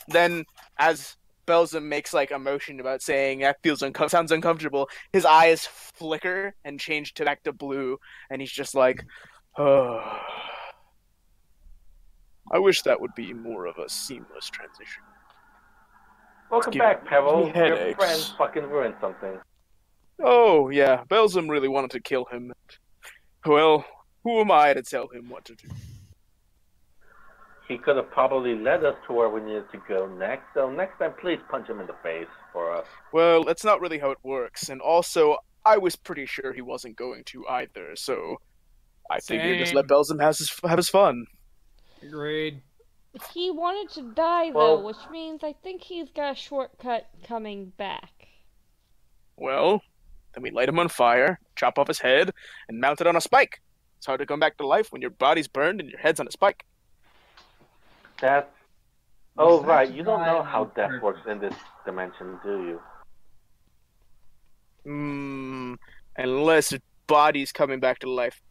Then as Belzum makes like a motion about saying that sounds uncomfortable, his eyes flicker and change to back to blue, and he's just like, oh. I wish that would be more of a seamless transition. Welcome Give back, me Pebble. Your headaches. friend fucking ruined something. Oh, yeah, Belzum really wanted to kill him. Well, who am I to tell him what to do? He could have probably led us to where we needed to go next, so next time please punch him in the face for us. Well, that's not really how it works, and also, I was pretty sure he wasn't going to either, so I figured just let Same. Belzum have his fun. Agreed. He wanted to die though, which means I think he's got a shortcut coming back. Well, then we light him on fire, chop off his head, and mount it on a spike. It's hard to come back to life when your body's burned and your head's on a spike. That's... Oh, right, you don't know how death works in this dimension, do you? Unless a body's coming back to life,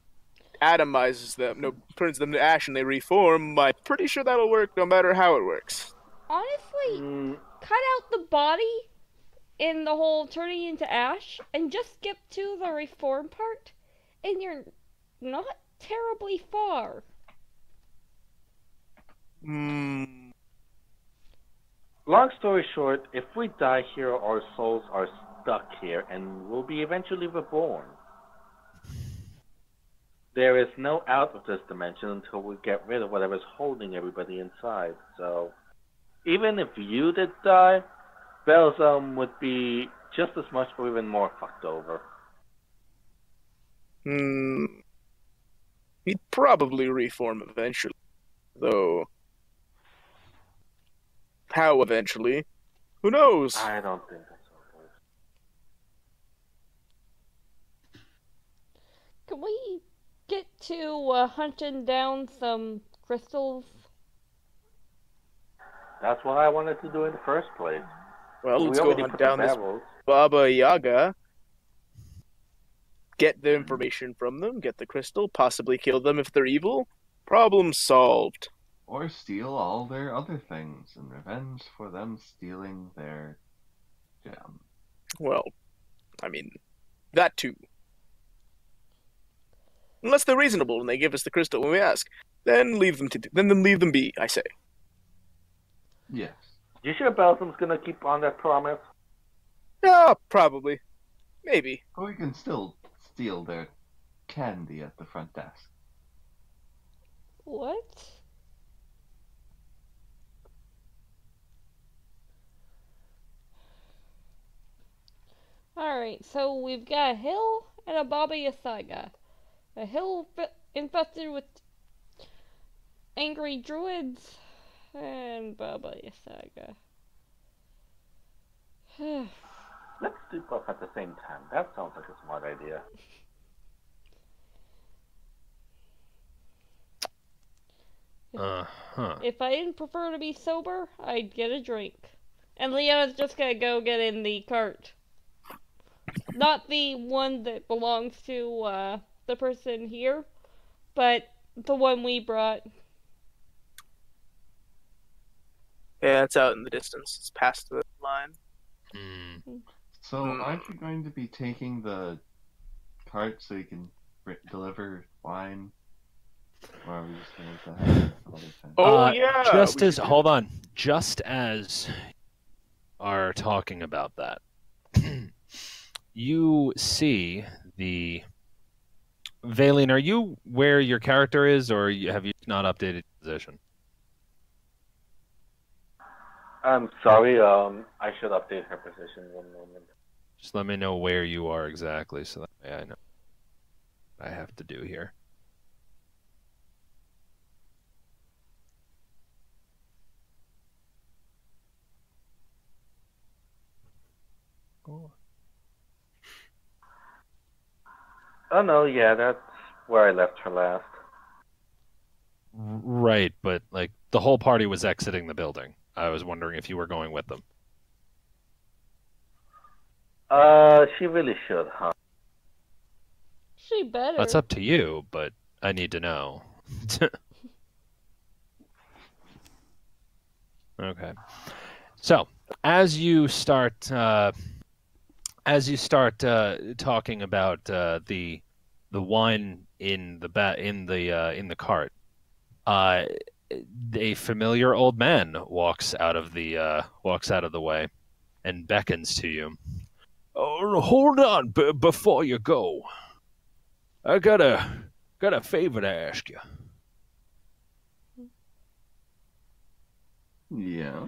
atomizes them, turns them to ash and they reform, I'm pretty sure that'll work no matter how it works. Honestly, cut out the body in the whole turning into ash and just skip to the reform part, and you're not terribly far. Long story short, if we die here, our souls are stuck here and will be eventually reborn. There is no out of this dimension until we get rid of whatever's holding everybody inside. So, even if you did die, Belzum would be just as much or even more fucked over. He'd probably reform eventually, though. How eventually? Who knows? I don't think that's how it works. Can we get to hunting down some crystals? That's what I wanted to do in the first place. Well, let's We go already hunt put down the this barrels. Baba Yaga. Get the information from them, get the crystal, possibly kill them if they're evil. Problem solved. Or steal all their other things in revenge for them stealing their gem. Well, I mean, that too. Unless they're reasonable and they give us the crystal when we ask, then leave them be, I say. Yes. You sure Belzum's gonna keep on that promise? Yeah, probably. Maybe. But we can still steal their candy at the front desk. What? Alright, so we've got a hill and a Baba Yaga. A hill infested with angry druids and Baba Yaga. Let's do both at the same time. That sounds like a smart idea. If I didn't prefer to be sober, I'd get a drink. And Leona's just gonna go get in the cart. Not the one that belongs to the person here, but the one we brought. Yeah, it's out in the distance. It's past the line. So aren't you going to be taking the cart so you can deliver wine? Or are we just going to have it another time? Oh, yeah! Hold on. Just as are talking about that, you see the... Valine, are you where your character is, or have you not updated your position? I'm sorry, I should update her position 1 moment. Just let me know where you are exactly, so that way I know what I have to do here. Oh no, yeah, that's where I left her last. Right, but like the whole party was exiting the building. I was wondering if you were going with them. She really should, huh? She better. That's up to you, but I need to know. Okay. So, as you start talking about the wine in the cart, a familiar old man walks out of the way and beckons to you. Oh, hold on before you go. I got a favor to ask you. Yeah?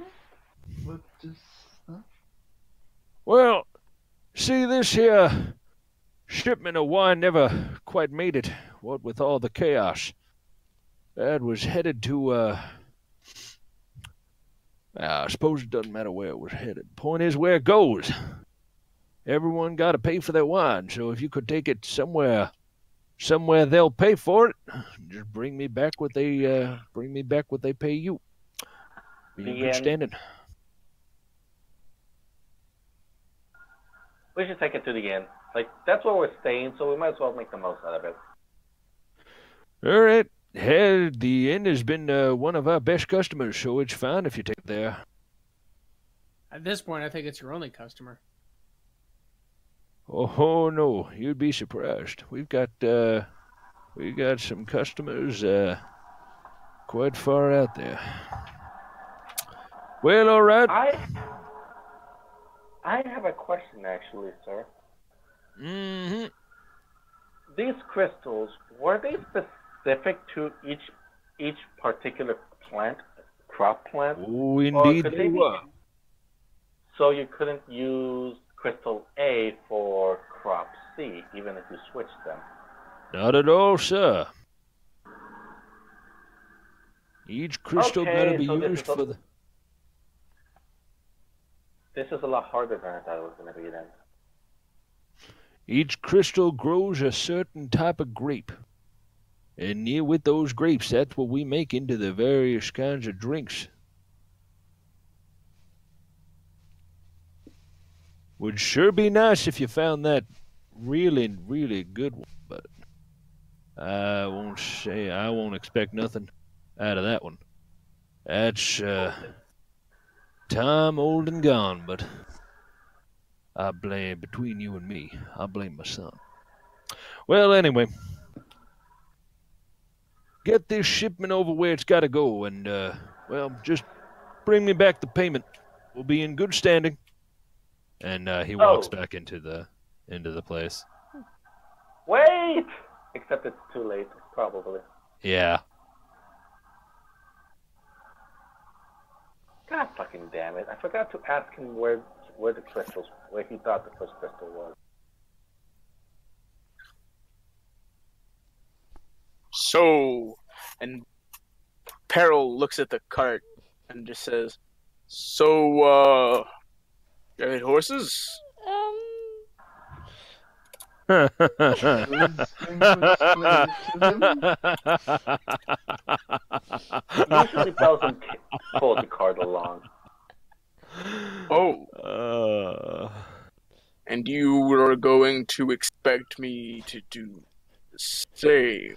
What is that? Well, see, this here shipment of wine never quite made it, what with all the chaos. That was headed to, I suppose it doesn't matter where it was headed. Point is where it goes. Everyone got to pay for their wine, so if you could take it somewhere they'll pay for it, just bring me back what they pay you. Be in good standing. We should take it to the inn. Like, that's where we're staying, so we might as well make the most out of it. All right. Hell, the inn has been one of our best customers, so it's fine if you take it there. At this point, I think it's your only customer. Oh no, you'd be surprised. We got some customers quite far out there. Well, all right. I have a question, actually, sir. Mm-hmm. These crystals, were they specific to each particular crop plant? Oh, indeed they were. So you couldn't use crystal A for crop C, even if you switched them? Not at all, sir. Each crystal gotta be used for the... This is a lot harder than I thought it was going to be then. Each crystal grows a certain type of grape. And with those grapes, that's what we make into the various kinds of drinks. Would sure be nice if you found that really, really good one, but I won't expect nothing out of that one. That's time old and gone, but I blame, between you and me, I blame my son. Well, anyway, get this shipment over where it's got to go, and well, just bring me back the payment. We'll be in good standing. And he walks back into the place. Wait! Except it's too late, probably. Yeah. God fucking damn it! I forgot to ask him where he thought the first crystal was. So, and Peril looks at the cart and just says, "So, you hate horses?" Who's going to explain it to them? Usually doesn't pull the cart along. Oh. And you are going to expect me to do the same?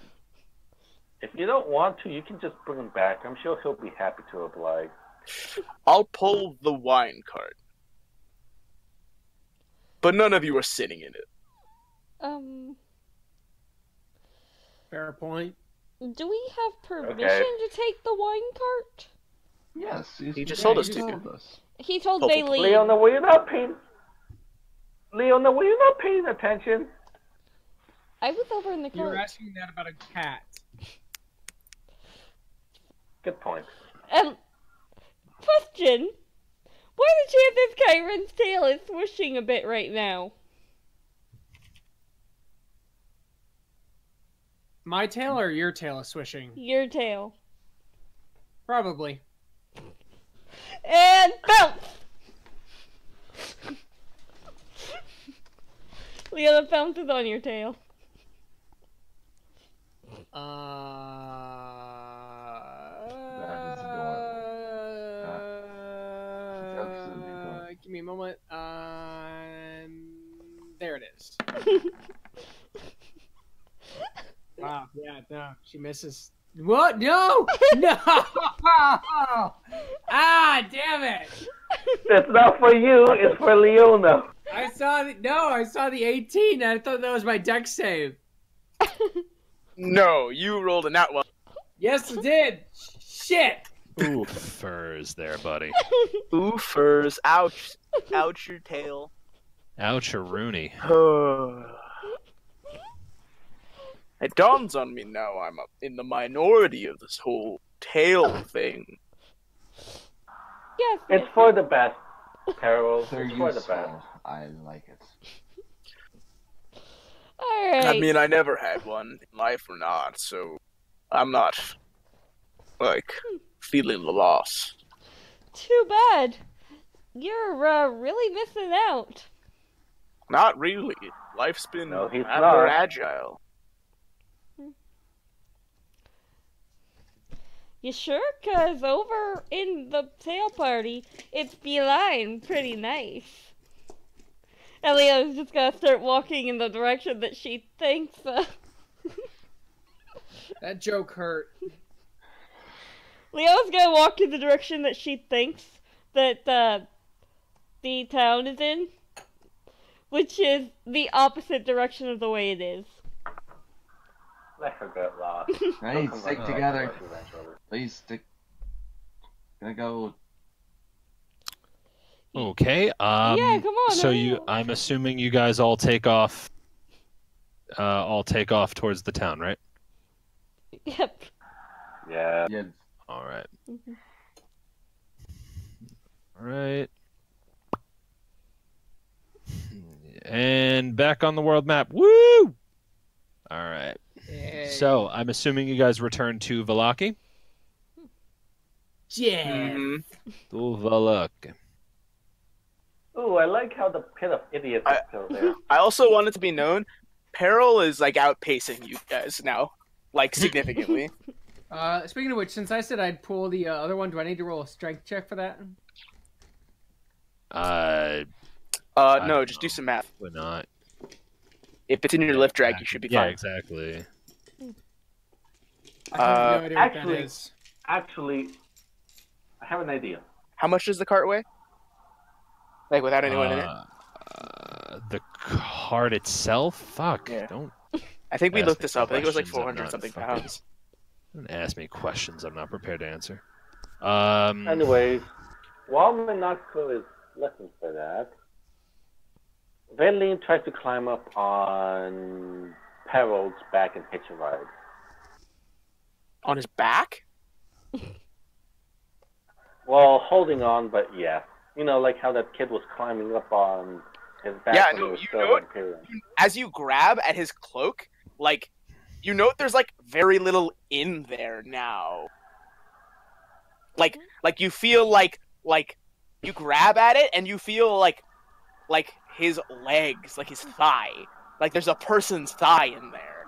If you don't want to, you can just bring him back. I'm sure he'll be happy to oblige. I'll pull the wine cart. But none of you are sitting in it. Fair point. Do we have permission Okay. to take the wine cart? Yes, He just told us he to. told us. He told Oh, Bailey. Leona, were you not paying attention? I was over in the You were cart. asking that about a cat. Good point. Question. Why the chances Kyron's tail is swishing a bit right now? My tail or your tail is swishing? Your tail. Probably. And bounce! Leona bounces on your tail. Give me a moment. There it is. Wow, yeah, no, she misses. What? No! No! Ah, damn it! It's not for you, it's for Leona. I saw the 18 and I thought that was my deck save. No, you rolled a nat one. Yes, I did! Shit! Ooh, furs there, buddy. Ooh, furs. Ouch. Ouch your tail. Ouch, a Rooney. It dawns on me now I'm in the minority of this whole tail thing. Yes. It's for the best, Carol. They're It's for the useful. best. I like it. Alright. I mean, I never had one in life or not, so I'm not, feeling the loss. Too bad. You're really missing out. Not really. Life's been No, he's rather not. agile. You sure? 'Cause over in the sail party, it's beeline pretty nice. And Leo's just gonna start walking in the direction that she thinks. That joke hurt. Leo's gonna walk in the direction that she thinks that the town is in, which is the opposite direction of the way it is. Let her get lost. Right, She'll stick come together. back to us eventually. Please stick. Gonna go. Okay. Yeah, come on. So hurry up. I'm assuming you guys all take off. All take off towards the town, right? Yep. Yeah. Yeah. All right. Mhm. All right. And back on the world map. Woo! All right. Yay. So I'm assuming you guys return to Valaki. Yeah. Mhm. To Valaki. Ooh, I like how the pit of idiots is still there. I also want it to be known, Peril is outpacing you guys now, significantly. Speaking of which, since I said I'd pull the other one, do I need to roll a strength check for that? No, just do some math. Probably not. If it's in your lift drag, you should be Yeah, fine. exactly. I have no idea what actually- that is. Actually, I have an idea. How much does the cart weigh? Without anyone in it? The card itself? Fuck. Yeah. Don't I think we ask looked me this up. I think it was questions I'm 400 not something fucking- pounds. ask me questions I'm not prepared to answer. Anyways, while Minoxo is looking for that, Valine tries to climb up on Harold's back and hitch a ride. On his back? Well, holding on, but yeah. You know, like how that kid was climbing up on his back Yeah, when no, he was you still know an Imperium. As you grab at his cloak, like, you note there's, like, very little in there now. Like you feel like you grab at it and you feel like his legs, like his thigh. Like there's a person's thigh in there.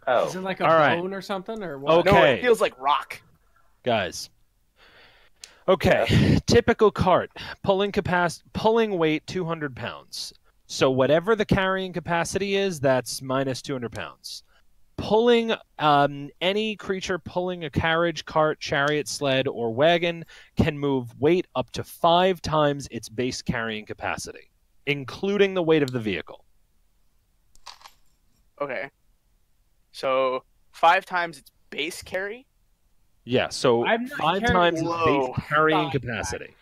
Oh. Is it like a All right. bone or something, or what? Okay. No, it feels like rock. Guys. Okay, typical cart, pulling weight 200 pounds. So whatever the carrying capacity is, that's minus 200 pounds. Pulling any creature pulling a carriage, cart, chariot, sled, or wagon can move weight up to 5 times its base carrying capacity, including the weight of the vehicle. Okay. So 5 times its base carry? Yeah, so I'm not 5 carrying times its low. base carrying 5 capacity.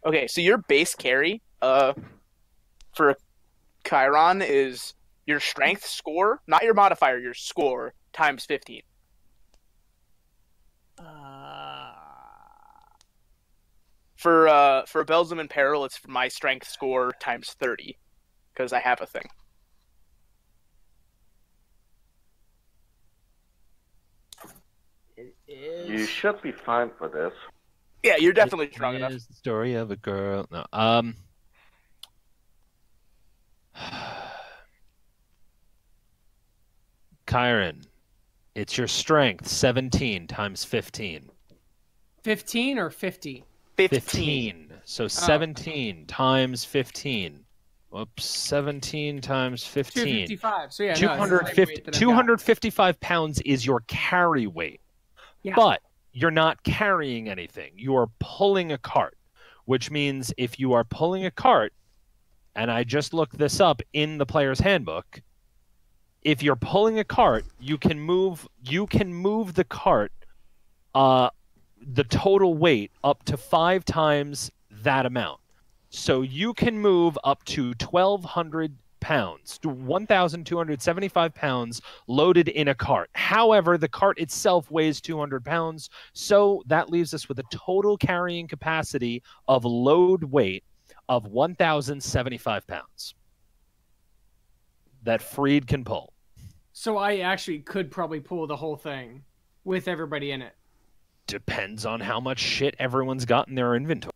Okay, so your base carry for Chiron is your strength score, not your modifier, your score times 15. For Belzum and Peril, it's my strength score times 30 because I have a thing. It is. You should be fine for this. Yeah, you're definitely strong It enough. is the story of a girl. No, Chiron, it's your strength, 17 times 15. 15 or 50? 15. So 17 times 15. Whoops, 17 times 15. 255. So yeah, no, it's the same 250, weight that I've got. 255 pounds is your carry weight. Yeah. But you're not carrying anything. You are pulling a cart, which means if you are pulling a cart, and I just looked this up in the player's handbook, if you're pulling a cart, you can move the cart, the total weight up to 5 times that amount. So you can move up to 1,200 pounds, to 1,275 pounds loaded in a cart. However, the cart itself weighs 200 pounds, so that leaves us with a total carrying capacity of load weight of 1,075 pounds that Freed can pull. So I actually could probably pull the whole thing with everybody in it. Depends on how much shit everyone's got in their inventory.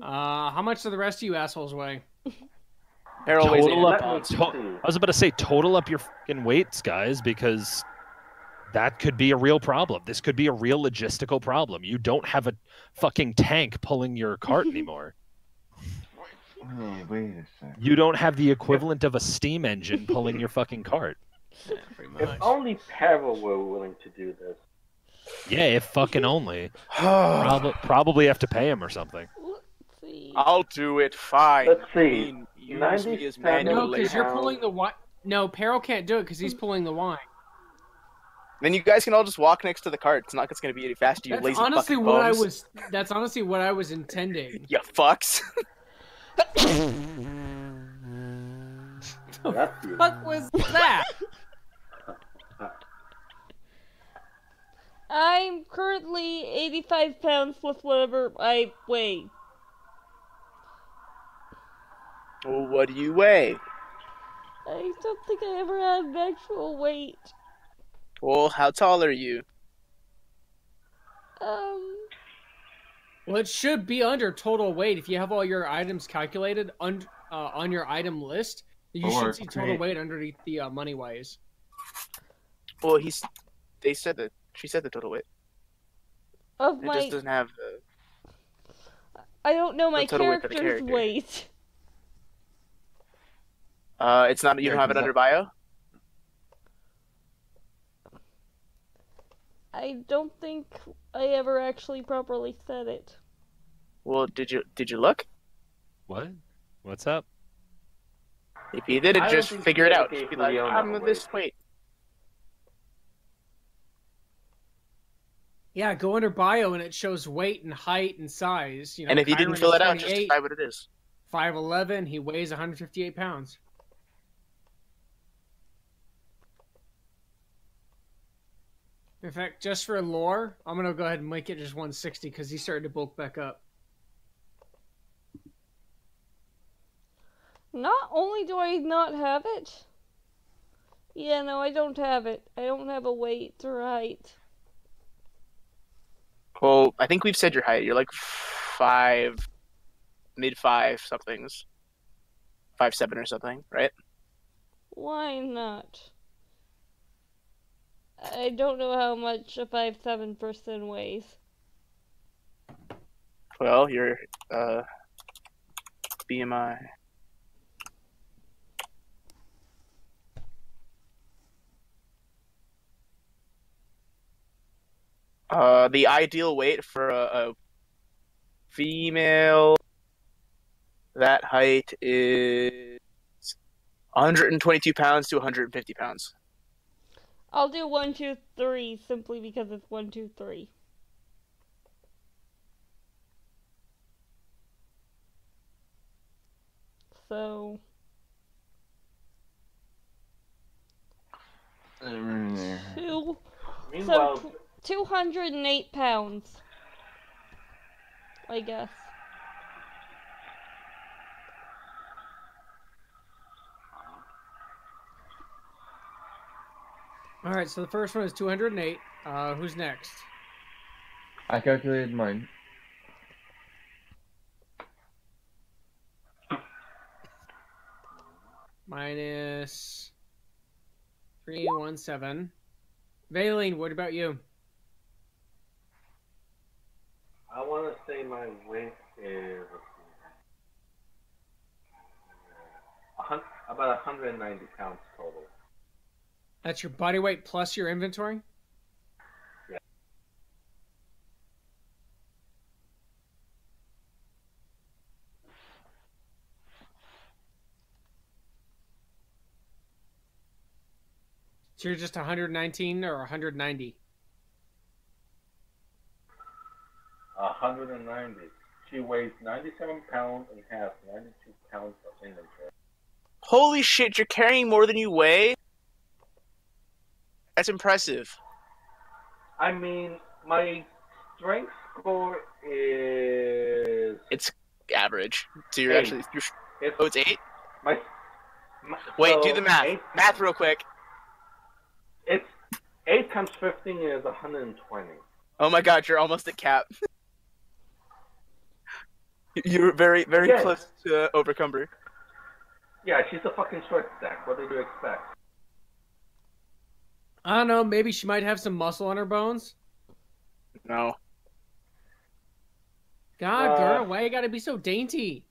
How much do the rest of you assholes weigh? Peril weighs Total 800 up, pounds. I was about to say total up your fucking weights, guys, because that could be a real problem. This could be a real logistical problem. You don't have a fucking tank pulling your cart anymore. Wait a second. You don't have the equivalent of a steam engine pulling your fucking cart. Yeah, pretty much. If only Peril were willing to do this. Yeah, if fucking only. Probably have to pay him or something. Let's see. I'll do it, fine. Let's see. I mean, use me as 97 manual No, because labor. you're pulling the wine. No, Peril can't do it because he's pulling the wine. Then you guys can all just walk next to the cart. It's not going to be any faster, you That's lazy honestly fucking what bums. That's honestly what I was intending. You fucks. That's you. What was that? I'm currently 85 pounds with whatever I weigh. Well, what do you weigh? I don't think I ever had an actual weight. Well, how tall are you? Well, it should be under total weight if you have all your items calculated on your item list. You Or should see total create- weight underneath the money wise. Well, they said that she said the total weight. Of It my, just doesn't have the. I don't know my the total weight for the character's character. weight. It's not. You don't have it under bio. I don't think I ever actually properly said it. Well, did you look? What? What's up? If you did, I don't just think figure it you out. gave Just be like, Leona I'm a this weight. Yeah, go under bio and it shows weight and height and size. You know, And if you didn't Chiron fill is it out, just 28, decide what it is. 5'11", he weighs 158 pounds. In fact, just for lore, I'm gonna go ahead and make it just 160 because he started to bulk back up. Not only do I not have it. Yeah, no, I don't have it. I don't have a weight or height. Well, I think we've said your height. You're like 5, mid-5 somethings. 5'7" or something, right? Why not? I don't know how much a 5'7" person weighs. Well, your BMI. The ideal weight for a female that height is 122 pounds to 150 pounds. I'll do 1, 2, 3 simply because it's 1, 2, 3. So. Meanwhile, So 208 pounds. I guess. All right, so the first one is 208. Who's next? I calculated mine. Minus 317. Valine, what about you? I want to say my weight is about 190 pounds total. That's your body weight plus your inventory? Yeah. So you're just 119 or 190? 190. She weighs 97 pounds and has 92 pounds of inventory. Holy shit, you're carrying more than you weigh? That's impressive. I mean, my strength score is... It's average. So you're 8. actually... Oh, it's 8? My Wait, so do the math. 8, Math real quick. It's 8 times 15 is 120. Oh my god, you're almost at cap. You're very, very Yes. close to Overcumber. Yeah, she's a fucking short stack. What did you expect? I don't know, maybe she might have some muscle on her bones. No. God, girl, why you gotta be so dainty?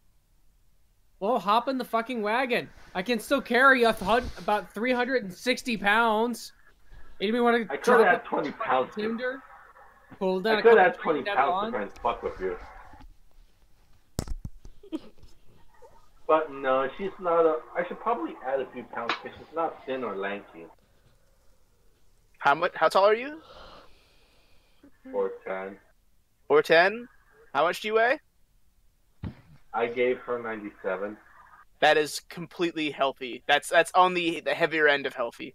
Well, hop in the fucking wagon. I can still carry about 360 pounds. Anybody want to I could add 20 pounds. Tinder? Pull down I a could couple add 20 trees, pounds on. to try and fuck with you. But no, she's not a... I should probably add a few pounds because she's not thin or lanky. How tall are you? 4'10". 4'10"? How much do you weigh? I gave her 97. That is completely healthy. That's on the heavier end of healthy.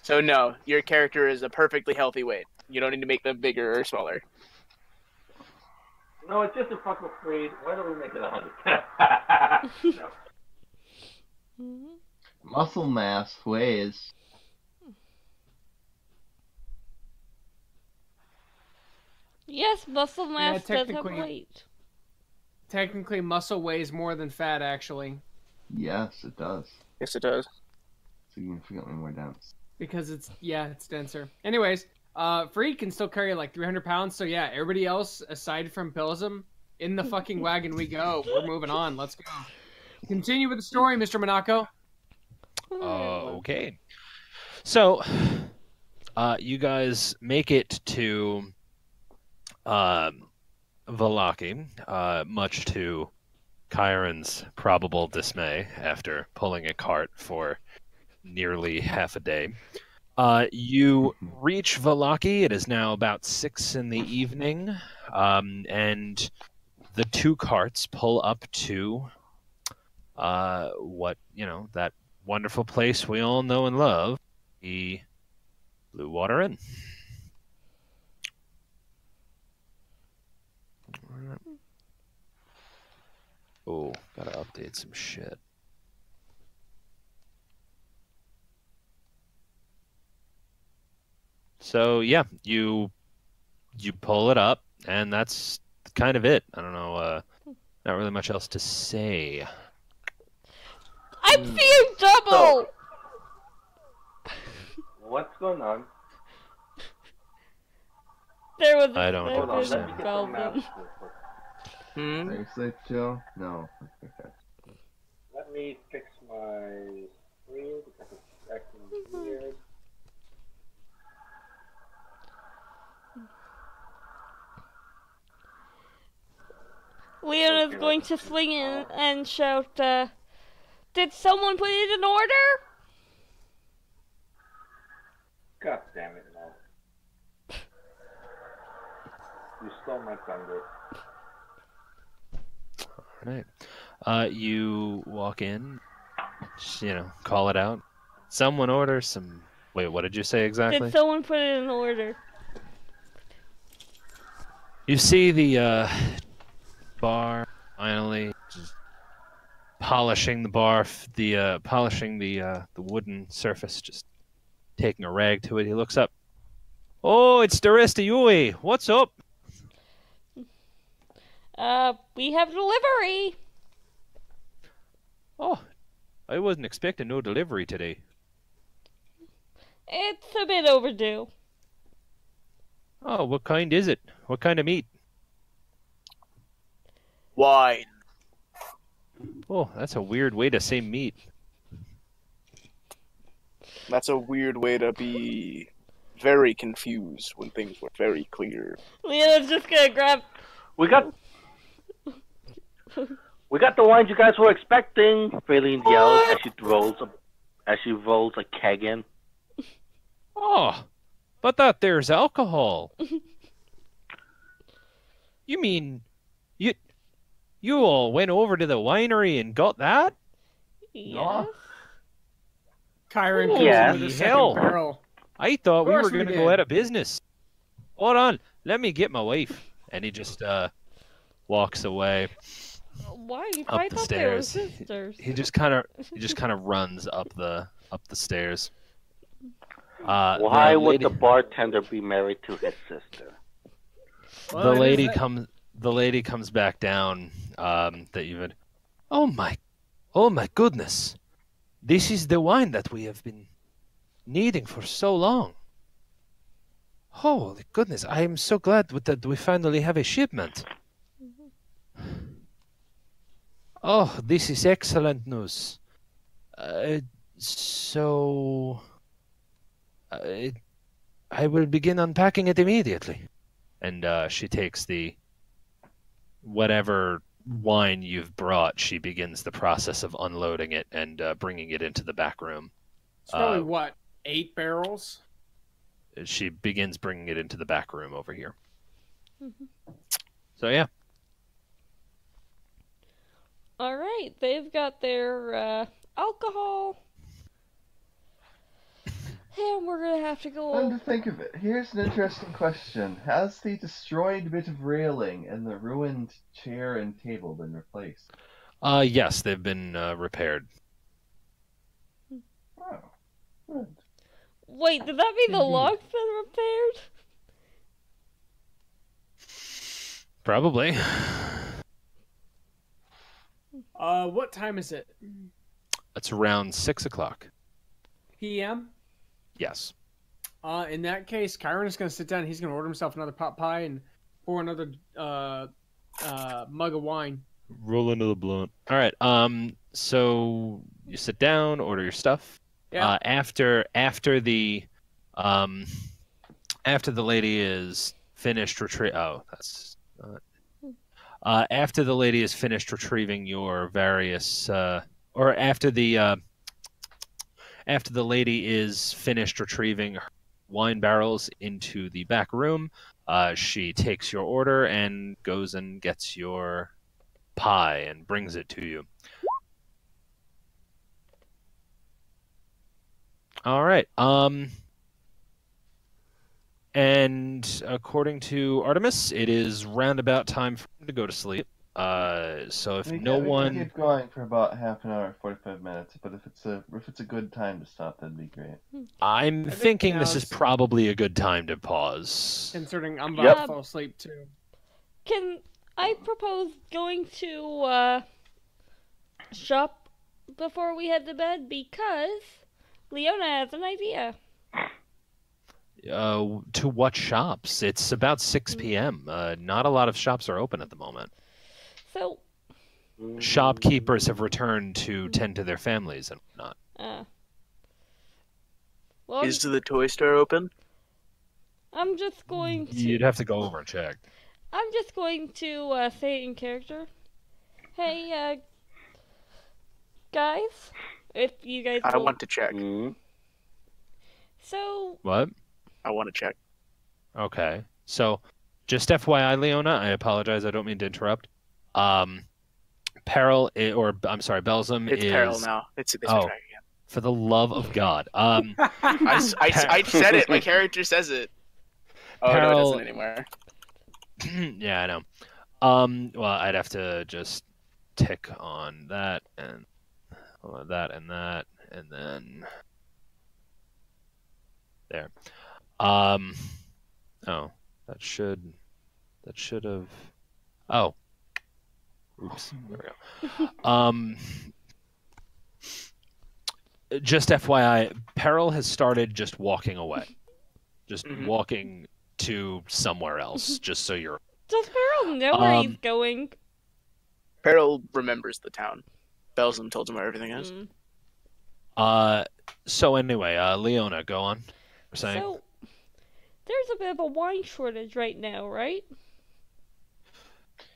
So no, your character is a perfectly healthy weight. You don't need to make them bigger or smaller. No, it's just a fuck with Freed. Why don't we make it 100? No. Mm-hmm. Muscle mass weighs. Yes, muscle mass does have technically- weight. Technically, muscle weighs more than fat, actually. Yes, it does. Yes, it does. Significantly more dense. Because it's denser. Anyways, Freed can still carry like 300 pounds, so yeah, everybody else, aside from Pilsum, in the fucking wagon we go. We're moving on. Let's go. Continue with the story, Mr. Monaco. Okay. So, you guys make it to Valaki, much to Chiron's probable dismay after pulling a cart for nearly half a day. You reach Valaki. It is now about 6 in the evening, and the 2 carts pull up to that wonderful place we all know and love, the Blue Water Inn. Oh, gotta update some shit. So yeah, you pull it up, and that's kind of it. I don't know, not really much else to say. I'm seeing double! What's going on? There was I don't Hold on, let me understand. get the Velvet. map real quick. Are you safe, Jill? No. Okay. Let me fix my screen because it's acting weird. Leona's going to swing in and shout, did someone put it in order? God damn it, no. You stole my thunder. Alright. You walk in, call it out. Someone orders some... Wait, what did you say exactly? Did someone put it in order? You see the bar finally just polishing the bar, polishing the wooden surface, just taking a rag to it. He looks up. Oh, it's the rest of you. What's up? We have delivery. Oh, I wasn't expecting no delivery today. It's a bit overdue. Oh, what kind is it? What kind of meat? Wine. Oh, that's a weird way to say meat. That's a weird way to be very confused when things were very clear. Leona's just gonna grab... We got the wines you guys were expecting. Raylene yells as she rolls a keg in. Oh, but that there's alcohol. You mean you all went over to the winery and got that? Yes? Kyron Holy comes in with a hell. second barrel. I thought we Of were course we going to did. go out of business. Hold on, let me get my wife. And he just walks away Why? up I the thought they were stairs. sisters. He just kind of runs up the stairs. Why would the bartender be married to his sister? Well, the it lady is that- comes the lady comes back down that you've had. Oh my goodness, this is the wine that we have been needing for so long. Holy goodness, I am so glad that we finally have a shipment. Oh, this is excellent news. So I will begin unpacking it immediately. And she takes the whatever wine you've brought. She begins the process of unloading it and bringing it into the back room. It's probably 8 barrels? She begins bringing it into the back room over here. So yeah. Alright, they've got their alcohol. And we're gonna have to go Come over. to think of it, here's an interesting question. Has the destroyed bit of railing and the ruined chair and table been replaced? Yes, they've been repaired. Oh, good. Wait, did that mean the Indeed. log's been repaired? Probably. What time is it? It's around 6 o'clock. PM? Yes. In that case, Kyron is going to sit down. He's going to order himself another pot pie and pour another mug of wine. Roll into the blunt. All right. So you sit down, order your stuff. Yeah. After the lady is finished after the lady is finished retrieving your various or after the lady is finished retrieving her wine barrels into the back room, she takes your order and goes and gets your pie and brings it to you. All right. And according to Artemis, it is roundabout time for him to go to sleep. So if We no can one, keep going for about half an hour, 45 minutes. But if it's a good time to stop, that'd be great. I'm think thinking this is now's- probably a good time to pause. Considering I'm Yep. about to fall asleep too. Can I propose going to shop before we head to bed? Because Leona has an idea. To what shops? It's about 6 p.m. Not a lot of shops are open at the moment. So, Shopkeepers have returned to tend to their families and whatnot. well, Is the toy store open? I'm just going to. You'd have to go over and check. I'm just going to say it in character. Hey, guys, if you guys. I will- want to check. So. What? I want to check. Okay. So, just FYI, Leona, I apologize. I don't mean to interrupt. Peril, I'm sorry, Belzum It's is... Peril now. It's Oh. Drag again. For the love of God. I said it. My character says it. Oh, no, it Peril- doesn't anymore. Yeah, I know. Well, I'd have to just tick on that and that, and then there. Oh, that should have. Oh, oops. There we go. Just FYI, Peril has started just walking away, just walking to somewhere else. Just so you're. Does Peril know where he's going? Peril remembers the town. Belzum told him where everything is. So anyway, Leona, go on. You're saying? So, there's a bit of a wine shortage right now, right?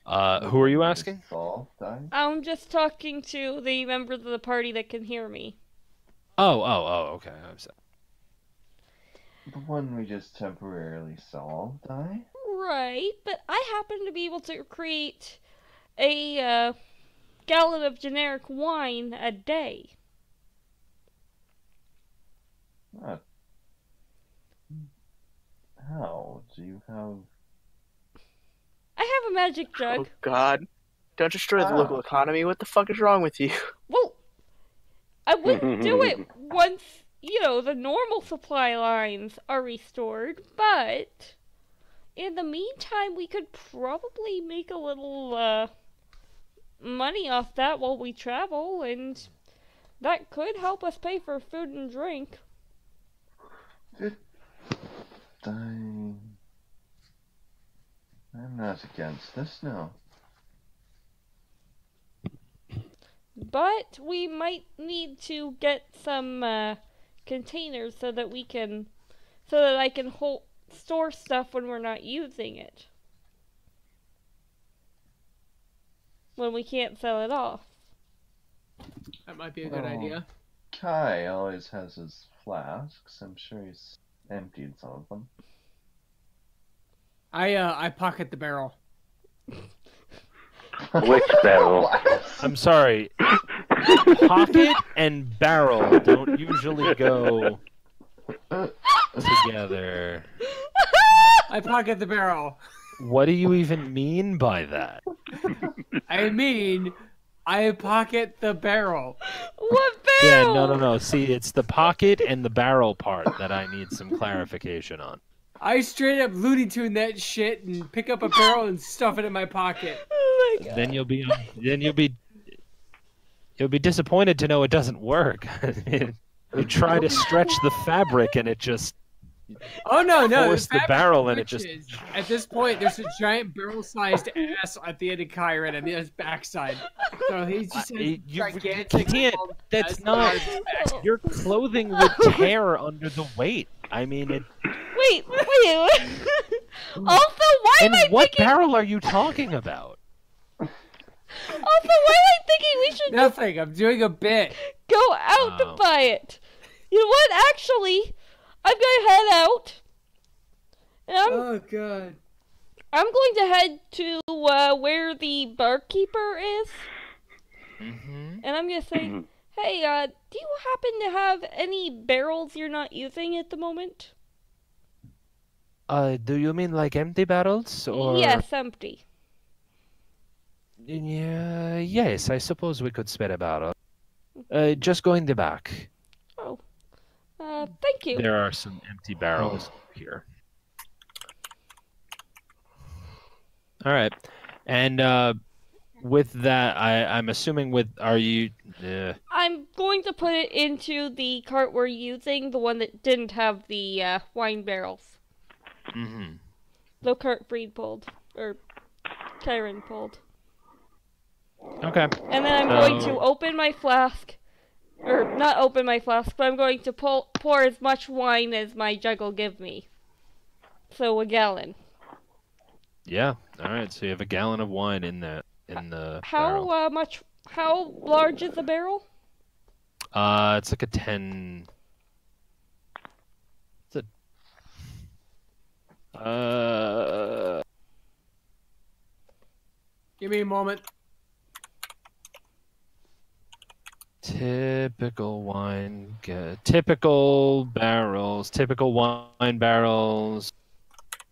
Who are you asking? Saul die? I'm just talking to the members of the party that can hear me. Oh, okay. I'm sorry. The one we just temporarily saw die? Right, but I happen to be able to create a gallon of generic wine a day. What? How? Do you have... I have a magic Oh jug. God! Don't destroy the local economy. What the fuck is wrong with you? Well, I wouldn't do it once, the normal supply lines are restored, but in the meantime, we could probably make a little money off that while we travel, and that could help us pay for food and drink. I'm not against this, no. But we might need to get some containers so that I can store stuff when we're not using it. When we can't sell it off. That might be a good idea. Kai always has his flasks. I'm sure he's emptied some of them. I pocket the barrel. Which barrel? I'm sorry. Pocket and barrel don't usually go together. I pocket the barrel. What do you even mean by that? I mean, I pocket the barrel. What Yeah, barrel? no. See, it's the pocket and the barrel part that I need some clarification on. I straight up Looney Tune that shit and pick up a barrel and stuff it in my pocket. Oh my god. Then you'll be disappointed to know it doesn't work. You try to stretch the fabric and it just Oh no, force the fabric barrel and it just stretches. At this point, there's a giant barrel-sized ass at the end of Kyron and his backside. So he's just you gigantic. can't. That's ass not. on his back. Your clothing would tear under the weight. I mean, it. Wait. Also, why And am I what thinking? barrel are you talking about? Also, why am I thinking we should Nothing. I'm doing a bit. go out to Oh. buy it? You know what? Actually, I'm gonna head out. And Oh god. I'm going to head to where the barkeeper is, Mm-hmm. and I'm gonna say, Hey, do you happen to have any barrels you're not using at the moment? Do you mean like empty barrels or? Yes, empty. Yeah, yes, I suppose we could spare a barrel. Just go in the back. Oh, thank you. There are some empty barrels here. All right, and with that, I'm assuming are you? I'm going to put it into the cart we're using, the one that didn't have the wine barrels. Mm-hmm. The cart Breed pulled, or Kyron pulled. Okay. And then I'm going to open my flask, or not open my flask, but I'm going to pour as much wine as my jug will give me. So a gallon. Yeah. All right. So you have a gallon of wine in the barrel. How large is the barrel? It's like a 10. It's a. Give me a moment. Typical wine. Typical barrels. Typical wine barrels.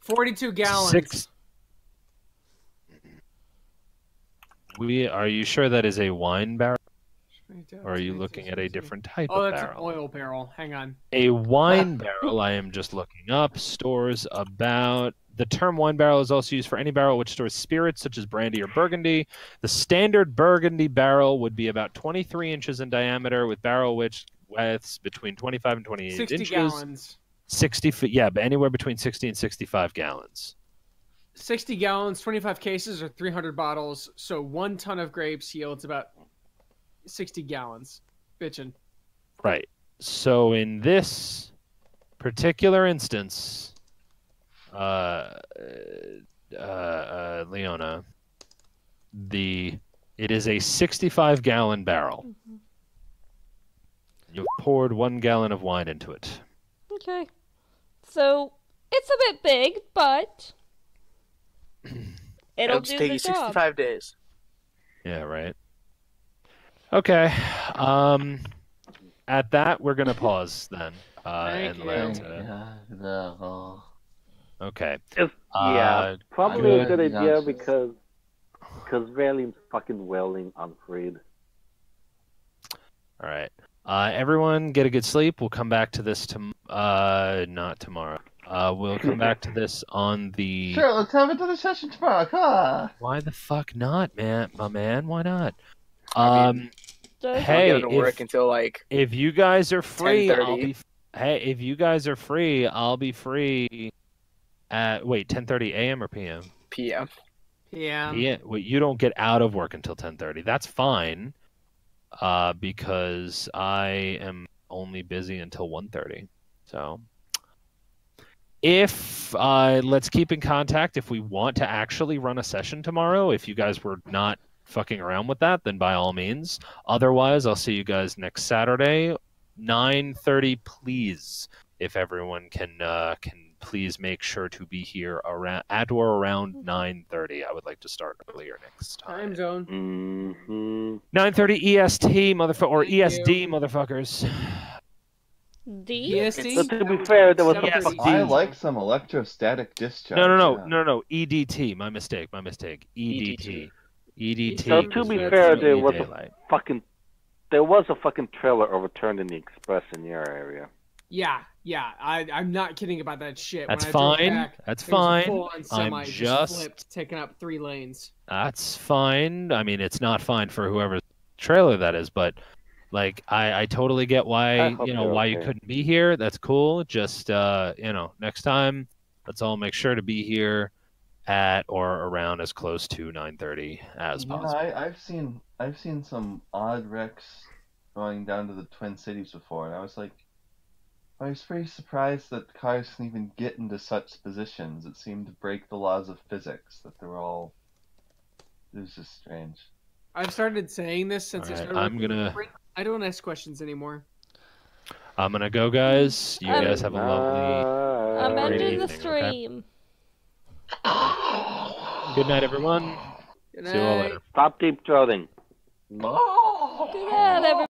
42 gallons. Are you sure that is a wine barrel? Or are you looking at a different type of barrel? Oh, that's an oil barrel. Hang on. A wine barrel, I am just looking up, stores about... The term wine barrel is also used for any barrel which stores spirits such as brandy or burgundy. The standard burgundy barrel would be about 23 inches in diameter with barrel widths between 25 and 28 60 inches. 60 gallons. 60 feet, yeah, but anywhere between 60 and 65 gallons. 60 gallons, 25 cases, or 300 bottles. So 1 ton of grapes yields about 60 gallons. Bitchin'. Right. So in this particular instance, Leona, it is a 65-gallon barrel. Mm-hmm. You've poured 1 gallon of wine into it. Okay. So it's a bit big, but it'll do take the you job. 65 days. Yeah, right. Okay. At that, we're gonna pause then. Thank No. Okay. Probably a good idea because Valen's fucking wailing on Freed. All right. Everyone, get a good sleep. We'll come back to this not tomorrow. We'll come back to this on the. Sure, let's have another session tomorrow. Come on. Why the fuck not, man? My man, why not? Hey, I'll get to work until like. If you guys are free, 10:30. if you guys are free, I'll be free at 10:30 a.m. or p.m. PM. Yeah. Well, you don't get out of work until 10:30. That's fine. Because I am only busy until 1:30. So if let's keep in contact. If we want to actually run a session tomorrow, if you guys were not fucking around with that, then by all means. Otherwise, I'll see you guys next Saturday, 9:30. Please, if everyone can please make sure to be here around 9:30. I would like to start earlier next time. Time zone. 9:30 EST, motherfucker, or ESD, motherfuckers. D? EST? But to be fair, there was Yes. I like some electrostatic discharge. No. EDT. My mistake. EDT. So to be fair, there was a fucking trailer overturned in the express in your area. Yeah. I'm not kidding about that shit. That's when I drove fine. Back, That's there was a fine. full-on semi I'm just flipped, taking up 3 lanes. That's fine. I mean, it's not fine for whoever's trailer that is, but like, I totally get why you couldn't be here. That's cool. Just next time, let's all make sure to be here at or around as close to 9:30 as possible. I've seen some odd wrecks going down to the Twin Cities before, and I was pretty surprised that cars can even get into such positions. It seemed to break the laws of physics. It was just strange. I've started saying this since I started. I don't ask questions anymore. I'm gonna go, guys. You guys have a lovely. I'm great ending the evening, stream. Okay? Good night, everyone. Good See you all night. later. Stop deep throating. Good night, everyone.